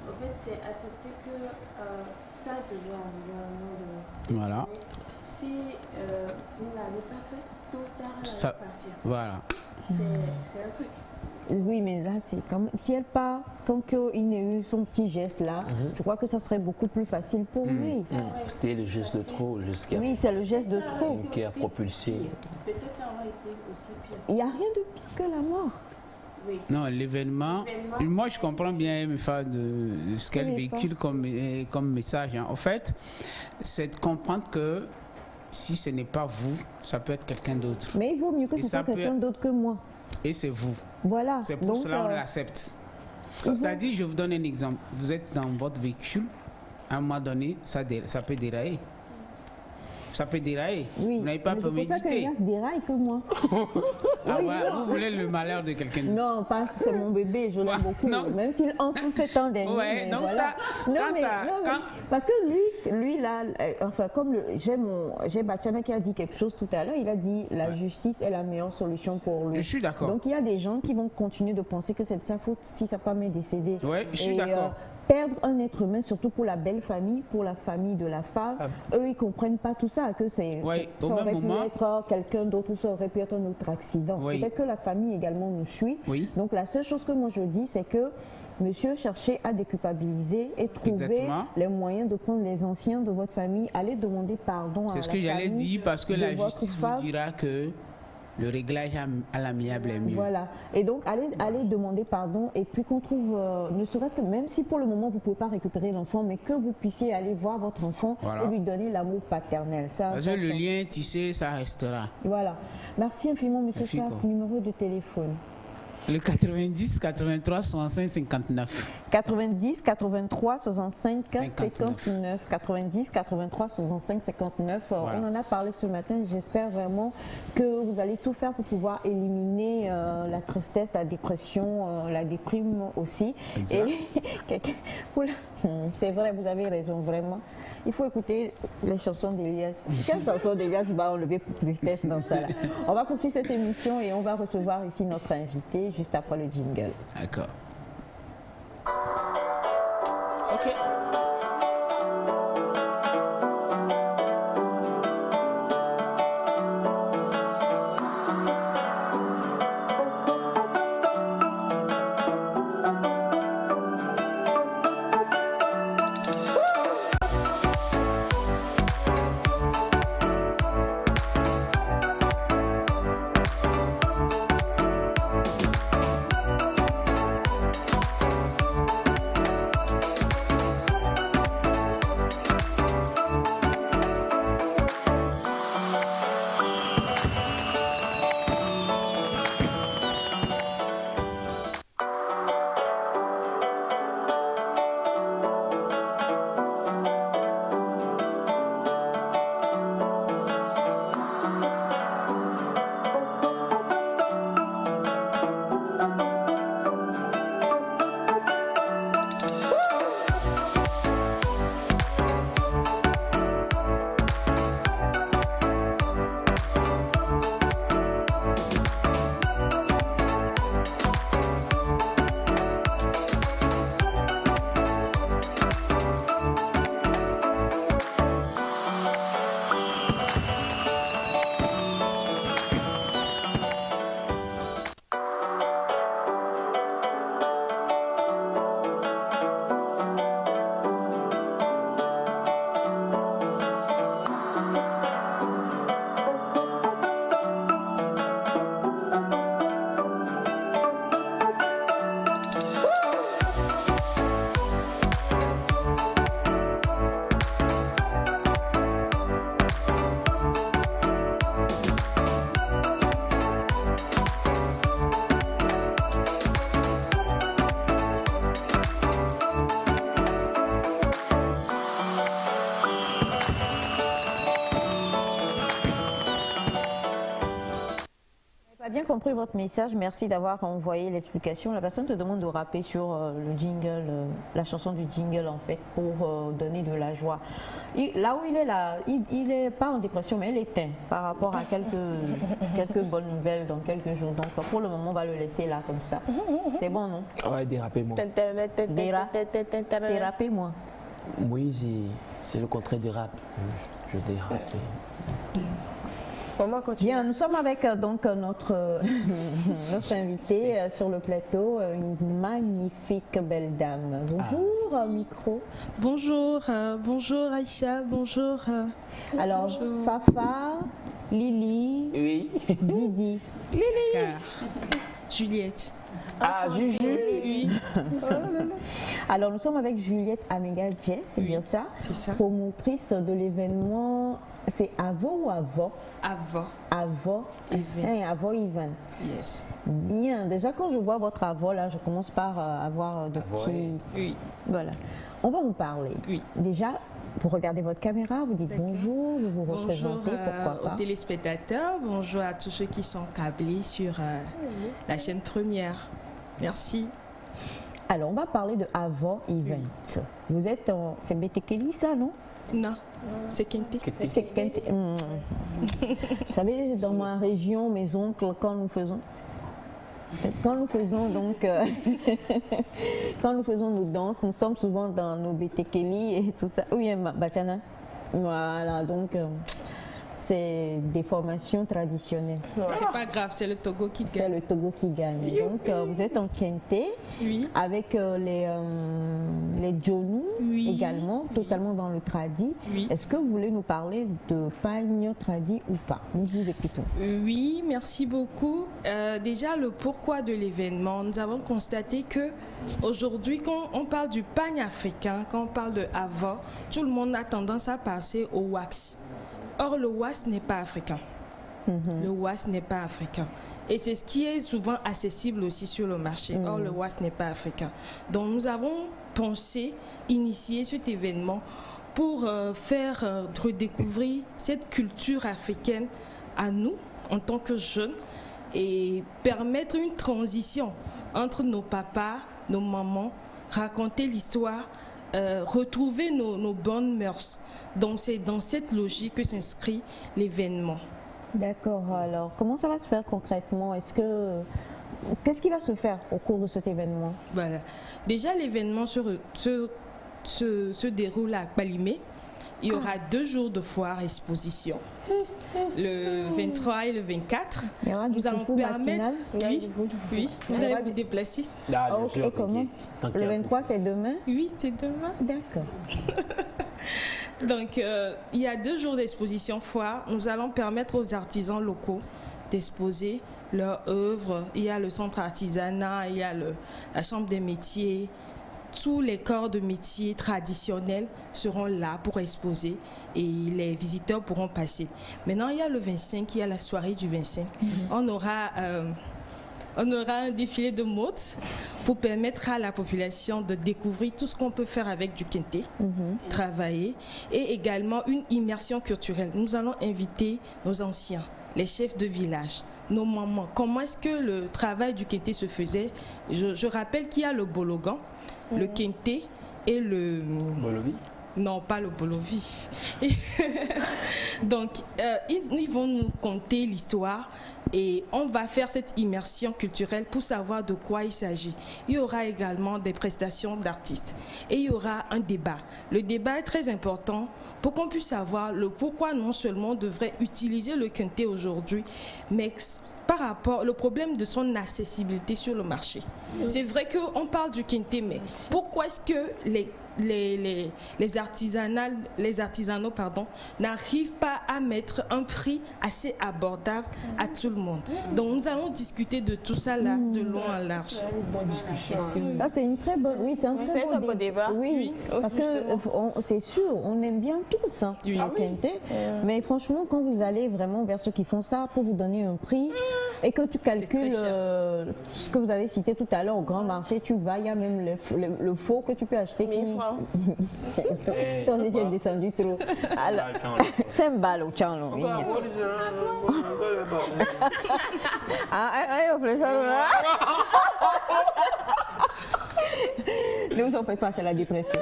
En fait, c'est accepter que ça devait arriver à un moment donné.
Voilà.
Mais si vous ne l'avez pas fait, tôt ou tard, elle
Ça-
va partir.
Voilà.
C'est un truc.
Oui, mais là, c'est comme si elle part sans qu'il n'ait eu son petit geste là, je crois que ça serait beaucoup plus facile pour lui.
C'était le geste de trop jusqu'à
Oui, c'est le geste de trop.
qui a propulsé.
Peut-être ça aurait été aussi pire.
Il n'y a rien de pire que la mort.
Oui.
Non, l'événement, moi je comprends bien de ce qu'elle véhicule comme message. Hein. En fait, c'est de comprendre que si ce n'est pas vous, ça peut être quelqu'un d'autre.
Mais il vaut mieux que
Et
ce
ça
soit quelqu'un d'autre que moi.
Et c'est vous.
Voilà.
C'est pour
Donc,
cela qu'on l'accepte.
Mhm.
C'est-à-dire, je vous donne un exemple. Vous êtes dans votre véhicule, à un moment donné, ça peut dérailler. Ça peut dérailler.
oui.
Vous n'avez pas
Mais c'est pour ça
prémédité.
qu'Elias déraille que moi.
Ah
Oui,
voilà,
non.
vous voulez le malheur de quelqu'un d'autre.
Non, pas c'est mon bébé, je l'aime beaucoup.
Non.
Même s'il en fout 7 ans dernier.
Ouais,
mais
donc
voilà.
ça,
Non,
quand
mais,
ça-
non, mais-
quand-
parce que lui là, enfin comme j'ai Bachana qui a dit quelque chose tout à l'heure, il a dit la justice est la meilleure solution pour lui.
Je suis d'accord.
Donc il y a des gens qui vont continuer de penser que c'est de sa faute si sa femme est décédée.
Ouais, je suis
Et,
d'accord.
perdre un être humain, surtout pour la belle famille, pour la famille de la femme, eux ils comprennent pas tout ça, que
Ouais,
ça
au même
aurait
moment-
pu être quelqu'un d'autre ou ça aurait pu être un autre accident.
Oui.
Peut-être que la famille également nous suit.
Oui.
Donc la seule chose que moi je dis, c'est que monsieur, cherchez à déculpabiliser et trouver
Exactement.
les moyens de prendre les anciens de votre famille, allez demander pardon à
C'est ce
la
que j'allais
famille
dire parce que
de
la
votre
justice vous
femme.
dira que le réglage à l'amiable est mieux.
Voilà. Et donc, allez demander pardon et puis qu'on trouve, ne serait-ce que même si pour le moment vous ne pouvez pas récupérer l'enfant, mais que vous puissiez aller voir votre enfant
Voilà.
et lui donner l'amour paternel. C'est
Parce que le
important.
lien tissé, ça restera.
Voilà. Merci infiniment, monsieur
Merci,
Sark.
quoi.
Numéro de téléphone.
Le 90 83 65 59.
90 83 65
59.
59. 90 83 65 59.
Voilà.
On en a parlé ce matin. J'espère vraiment que vous allez tout faire pour pouvoir éliminer la tristesse, la dépression, la déprime aussi.
Exact.
Et c'est vrai, vous avez raison, vraiment. Il faut écouter les chansons d'Elias. Quelle chanson d'Elias va enlever tristesse dans ça là? On va poursuivre cette émission et on va recevoir ici notre invité juste après le jingle.
D'accord. Ok.
compris votre message. Merci d'avoir envoyé l'explication. La personne te demande de rapper sur le jingle, la chanson du jingle en fait, pour donner de la joie. Là où il est là, il est pas en dépression, mais il est éteint par rapport à quelques bonnes nouvelles dans quelques jours. Donc pour le moment, on va le laisser là comme ça. C'est bon, non?
Ouais, dérapez-moi.
Dérapez-moi.
Oui, c'est le contraire du rap. Je dérape.
Bien, nous sommes avec donc notre invitée sur le plateau, une magnifique belle dame. Bonjour, micro.
Bonjour, bonjour Aïcha, bonjour.
Alors,
bonjour.
Fafa, Lily,
Oui.
Didi.
Juliette.
Ah, Juju.
Oui.
Alors, nous sommes avec Juliette Amega Jess, c'est bien ça?
C'est ça.
Promotrice de l'événement, c'est Avo ou Avo? Avo
Event.
Avo Event.
Yes.
Bien, déjà quand je vois votre Avo, là, je commence par avoir de petits...
Oui.
Voilà. On va vous parler.
Oui.
Déjà, vous regardez votre caméra, vous dites bonjour, vous vous représentez, pourquoi pas.
Aux téléspectateurs, bonjour à tous ceux qui sont câblés sur la chaîne première. Merci.
Alors, on va parler de Avo Event. Vous êtes en... C'est Betekeli, ça, non?
Non, c'est Kente.
C'est Kente. Vous savez, dans ma région, mes oncles, quand nous faisons donc quand nous faisons nos danses, nous sommes souvent dans nos Betekeli et tout ça. Oui, Bachana. Voilà, donc c'est des formations traditionnelles.
C'est pas grave, c'est le Togo qui
C'est
gagne.
le Togo qui gagne. Donc vous êtes en Kente
Oui.
avec les Djonou
Oui.
également, totalement dans le tradi.
Oui.
Est-ce que vous voulez nous parler de pagne tradi ou pas? Nous vous écoutons.
Oui, merci beaucoup. Déjà, le pourquoi de l'événement, nous avons constaté que aujourd'hui, quand on parle du pagne africain, quand on parle de Avo, tout le monde a tendance à penser au wax. Or, le wax n'est pas africain. Le wax n'est pas africain. Et c'est ce qui est souvent accessible aussi sur le marché. Or, le wax n'est pas africain. Donc, nous avons pensé initier cet événement pour faire redécouvrir cette culture africaine à nous, en tant que jeunes, et permettre une transition entre nos papas, nos mamans, raconter l'histoire, retrouver nos bonnes mœurs. Donc c'est dans cette logique que s'inscrit l'événement. D'accord.
Alors, comment ça va se faire concrètement? Qu'est-ce qui va se faire au cours de cet événement?
Voilà. Déjà, l'événement se déroule à Kpalimé. Il y aura 2 jours de foire exposition. Le 23 et le 24. Nous allons permettre. Oui, vous allez vous déplacer.
Ah, bien
Ok,
sûr,
comment?
t'inquiète.
Le 23, c'est demain?
Oui, c'est demain.
D'accord.
Donc, il y a 2 jours d'exposition foire. Nous allons permettre aux artisans locaux d'exposer leurs œuvres. Il y a le centre artisanat, il y a la chambre des métiers. Tous les corps de métiers traditionnels seront là pour exposer et les visiteurs pourront passer. Maintenant, il y a le 25, il y a la soirée du 25. On aura un défilé de mode pour permettre à la population de découvrir tout ce qu'on peut faire avec du kente, travailler, et également une immersion culturelle. Nous allons inviter nos anciens, les chefs de village, nos mamans. Comment est-ce que le travail du kente se faisait? Je rappelle qu'il y a le bologan, le kente et le...
Bolovi?
Non, pas le bolovi. Donc, ils vont nous conter l'histoire et on va faire cette immersion culturelle pour savoir de quoi il s'agit. Il y aura également des prestations d'artistes et il y aura un débat. Le débat est très important pour qu'on puisse savoir le pourquoi non seulement on devrait utiliser le kente aujourd'hui, mais par rapport au problème de son accessibilité sur le marché. C'est vrai qu'on parle du kente, mais pourquoi est-ce que les artisanaux n'arrivent pas à mettre un prix assez abordable à tout le monde? Donc nous allons discuter de tout ça là, de long en large.
Là, c'est une très bonne, c'est un très beau débat. Oui, parce que c'est sûr, on aime bien tous le kente, mais franchement, quand vous allez vraiment vers ceux qui font ça pour vous donner un prix, Et que tu calcules
très cher.
ce que vous avez cité tout à l'heure au grand marché, tu vas, il y a même le faux que tu peux acheter.
1000 francs.
Toi aussi, tu es descendu trop. Alors, 5 balles au Tchanlo. Ne vous en faites pas, c'est la dépression.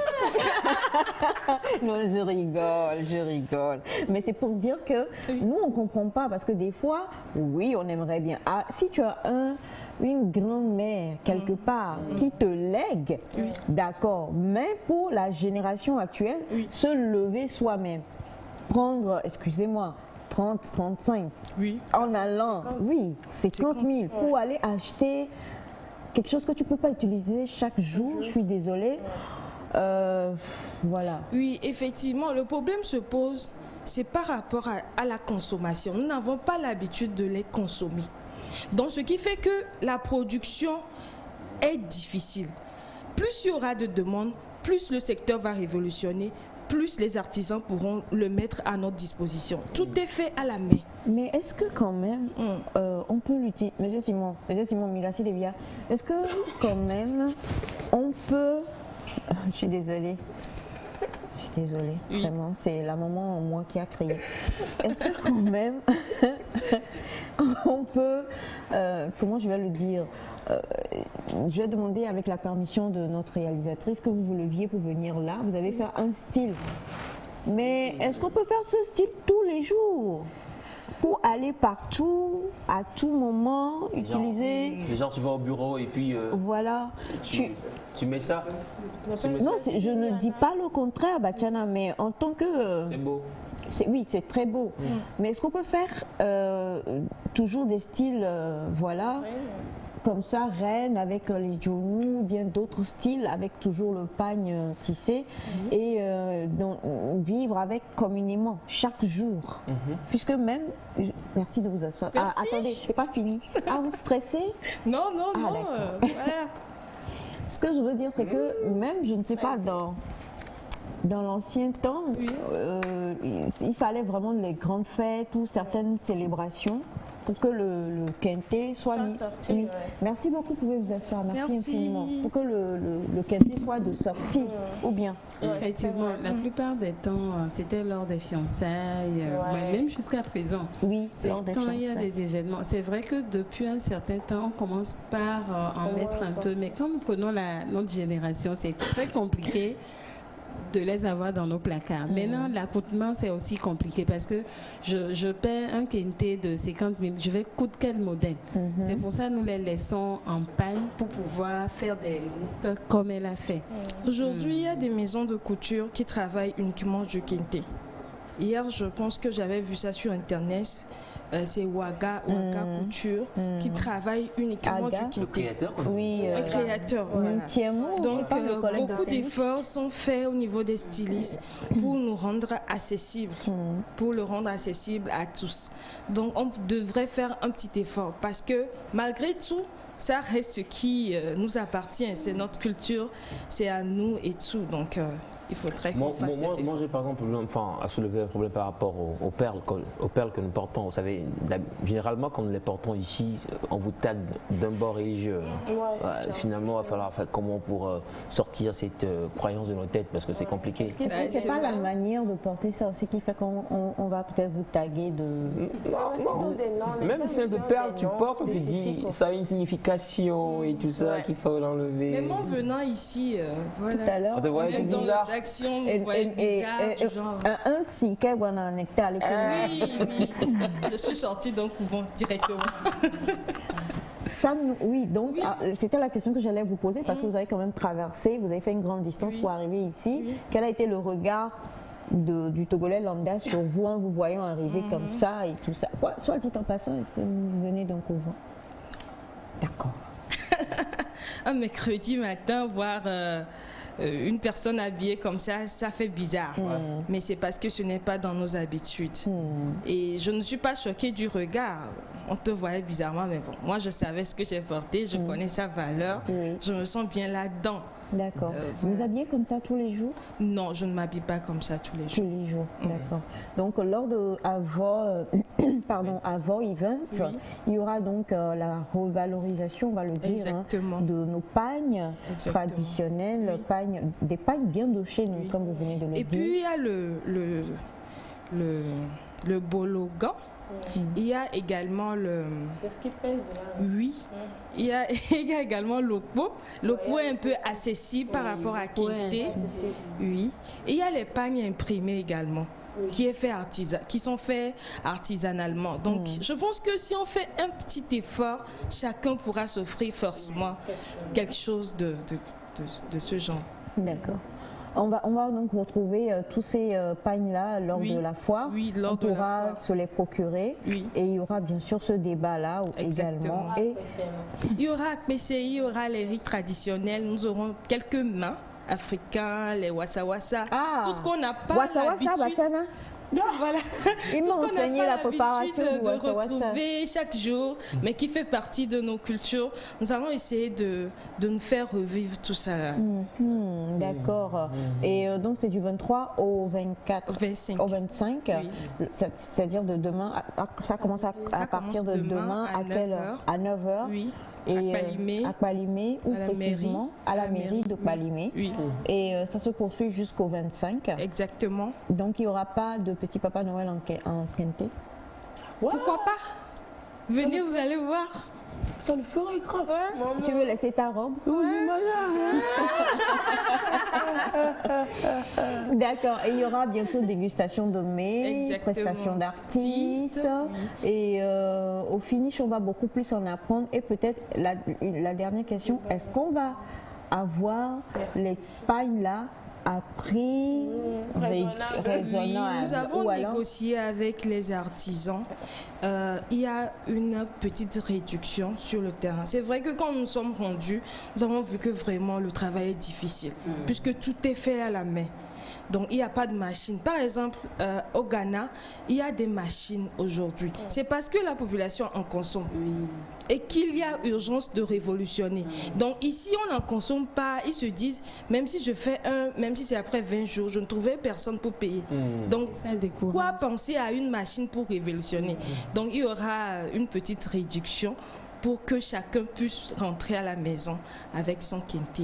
Non, je rigole. Mais c'est pour dire que nous, on ne comprend pas parce que des fois, oui, on aimerait bien. Ah, si tu as une grand-mère quelque part qui te lègue, d'accord, mais pour la génération actuelle, se lever soi-même, prendre, excusez-moi, 30, 35, en allant, 50 000 pour aller acheter quelque chose que tu ne peux pas utiliser chaque jour, je suis désolée. Voilà.
Oui, effectivement, le problème se pose, c'est par rapport à la consommation. Nous n'avons pas l'habitude de les consommer. Donc, ce qui fait que la production est difficile. Plus il y aura de demandes, plus le secteur va révolutionner, plus les artisans pourront le mettre à notre disposition. Tout est fait à la main.
Mais est-ce que quand même, on peut l'utiliser, Monsieur Simon Milassi Devia, est-ce que quand même, on peut, je suis désolée, vraiment, c'est la maman en moi qui a crié. Est-ce que quand même, on peut, comment je vais le dire, je vais demander avec la permission de notre réalisatrice que vous vous leviez pour venir là. Vous avez fait un style. Mais est-ce qu'on peut faire ce style tous les jours? Pour aller partout, à tout moment, utiliser...
C'est genre tu vas au bureau et puis...
voilà.
Tu mets ça?
Non, je ne dis pas le contraire, Batiana, mais en tant que...
C'est beau.
Oui, c'est très beau. Mais est-ce qu'on peut faire toujours des styles, voilà, comme ça, reine avec les journaux, ou bien d'autres styles avec toujours le pagne tissé et vivre avec communément chaque jour. Puisque même, merci de vous asseoir. Ah, attendez, c'est pas fini. Ah, vous stressez?
Non.
Voilà. Ce que je veux dire, c'est que même, je ne sais pas, dans l'ancien temps, il fallait vraiment les grandes fêtes ou certaines célébrations pour que le quintet soit mis. Merci beaucoup, vous pouvez vous asseoir. Merci infiniment. Pour que le quintet soit de sortie, ou bien.
Effectivement, la plupart des temps, c'était lors des fiançailles, même jusqu'à présent.
Oui,
lors des fiançailles. Il y a des événements. C'est vrai que depuis un certain temps, on commence par en mettre un peu, mais quand nous prenons notre génération, c'est très compliqué de les avoir dans nos placards. Maintenant, l'accoutrement, c'est aussi compliqué parce que je paie un quintet de 50 000. Je vais coûter quel modèle? C'est pour ça que nous les laissons en panne pour pouvoir faire des looks comme elle a fait.
Aujourd'hui, il y a des maisons de couture qui travaillent uniquement du quintet. Hier, je pense que j'avais vu ça sur Internet. C'est Waga Couture qui travaille uniquement du quintet.
Le créateur?
Oui,
un créateur. Voilà. Donc, beaucoup d'efforts sont faits au niveau des stylistes pour nous rendre accessibles, pour le rendre accessible à tous. Donc, on devrait faire un petit effort parce que malgré tout, ça reste ce qui nous appartient. C'est notre culture, c'est à nous et tout. Donc, il faudrait qu'on fasse des efforts.
Moi, j'ai par exemple à soulever un problème par rapport aux perles que nous portons. Vous savez, généralement, quand nous les portons ici, on vous tague d'un bord religieux. Finalement, il va falloir faire comment pour sortir cette croyance de nos têtes parce que c'est compliqué.
Est-ce que c'est pas la manière de porter ça aussi qui fait qu'on va peut-être vous taguer de...
Même simple perle, tu portes, on te dit ça a une signification et tout ça qu'il faut l'enlever.
Même en venant ici, voilà.
Tout à l'heure,
on te voit bizarre.
Action, vous voyez bizarre, du genre.
Un si, qu'elle voit dans un nectar.
Oui. Je suis sortie d'un couvent directement.
Oui, donc c'était la question que j'allais vous poser parce que vous avez quand même traversé, vous avez fait une grande distance pour arriver ici. Quel a été le regard du Togolais lambda sur vous en vous voyant arriver comme ça et tout ça? Soit tout en passant, est-ce que vous venez d'un couvent? D'accord.
Un mercredi matin, voir une personne habillée comme ça fait bizarre. Mais c'est parce que ce n'est pas dans nos habitudes. Et je ne suis pas choquée du regard. On te voyait bizarrement, mais bon, moi je savais ce que j'ai porté, je connais sa valeur, je me sens bien là-dedans.
D'accord. Vous habillez comme ça tous les jours?
Non, je ne m'habille pas comme ça tous les jours.
Tous les jours, d'accord. Donc lors de avant event, il y aura donc la revalorisation, on va le dire, hein, de nos pagnes traditionnelles, des pagnes bien de chez nous, comme vous venez de le dire.
Et puis il y a le bologan. Il y a également le...
Qu'est-ce qui pèse là?
Oui. Il y a également l'Okpo. L'Okpo est un peu accessible par rapport à Kente. Oui. Et il y a les pagnes imprimées également. Qui sont faits artisanalement. Donc, je pense que si on fait un petit effort, chacun pourra s'offrir forcément quelque chose de ce genre.
D'accord. On va donc retrouver tous ces pagnes-là lors de la foire.
Oui, lors
on
de la
pourra
foire.
se les procurer.
Oui.
Et il y aura bien sûr ce débat-là également. Et
il y aura PCI, il y aura les rites traditionnels. Nous aurons quelques mains africains, les wassa-wassa. Tout ce qu'on n'a pas l'habitude. Voilà.
Ils m'ont enseigné la préparation
de retrouver chaque jour, mais qui fait partie de nos cultures. Nous allons essayer de nous faire revivre tout ça.
D'accord. Et donc c'est du 23 au 24 au 25. Oui. C'est-à-dire de demain, ça commence à partir de demain à quelle heure? À 9h.
Oui.
Et à Palimé, ou précisément à la mairie de Palimé.
Oui.
Et ça se poursuit jusqu'au 25.
Exactement.
Donc il n'y aura pas de petit Papa Noël en Kente?
Pourquoi pas? Venez, vous allez voir.
Ça le ferait grave.
Tu veux laisser ta robe? D'accord. Et il y aura bien sûr dégustation de mets, prestation d'artistes. Et au finish, on va beaucoup plus en apprendre. Et peut-être la dernière question, est-ce qu'on va avoir les pagnes là à prix raisonnable?
Nous avons négocié avec les artisans. Il y a une petite réduction sur le terrain. C'est vrai que quand nous sommes rendus, nous avons vu que vraiment le travail est difficile, puisque tout est fait à la main. Donc, il n'y a pas de machine. Par exemple, au Ghana, il y a des machines aujourd'hui. C'est parce que la population en consomme et qu'il y a urgence de révolutionner. Donc, ici, on n'en consomme pas. Ils se disent, même si je fais même si c'est après 20 jours, je ne trouverai personne pour payer. Donc, quoi penser à une machine pour révolutionner? Donc, il y aura une petite réduction pour que chacun puisse rentrer à la maison avec son kente.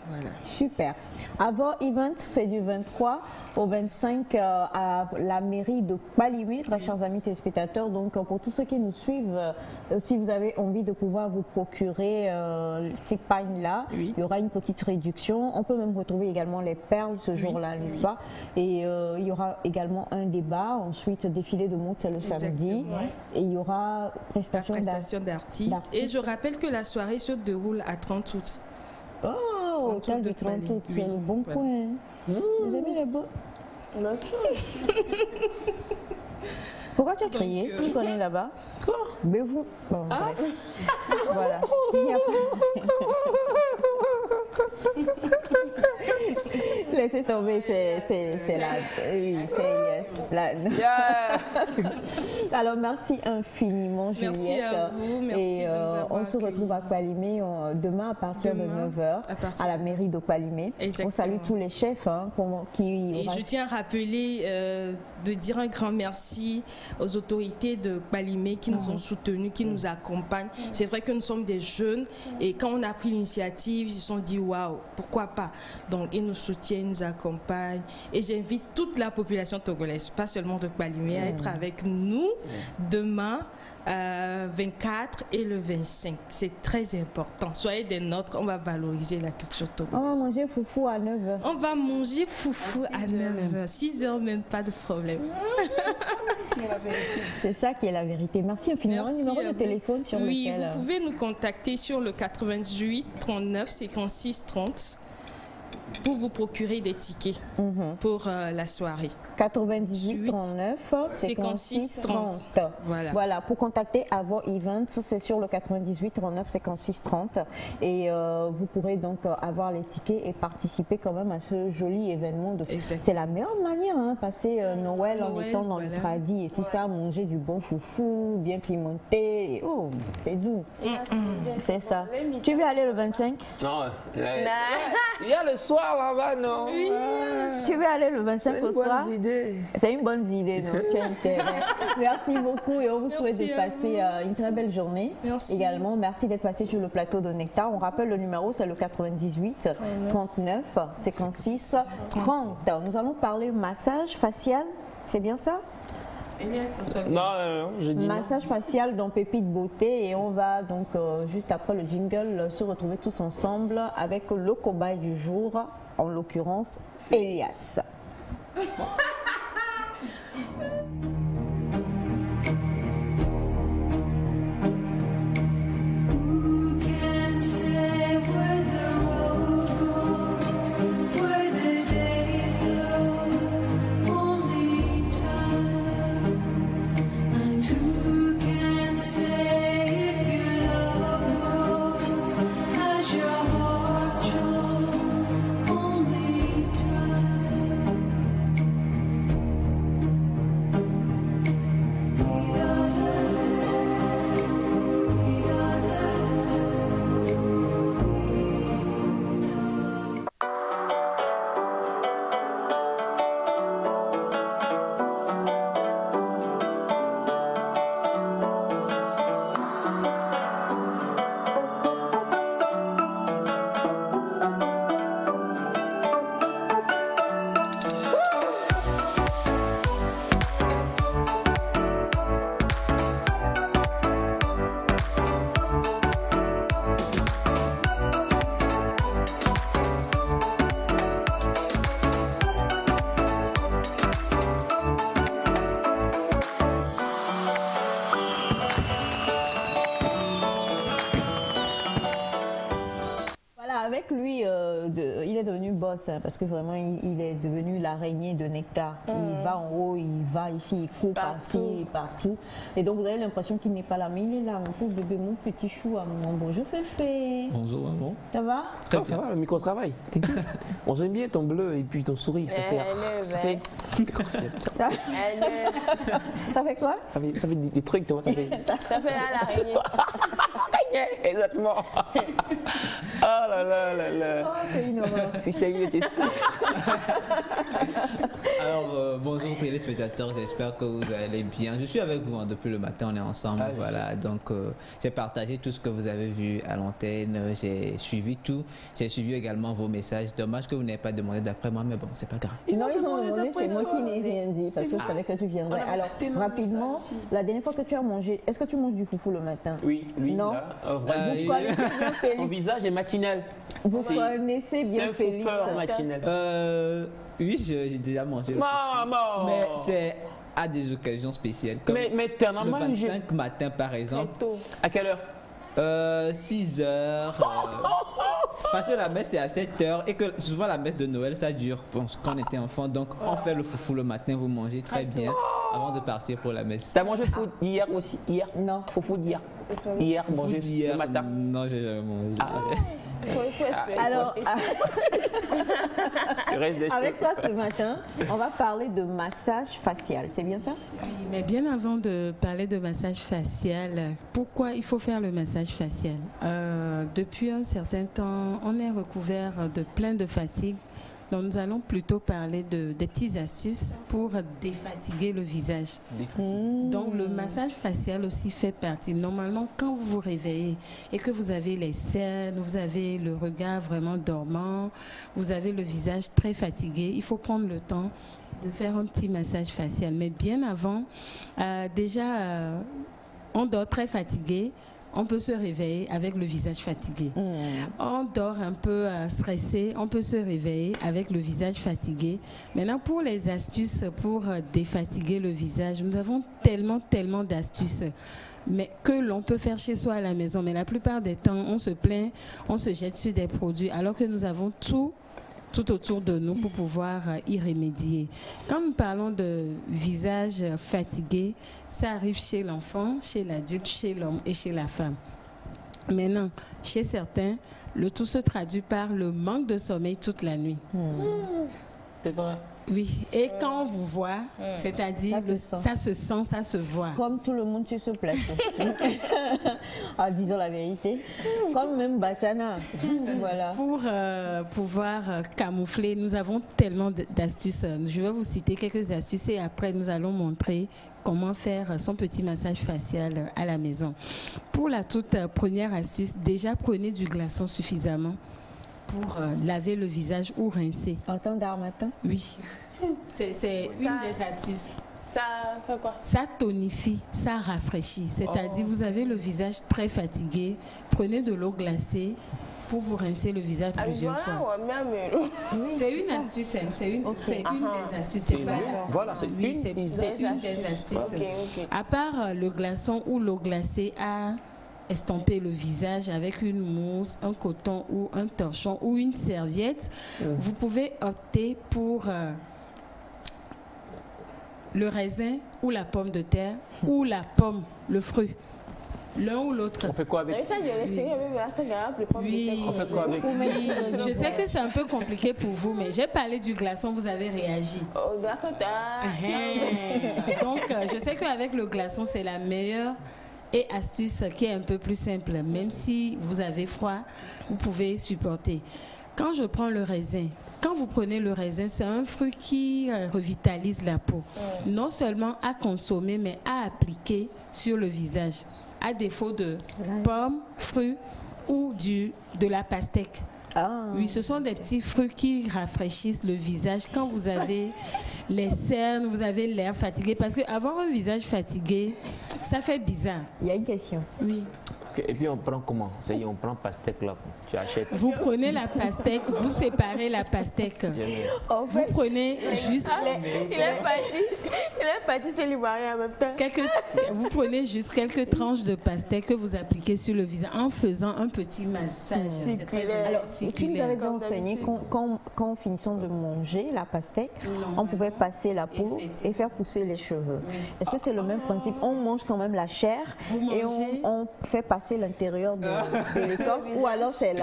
Voilà.
Super. Avant event, c'est du 23 au 25 à la mairie de Palimé, très chers amis téléspectateurs. Donc pour tous ceux qui nous suivent, si vous avez envie de pouvoir vous procurer ces pagnes-là, il y aura une petite réduction. On peut même retrouver également les perles ce jour-là, n'est-ce pas? Et il y aura également un débat. Ensuite, défilé de mode, c'est le samedi. Et il y aura prestation
d'artistes. Et je rappelle que la soirée se déroule à 30 août.
Oh, hôtel du 30 août, c'est le bon point. Vous aimez les beaux? Pourquoi tu as crié? Tu connais là-bas? Quoi? Mais vous. Bon, bref. Voilà. Laissez tomber, c'est là. Oui, c'est yes. Alors, merci infiniment, Juliette.
Merci à vous. Merci
et on se retrouve à Palimé demain à partir de 9h à la mairie de Palimé. On salue tous les chefs qui...
Et je tiens à rappeler de dire un grand merci aux autorités de Palimé qui nous ont soutenus, qui nous accompagnent. C'est vrai que nous sommes des jeunes et quand on a pris l'initiative, ils se sont dit waouh, pourquoi pas. Donc ils nous soutiennent, nous accompagnent et j'invite toute la population togolaise, pas seulement de Palimé, à être avec nous demain. 24 et le 25. C'est très important. Soyez des nôtres, on va valoriser la culture togolaise.
On va manger foufou à 9h.
On va manger foufou à 9h. 6h même, pas de problème.
C'est ça qui est la vérité. Merci infiniment. Un numéro de téléphone sur lequel...
vous pouvez nous contacter sur le 88 39 56 30. pour vous procurer des tickets pour la soirée.
98 39 56 30. Voilà, pour contacter Avo Events, c'est sur le 98 39 56 30 et vous pourrez donc avoir les tickets et participer quand même à ce joli événement. C'est la meilleure manière, hein, passer Noël en étant dans le tradit et tout ça, manger du bon foufou, bien pimenté, et, oh, c'est doux. C'est ça. Tu veux aller le 25?
Non, il y a le soir là-bas, non?
Oui. Tu veux aller le 25 au soir? C'est une bonne idée, donc tu as intérêt. Merci beaucoup et on vous souhaite de passer une très belle journée. Merci. Également, merci d'être passé sur le plateau de Nectar. On rappelle le numéro, c'est le 98 39 56 30. Nous allons parler massage facial, c'est bien ça?
Non, j'ai dit
massage facial dans Pépite Beauté et on va donc juste après le jingle se retrouver tous ensemble avec le cobaye du jour, en l'occurrence Elias. Avec lui, il est devenu boss hein, parce que vraiment il est devenu l'araignée de Nectar. Il va en haut, il va ici, il court par-ci, partout. Et donc vous avez l'impression qu'il n'est pas là, mais il est là. Mon pauvre bébé, mon petit chou à mon bonjour Féfé.
Bonjour maman.
Ça va?
Non, ça va, le micro-travail. On aime bien ton bleu et puis ton sourire. Ça fait.
Ça fait quoi?
Ça fait des trucs, toi. Ça fait
l'araignée.
Exactement. Ah là là là là.
Oh, c'est une horreur.
Si ça y est testé.
Alors, bonjour téléspectateurs, j'espère que vous allez bien. Je suis avec vous hein, depuis le matin, on est ensemble. Voilà, donc j'ai partagé tout ce que vous avez vu à l'antenne, j'ai suivi tout. J'ai suivi également vos messages. Dommage que vous n'ayez pas demandé d'après moi, mais bon, c'est pas grave.
Non, ils ont demandé, c'est moi qui n'ai rien dit parce que je savais que tu viendrais. Alors, rapidement, la dernière fois que tu as mangé, est-ce que tu manges du foufou le matin?
Oui, lui,
non.
Là,
vous connaissez bien Félix.
Son visage est matinal.
Vous connaissez bien Félix.
C'est un fouffeur matinal.
Oui, j'ai déjà mangé.
Maman.
Mais c'est à des occasions spéciales. Comme
mais tu en as
le
mangé.
25 matin, par exemple.
À quelle heure?
6 heures. Parce que la messe est à 7 heures et que souvent la messe de Noël ça dure quand on était enfant. Donc on fait le foufou le matin, vous mangez très bien avant de partir pour la messe.
T'as mangé foufou hier aussi? Hier?
Non.
Foufou d'hier? Hier, mangé le matin?
Non, j'ai jamais mangé.
Alors,
avec
toi ce matin, on va parler de massage facial, c'est bien ça?
Oui, mais bien avant de parler de massage facial, pourquoi il faut faire le massage facial? Depuis un certain temps, on est recouvert de plein de fatigue. Donc nous allons plutôt parler des petites astuces pour défatiguer le visage. Donc le massage facial aussi fait partie. Normalement, quand vous vous réveillez et que vous avez les cernes, vous avez le regard vraiment dormant, vous avez le visage très fatigué, il faut prendre le temps de faire un petit massage facial. Mais bien avant, on dort très fatigué. On peut se réveiller avec le visage fatigué. On dort un peu stressé, on peut se réveiller avec le visage fatigué. Maintenant, pour les astuces pour défatiguer le visage, nous avons tellement d'astuces mais que l'on peut faire chez soi à la maison. Mais la plupart des temps, on se plaint, on se jette sur des produits, alors que nous avons tout tout autour de nous pour pouvoir y remédier. Quand nous parlons de visage fatigué, ça arrive chez l'enfant, chez l'adulte, chez l'homme et chez la femme. Maintenant, chez certains, le tout se traduit par le manque de sommeil toute la nuit.
C'est vrai.
Oui, et quand on vous voit, c'est-à-dire ça se sent, ça se voit.
Comme tout le monde sur ce plateau. Disons la vérité. Comme même Bachana. Voilà.
Pour pouvoir camoufler, nous avons tellement d'astuces. Je vais vous citer quelques astuces et après nous allons montrer comment faire son petit massage facial à la maison. Pour la toute première astuce, déjà prenez du glaçon suffisamment pour laver le visage ou rincer.
En temps d'harmattan?
Oui. C'est une des astuces.
Ça fait quoi?
Ça tonifie, ça rafraîchit. C'est-à-dire, vous avez le visage très fatigué, prenez de l'eau glacée pour vous rincer le visage plusieurs fois. C'est une astuce, c'est une des astuces.
Voilà, c'est
une des astuces. À part le glaçon ou l'eau glacée à estomper le visage avec une mousse, un coton ou un torchon ou une serviette, vous pouvez opter pour le raisin ou la pomme de terre ou la pomme, le fruit. L'un ou l'autre.
On fait quoi avec?
Oui.
On fait quoi avec?
Oui. Je sais que c'est un peu compliqué pour vous, mais j'ai parlé du glaçon, vous avez réagi. Donc, je sais qu'avec le glaçon, c'est la meilleure et astuce qui est un peu plus simple. Même si vous avez froid, vous pouvez supporter. Quand je prends le raisin, quand vous prenez le raisin, c'est un fruit qui revitalise la peau. Non seulement à consommer, mais à appliquer sur le visage. À défaut de pommes, fruits ou de la pastèque. Oui, ce sont des petits fruits qui rafraîchissent le visage. Quand vous avez les cernes, vous avez l'air fatigué. Parce qu'avoir un visage fatigué, ça fait bizarre.
Il y a une question.
Oui.
Okay, et puis on prend comment? C'est-à-dire on prend pastèque là, tu achètes.
Vous prenez la pastèque, vous séparez la pastèque. Vous prenez juste.
Il est parti chez l'Ivoirien en même temps.
Vous prenez juste quelques tranches de pastèque que vous appliquez sur le visage en faisant un petit massage.
Alors, tu nous avais déjà enseigné quand finissons de manger la pastèque, on pouvait passer la peau et faire pousser les cheveux. Est-ce que c'est le même principe? On mange quand même la chair et on fait passer l'intérieur de l'écorce ou alors c'est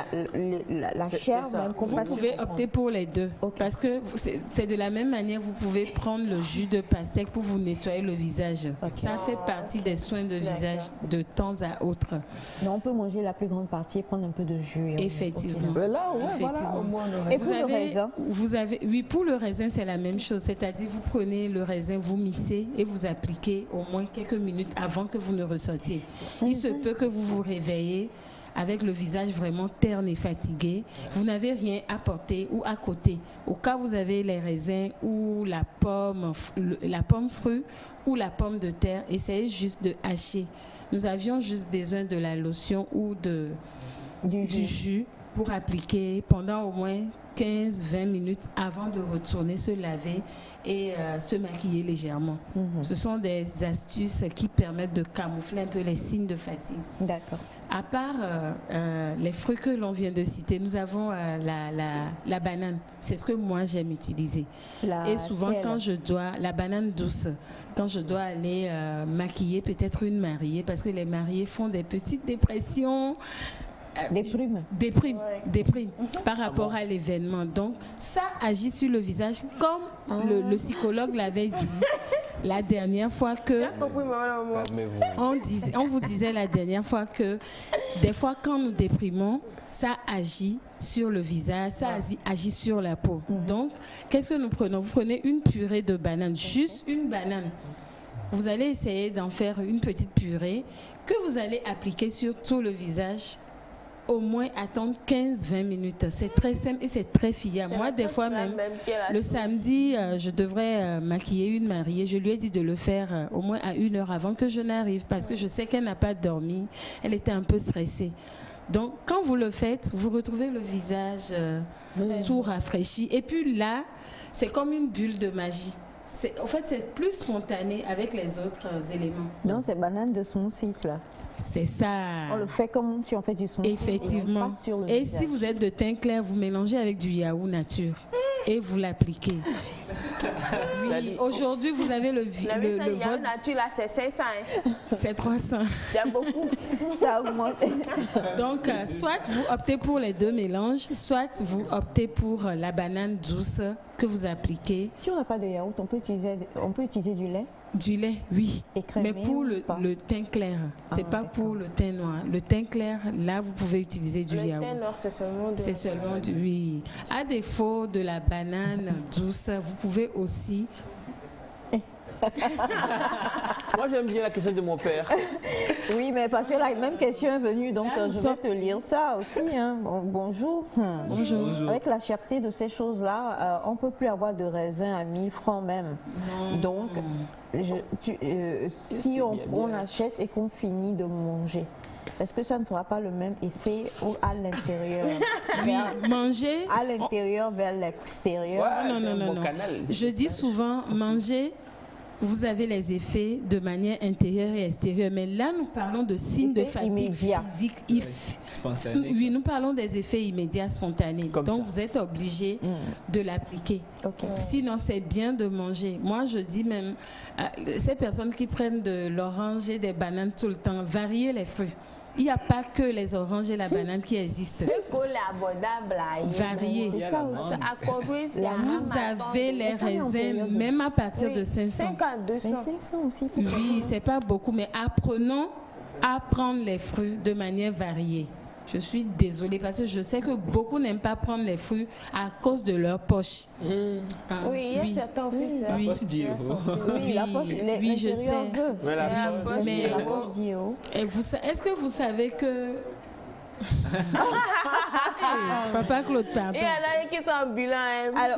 la chair même qu'on passe?
Vous pouvez opter pour les deux parce que c'est de la même manière, vous pouvez prendre le jus de pastèque pour vous nettoyer le visage. Ça fait partie des soins de visage de temps à autre.
Donc on peut manger la plus grande partie et prendre un peu de jus.
Effectivement.
Là, voilà, au moins,
et pour le raisin?
Oui, pour le raisin, c'est la même chose. C'est-à-dire, vous prenez le raisin, vous mixez et vous appliquez au moins quelques minutes avant que vous ne ressortiez. Il se peut que vous vous réveillez avec le visage vraiment terne et fatigué. Vous n'avez rien à porter ou à côté. Au cas où vous avez les raisins ou la pomme fruit ou la pomme de terre, essayez juste de hacher. Nous avions juste besoin de la lotion ou du jus pour appliquer pendant au moins 15-20 minutes avant de retourner se laver et se maquiller légèrement. Ce sont des astuces qui permettent de camoufler un peu les signes de fatigue.
D'accord.
À part les fruits que l'on vient de citer, nous avons la banane. C'est ce que moi j'aime utiliser. Et souvent quand je dois, la banane douce, quand je dois aller maquiller peut-être une mariée, parce que les mariées font des petites dépressions. Des primes par rapport à l'événement. Donc, ça agit sur le visage comme le psychologue l'avait dit la dernière fois que... On vous disait la dernière fois que des fois, quand nous déprimons, ça agit sur le visage, ça agit sur la peau. Donc, qu'est-ce que nous prenons? Vous prenez une purée de banane, juste une banane. Vous allez essayer d'en faire une petite purée que vous allez appliquer sur tout le visage. Au moins attendre 15-20 minutes. C'est très simple et c'est très fiable. Moi, des fois même, le samedi, je devrais maquiller une mariée. Je lui ai dit de le faire au moins à 1 heure avant que je n'arrive parce que je sais qu'elle n'a pas dormi. Elle était un peu stressée. Donc, quand vous le faites, vous retrouvez le visage tout rafraîchi. Et puis là, c'est comme une bulle de magie. En fait, c'est plus spontané avec les autres éléments.
Non, c'est banane de smoothie là.
C'est ça.
On le fait comme si on fait du smoothie.
Effectivement.
Et on passe sur le
Et
visage.
si vous êtes de teint clair, vous mélangez avec du yaourt nature et vous l'appliquez. Oui, aujourd'hui, vous avez le vote.
nature là, c'est 500. Hein.
C'est 300.
Il y a beaucoup.
Ça a augmenté.
Donc, soit vous optez pour les deux mélanges, soit vous optez pour la banane douce que vous appliquez.
Si on n'a pas de yaourt, on peut utiliser du lait.
Du lait, oui.
Écrémé
Mais pour
ou pas?
le teint clair, c'est pas pour le teint noir. Le teint clair, là, vous pouvez utiliser du yaourt.
Le teint noir, c'est seulement
C'est seulement du oui. À défaut de la banane douce, vous pouvez aussi.
Moi, j'aime bien la question de mon père.
Oui, mais parce que la même question est venue, donc
Là,
je vais te lire ça aussi. Hein. Bonjour.
Bonjour.
Avec la cherté de ces choses-là, on ne peut plus avoir de raisin à 1000 francs même. Donc, si on achète et qu'on finit de manger, est-ce que ça ne fera pas le même effet à l'intérieur?
Oui, manger.
À l'intérieur vers l'extérieur.
Non. Je dis souvent, manger. Vous avez les effets de manière intérieure et extérieure. Mais là, nous parlons de signes de fatigue
immédiat.
physique.
Spontané.
Oui, nous parlons des effets immédiats spontanés.
Comme
Donc,
ça.
vous êtes obligé de l'appliquer. Sinon, c'est bien de manger. Moi, je dis même, ces personnes qui prennent de l'orange et des bananes tout le temps, variez les fruits. Il n'y a pas que les oranges et la banane qui existent. Variez.
C'est ça aussi.
Vous avez les raisins même à partir de 500.
200 aussi.
Oui, c'est pas beaucoup, mais apprenons à prendre les fruits de manière variée. Je suis désolée parce que je sais que beaucoup n'aiment pas prendre les fruits à cause de leur poche.
Oui, il y a certains fruits.
Oui,
la poche,
oui, je sais. Mais
la poche dit haut.
Est-ce que vous savez que Papa Claude, pardon.
Il y en a qui sont ambulants.
Alors,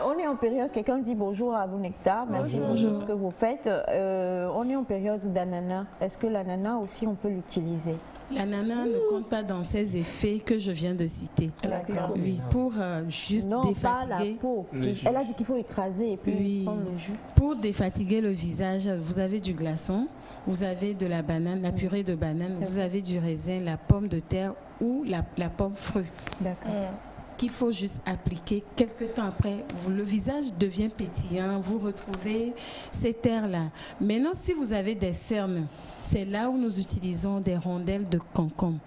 on est en période, quelqu'un dit bonjour à vous Nectar, merci pour tout ce que vous faites. On est en période d'ananas. Est-ce que l'ananas aussi on peut l'utiliser?
L'ananas ne compte pas dans ces effets que je viens de citer. Oui, pour juste défatiguer.
Pas la peau. Elle a dit qu'il faut écraser et puis prendre le jus.
Pour défatiguer le visage, vous avez du glaçon, vous avez de la banane, la purée de banane, vous avez du raisin, la pomme de terre ou la pomme fruit.
D'accord.
Qu'il faut juste appliquer. Quelques temps après, le visage devient pétillant, vous retrouvez cet air-là. Maintenant, si vous avez des cernes, c'est là où nous utilisons des rondelles de concombre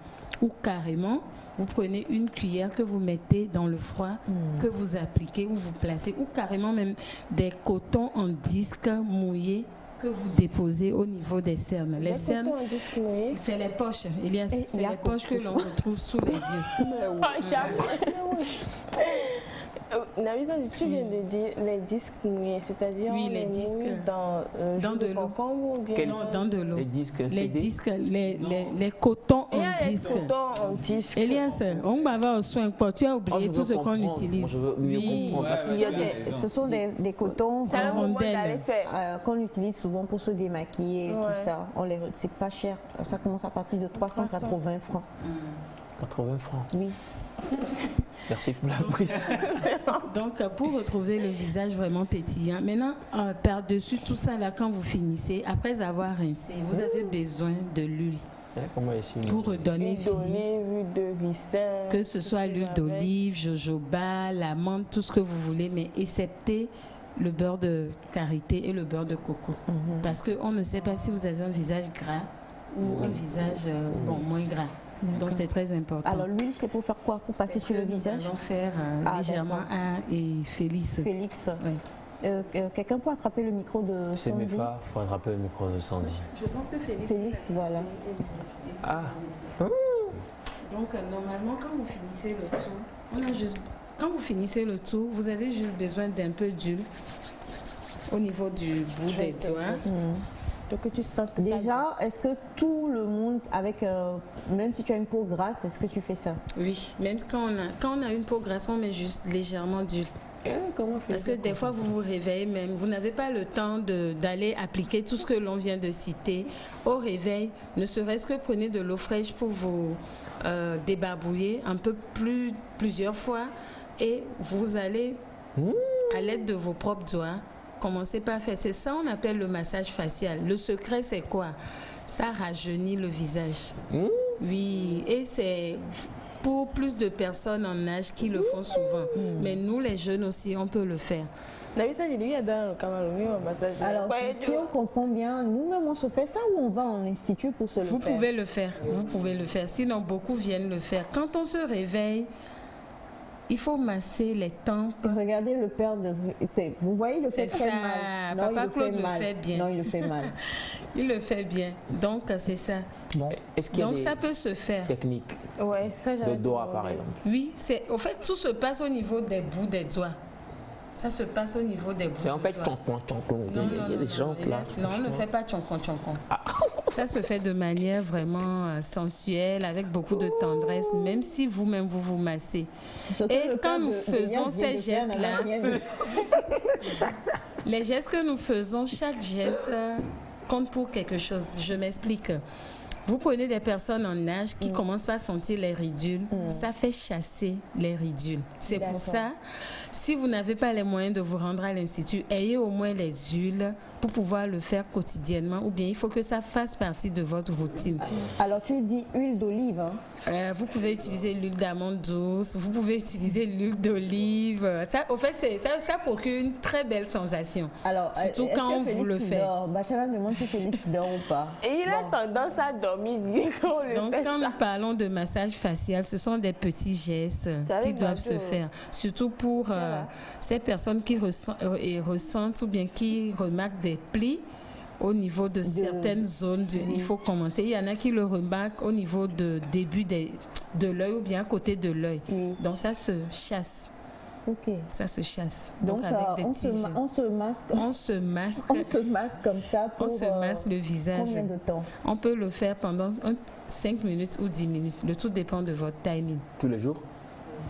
ou carrément, vous prenez une cuillère que vous mettez dans le froid, que vous appliquez ou vous placez, ou carrément même des cotons en disque mouillés que vous déposez au niveau des cernes. Les cernes, c'est les poches, Elias, c'est les poches que l'on retrouve sous les yeux.
Navisa, tu viens de dire les disques mouillés, c'est-à-dire
les disques
dans de l'eau.
Non, dans de l'eau.
Les disques,
les cotons en disque. Elias, on va au soin. Tu as oublié tout ce qu'on utilise.
Je veux mieux comprendre. Parce qu'il y a
ce sont des cotons
en rondelles
qu'on utilise souvent pour se démaquiller et tout ça. C'est pas cher. Ça commence à partir de 380 francs.
80 francs.
Oui.
Merci pour la prise.
Donc, pour retrouver le visage vraiment pétillant, maintenant, par-dessus tout ça, là, quand vous finissez, après avoir rincé, vous avez besoin de l'huile. Pour redonner vie.
L'huile de ricin.
Que ce soit l'huile d'olive, jojoba, l'amande, tout ce que vous voulez, mais excepté le beurre de karité et le beurre de coco. Parce qu'on ne sait pas si vous avez un visage gras ou un visage moins gras. Donc c'est très important.
Alors l'huile, c'est pour faire quoi? Pour passer sur le visage?
Nous allons faire légèrement et Félix.
Félix. Oui. Quelqu'un peut attraper le micro de Sandy?
C'est mes phares, il faut attraper le micro de Sandy.
Je pense que Félix.
Félix, voilà.
Ah.
Donc normalement, quand vous finissez le tour, quand vous finissez le tour, vous avez juste besoin d'un peu d'huile au niveau du bout des doigts.
Donc que tu sens
déjà, est-ce que tout le monde, même si tu as une peau grasse, est-ce que tu fais ça?
Oui, même quand on a une peau grasse, on met juste légèrement d'huile. Parce que des fois, vous vous réveillez même, vous n'avez pas le temps d'aller appliquer tout ce que l'on vient de citer. Au réveil, ne serait-ce que prenez de l'eau fraîche pour vous débarbouiller un peu plusieurs fois et vous allez, à l'aide de vos propres doigts, commencez par faire. C'est ça on appelle le massage facial. Le secret, c'est quoi? Ça rajeunit le visage. Oui, et c'est pour plus de personnes en âge qui le font souvent. Mais nous, les jeunes aussi, on peut le faire.
Alors,
si on comprend bien, nous-mêmes, on se fait ça ou on va en institut pour se le faire?
Vous pouvez le faire, vous pouvez le faire. Sinon, beaucoup viennent le faire. Quand on se réveille, il faut masser les tempes.
Regardez le père de... Vous voyez, il le fait très mal. Non,
Papa Claude le fait bien.
Non, il le fait mal.
Il le fait bien. Donc, c'est ça.
Est-ce qu'il y a
Donc,
des
ça peut se faire.
techniques
ouais, ça,
de doigts, par exemple?
Oui, au fait, tout se passe au niveau des bouts des doigts. Ça se passe au niveau des bouts.
C'est en fait
des doigts.
tampon. Il y a des gens là.
Non, on ne fait pas tchonkon. Ça se fait de manière vraiment sensuelle, avec beaucoup de tendresse, même si vous-même vous massez. Et quand nous faisons ces gestes-là, les gestes que nous faisons, chaque geste compte pour quelque chose. Je m'explique. Vous prenez des personnes en âge qui commencent à sentir les ridules, ça fait chasser les ridules. C'est pour ça, si vous n'avez pas les moyens de vous rendre à l'institut, ayez au moins les huiles pour pouvoir le faire quotidiennement, ou bien il faut que ça fasse partie de votre routine.
Alors tu dis huile d'olive, hein?
Vous pouvez utiliser l'huile d'amande douce, vous pouvez utiliser l'huile d'olive. Ça, au fait, ça procure une très belle sensation. Alors, surtout quand on vous le fait.
Bachala me demande si Félix dort ou pas.
Et il a tendance à dormir.
Donc, quand nous parlons de massage facial, ce sont des petits gestes qui doivent se faire. Surtout pour ces personnes qui ressentent ou bien qui remarquent des plis au niveau de certaines zones. Il faut commencer. Il y en a qui le remarquent au niveau de début de l'œil ou bien à côté de l'œil. Donc, ça se chasse. Ça se chasse.
Donc avec on se masque.
On se masque.
On se masque comme ça pour...
On se masque le visage.
Combien de temps? On
peut le faire pendant 5 minutes ou 10 minutes. Le tout dépend de votre timing.
Tous les jours?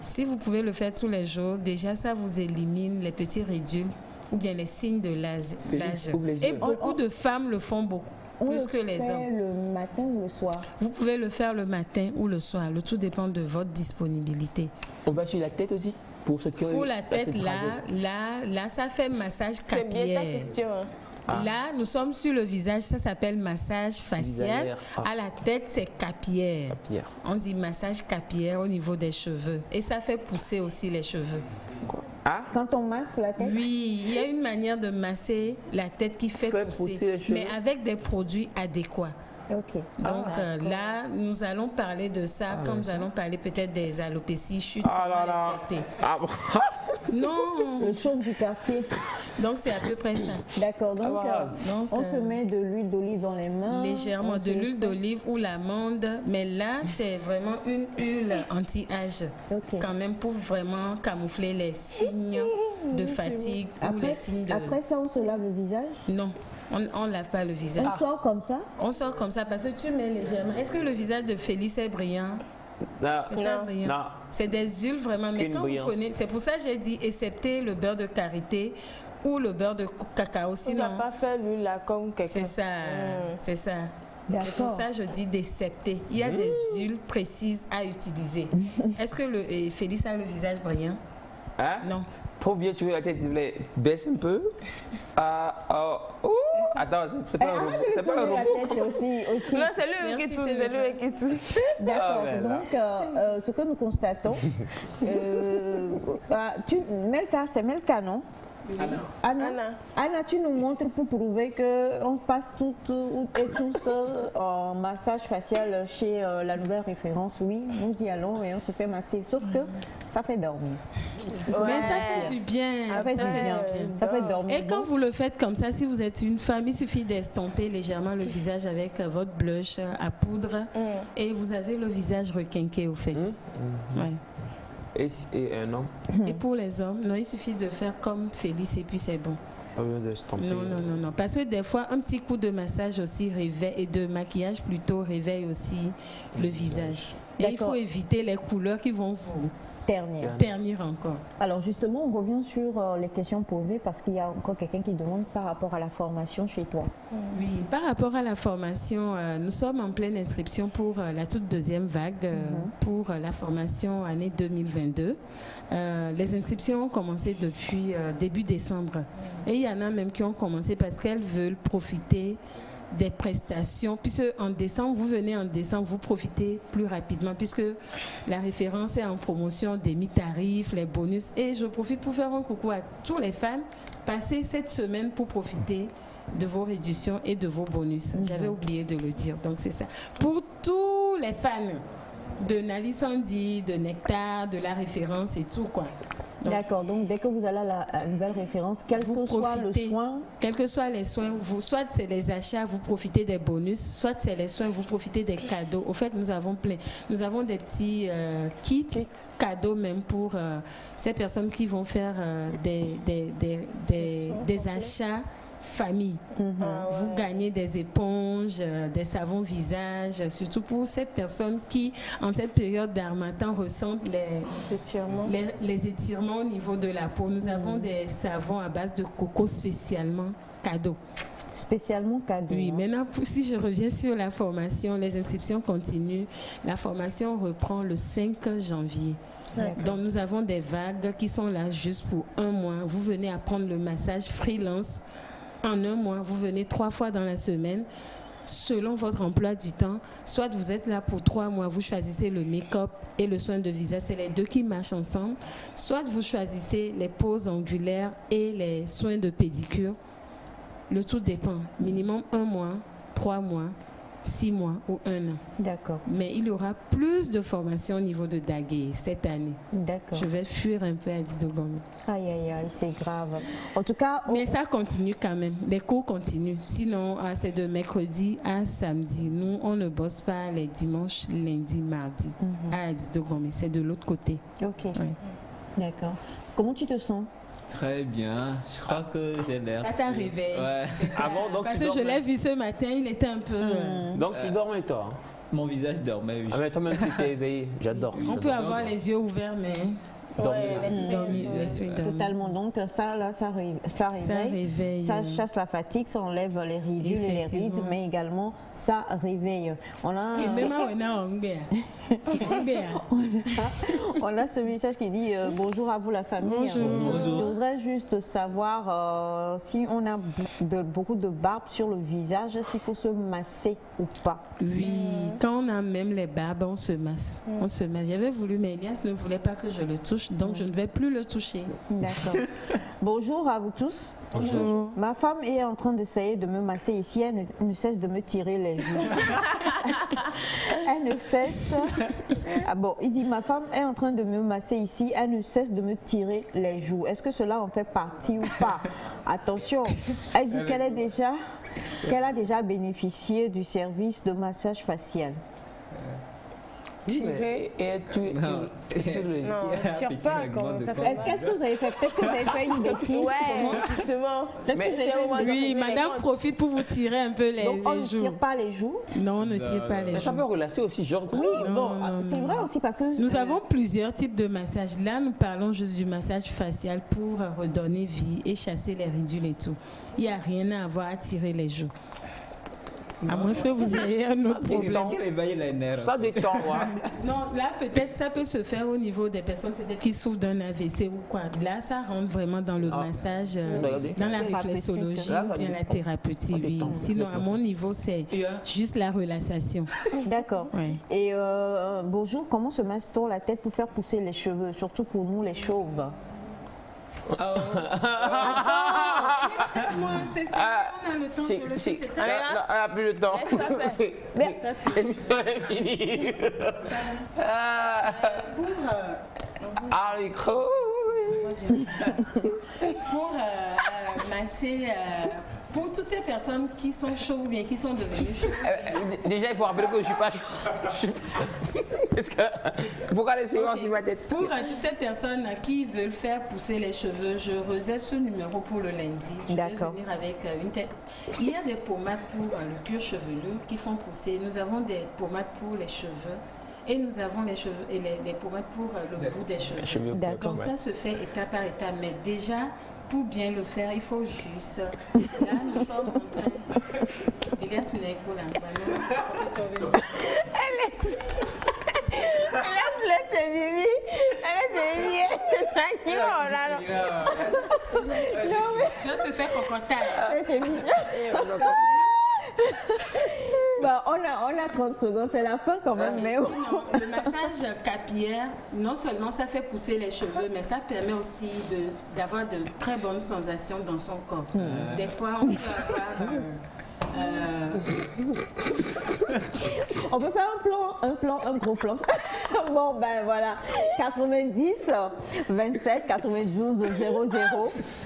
Si vous pouvez le faire tous les jours, déjà ça vous élimine les petits ridules ou bien les signes de l'âge. Et beaucoup de femmes le font beaucoup. Plus que les hommes.
Le matin ou le soir?
Vous pouvez le faire le matin ou le soir. Le tout dépend de votre disponibilité.
On va sur la tête aussi?
Pour la tête, là, ça fait massage capillaire. C'est bien ta question. Là, nous sommes sur le visage, ça s'appelle massage facial. À la tête, c'est capillaire. On dit massage capillaire au niveau des cheveux. Et ça fait pousser aussi les cheveux.
Quand on masse la tête?
Oui, il y a une manière de masser la tête qui fait pousser les cheveux, mais avec des produits adéquats.
Donc
là, nous allons parler de ça quand nous allons parler peut-être des alopécies, chutes, Non,
le chauve du quartier.
Donc c'est à peu près ça.
D'accord. Donc, on se met de l'huile d'olive dans les mains.
Légèrement, de l'huile d'olive ou l'amande, mais là c'est vraiment une huile anti-âge, quand même pour vraiment camoufler les signes de fatigue ou les signes de.
Après ça, on se lave le visage?
Non. On ne lave pas le visage.
On sort comme ça?
On sort comme ça parce que tu mets légèrement. Est-ce que le visage de Félix est brillant? C'est pas brillant. Non. C'est des huiles vraiment. Mais quand vous prenez, c'est pour ça que j'ai dit, excepté le beurre de karité ou le beurre de cacao. Sinon,
on n'a pas fait l'huile là comme quelqu'un.
C'est ça. C'est ça. C'est pour ça que je dis d'accepter. Il y a des huiles précises à utiliser. Est-ce que Félix a le visage brillant? Non.
Trop vieux, tu veux la tête, s'il te plaît, baisse un peu. Attends, c'est pas un robot. C'est pas un robot.
Non, c'est lui qui tourne, c'est lui qui tourne.
D'accord. Donc, ce que nous constatons, Melka, c'est Melka, non? Anna, tu nous montres pour prouver qu'on passe toutes et tous en massage facial chez la nouvelle référence. Oui, nous y allons et on se fait masser, sauf que ça fait dormir.
Mais ça fait du bien.
Ça fait dormir.
Et quand vous le faites comme ça, si vous êtes une femme, il suffit d'estomper légèrement le visage avec votre blush à poudre et vous avez le visage requinqué au fait.
Et un homme?
Et pour les hommes, non, il suffit de faire comme Félix et puis c'est bon. Non. Parce que des fois, un petit coup de massage aussi réveille, et de maquillage plutôt réveille aussi le visage. Et il faut éviter les couleurs qui vont Ternir encore.
Alors justement, on revient sur les questions posées parce qu'il y a encore quelqu'un qui demande par rapport à la formation chez toi.
Oui, par rapport à la formation, nous sommes en pleine inscription pour la toute deuxième vague pour la formation année 2022. Les inscriptions ont commencé depuis début décembre et il y en a même qui ont commencé parce qu'elles veulent profiter des prestations, puisque en décembre, vous venez en décembre, vous profitez plus rapidement, puisque la référence est en promotion des mi-tarifs, les bonus. Et je profite pour faire un coucou à tous les fans. Passez cette semaine pour profiter de vos réductions et de vos bonus. J'avais oublié de le dire, donc c'est ça. Pour tous les fans de Navi Sandy, de Nectar, de la référence et tout, quoi.
D'accord, donc dès que vous allez à la nouvelle référence, quel que soit le soin...
Quels que soient les soins, soit c'est les achats, vous profitez des bonus, soit c'est les soins, vous profitez des cadeaux. Au fait, nous avons plein. Nous avons des petits kits cadeaux même pour ces personnes qui vont faire des achats famille. Vous gagnez des éponges, des savons visage, surtout pour ces personnes qui, en cette période d'harmattan, ressentent les étirements au niveau de la peau. Nous avons des savons à base de coco spécialement cadeaux.
Spécialement cadeau.
Oui, maintenant, si je reviens sur la formation, les inscriptions continuent. La formation reprend le 5 janvier. Donc, nous avons des vagues qui sont là juste pour 1 mois. Vous venez apprendre le massage freelance. En 1 mois, vous venez 3 fois dans la semaine, selon votre emploi du temps. Soit vous êtes là pour 3 mois, vous choisissez le make-up et le soin de visage, c'est les deux qui marchent ensemble. Soit vous choisissez les poses angulaires et les soins de pédicure. Le tout dépend. Minimum 1 mois, 3 mois, 6 mois ou 1 an.
D'accord.
Mais il y aura plus de formation au niveau de Daguet cette année.
D'accord.
Je vais fuir un peu à Didogom.
Aïe, aïe, aïe, c'est grave. En tout cas...
Mais ça continue quand même. Les cours continuent. Sinon, c'est de mercredi à samedi. Nous, on ne bosse pas les dimanches, lundi, mardi à Didogom. C'est de l'autre côté.
Ok.
Ouais.
D'accord. Comment tu te sens?
Très bien. Je crois que j'ai l'air...
Ça t'a réveillé.
Ouais.
Avant, donc
parce que je l'ai vu ce matin, il était un peu...
Donc tu dormais, toi?
Mon visage dormait, oui.
Ah, mais toi-même, tu t'es éveillé. J'adore.
On peut avoir les yeux ouverts, mais...
Dormir. Totalement. Donc ça, là, ça réveille. Ça chasse la fatigue, ça enlève les ridules et les rides, mais également ça réveille. On a ce message qui dit bonjour à vous la famille.
Bonjour.
Je voudrais juste savoir si on a beaucoup de barbe sur le visage, s'il faut se masser ou pas.
Oui, quand on a même les barbes, on se masse. On se masse. J'avais voulu, mais Elias ne voulait pas que je le touche, donc je ne vais plus le toucher. D'accord.
Bonjour à vous tous.
Bonjour.
Ma femme est en train d'essayer de me masser ici, elle ne cesse de me tirer les joues. Elle ne cesse... Ah bon, il dit ma femme est en train de me masser ici, elle ne cesse de me tirer les joues. Est-ce que cela en fait partie ou pas? Attention, elle dit qu'elle a déjà bénéficié du service de massage facial.
Tirer et tu le...
Non, tire pas, comment ça fait?
Qu'est-ce que vous avez fait? Peut-être que vous avez fait une bêtise.
Ouais, justement.
Oui, madame profite pour vous tirer un peu les joues.
Donc on ne tire pas les joues?
Non, on ne tire pas les joues.
Ça peut relasser aussi, genre...
Oui, bon, c'est vrai aussi parce que...
Nous avons plusieurs types de massages. Là, nous parlons juste du massage facial pour redonner vie et chasser les ridules et tout. Il n'y a rien à avoir à tirer les joues. À moins que vous ayez un autre problème.
Ça détend, ouais.
Non, là, peut-être, ça peut se faire au niveau des personnes peut-être qui souffrent d'un AVC ou quoi. Là, ça rentre vraiment dans le massage, dans la réflexologie ou bien la thérapeutique. Oui. Sinon, à mon niveau, c'est juste la relaxation.
D'accord.
Ouais.
Et bonjour, comment se masse-t-on la tête pour faire pousser les cheveux, surtout pour nous, les chauves?
Moi, c'est ça. On a le temps sur le site.
On n'a plus le temps.
Pour masser, pour toutes ces personnes qui sont chauves ou bien qui sont devenues chauves.
Déjà, il faut rappeler que je ne suis pas chauve. Parce que, pourquoi l'expérience sur ma tête?
Pour toutes ces personnes qui veulent faire pousser les cheveux, je réserve ce numéro pour le lundi. Je vais venir avec une tête. Il y a des pommades pour le cuir chevelu qui font pousser. Nous avons des pommades pour les cheveux et nous avons les cheveux et les pommettes pour le bout des cheveux. Donc ça se fait étape par étape, mais déjà pour bien le faire, il faut juste. Là, nous sommes en train. Elias n'est pas là.
Laisse Mimi.
Je te fais cocotage.
Bah, on a 30 secondes, c'est la fin quand même. Mais
le massage capillaire, non seulement ça fait pousser les cheveux, mais ça permet aussi d'avoir de très bonnes sensations dans son corps. Des fois, on peut avoir...
on peut faire un gros plan. Bon, ben voilà, 90 27 92 00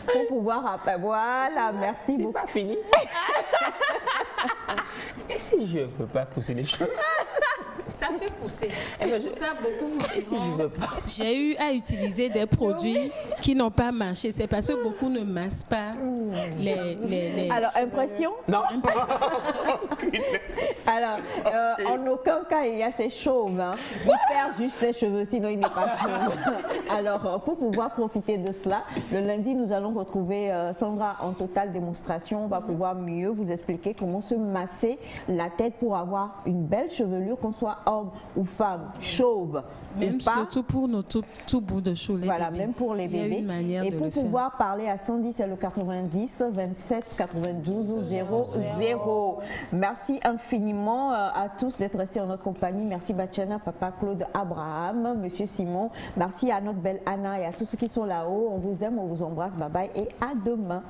pour pouvoir après. Voilà, merci beaucoup.
C'est pas fini. Et si je ne veux pas pousser les cheveux?
Ça fait pousser. Et pour ça, beaucoup vous
si je veux pas?
J'ai eu à utiliser des produits qui n'ont pas marché. C'est parce que beaucoup ne massent pas les...
Alors, impression?
Non.
Alors, en aucun cas, il y a ces chauves. Hein. Il perd juste ses cheveux, sinon il n'est pas chauve. Alors, pour pouvoir profiter de cela, le lundi, nous allons retrouver Sandra en totale démonstration. On va pouvoir mieux vous expliquer comment se masser la tête pour avoir une belle chevelure, qu'on soit homme ou femme, chauve.
Même surtout pour nos tout bouts de cheveux.
Voilà, même pour les bébés.
Il y a une manière
et
de
pour
le faire.
pouvoir parler à Sandy, c'est le 90 27 92 00. Merci infiniment à tous d'être restés en notre compagnie. Merci Bachana, Papa Claude, Abraham, Monsieur Simon. Merci à notre belle Anna et à tous ceux qui sont là-haut. On vous aime, on vous embrasse. Bye bye et à demain.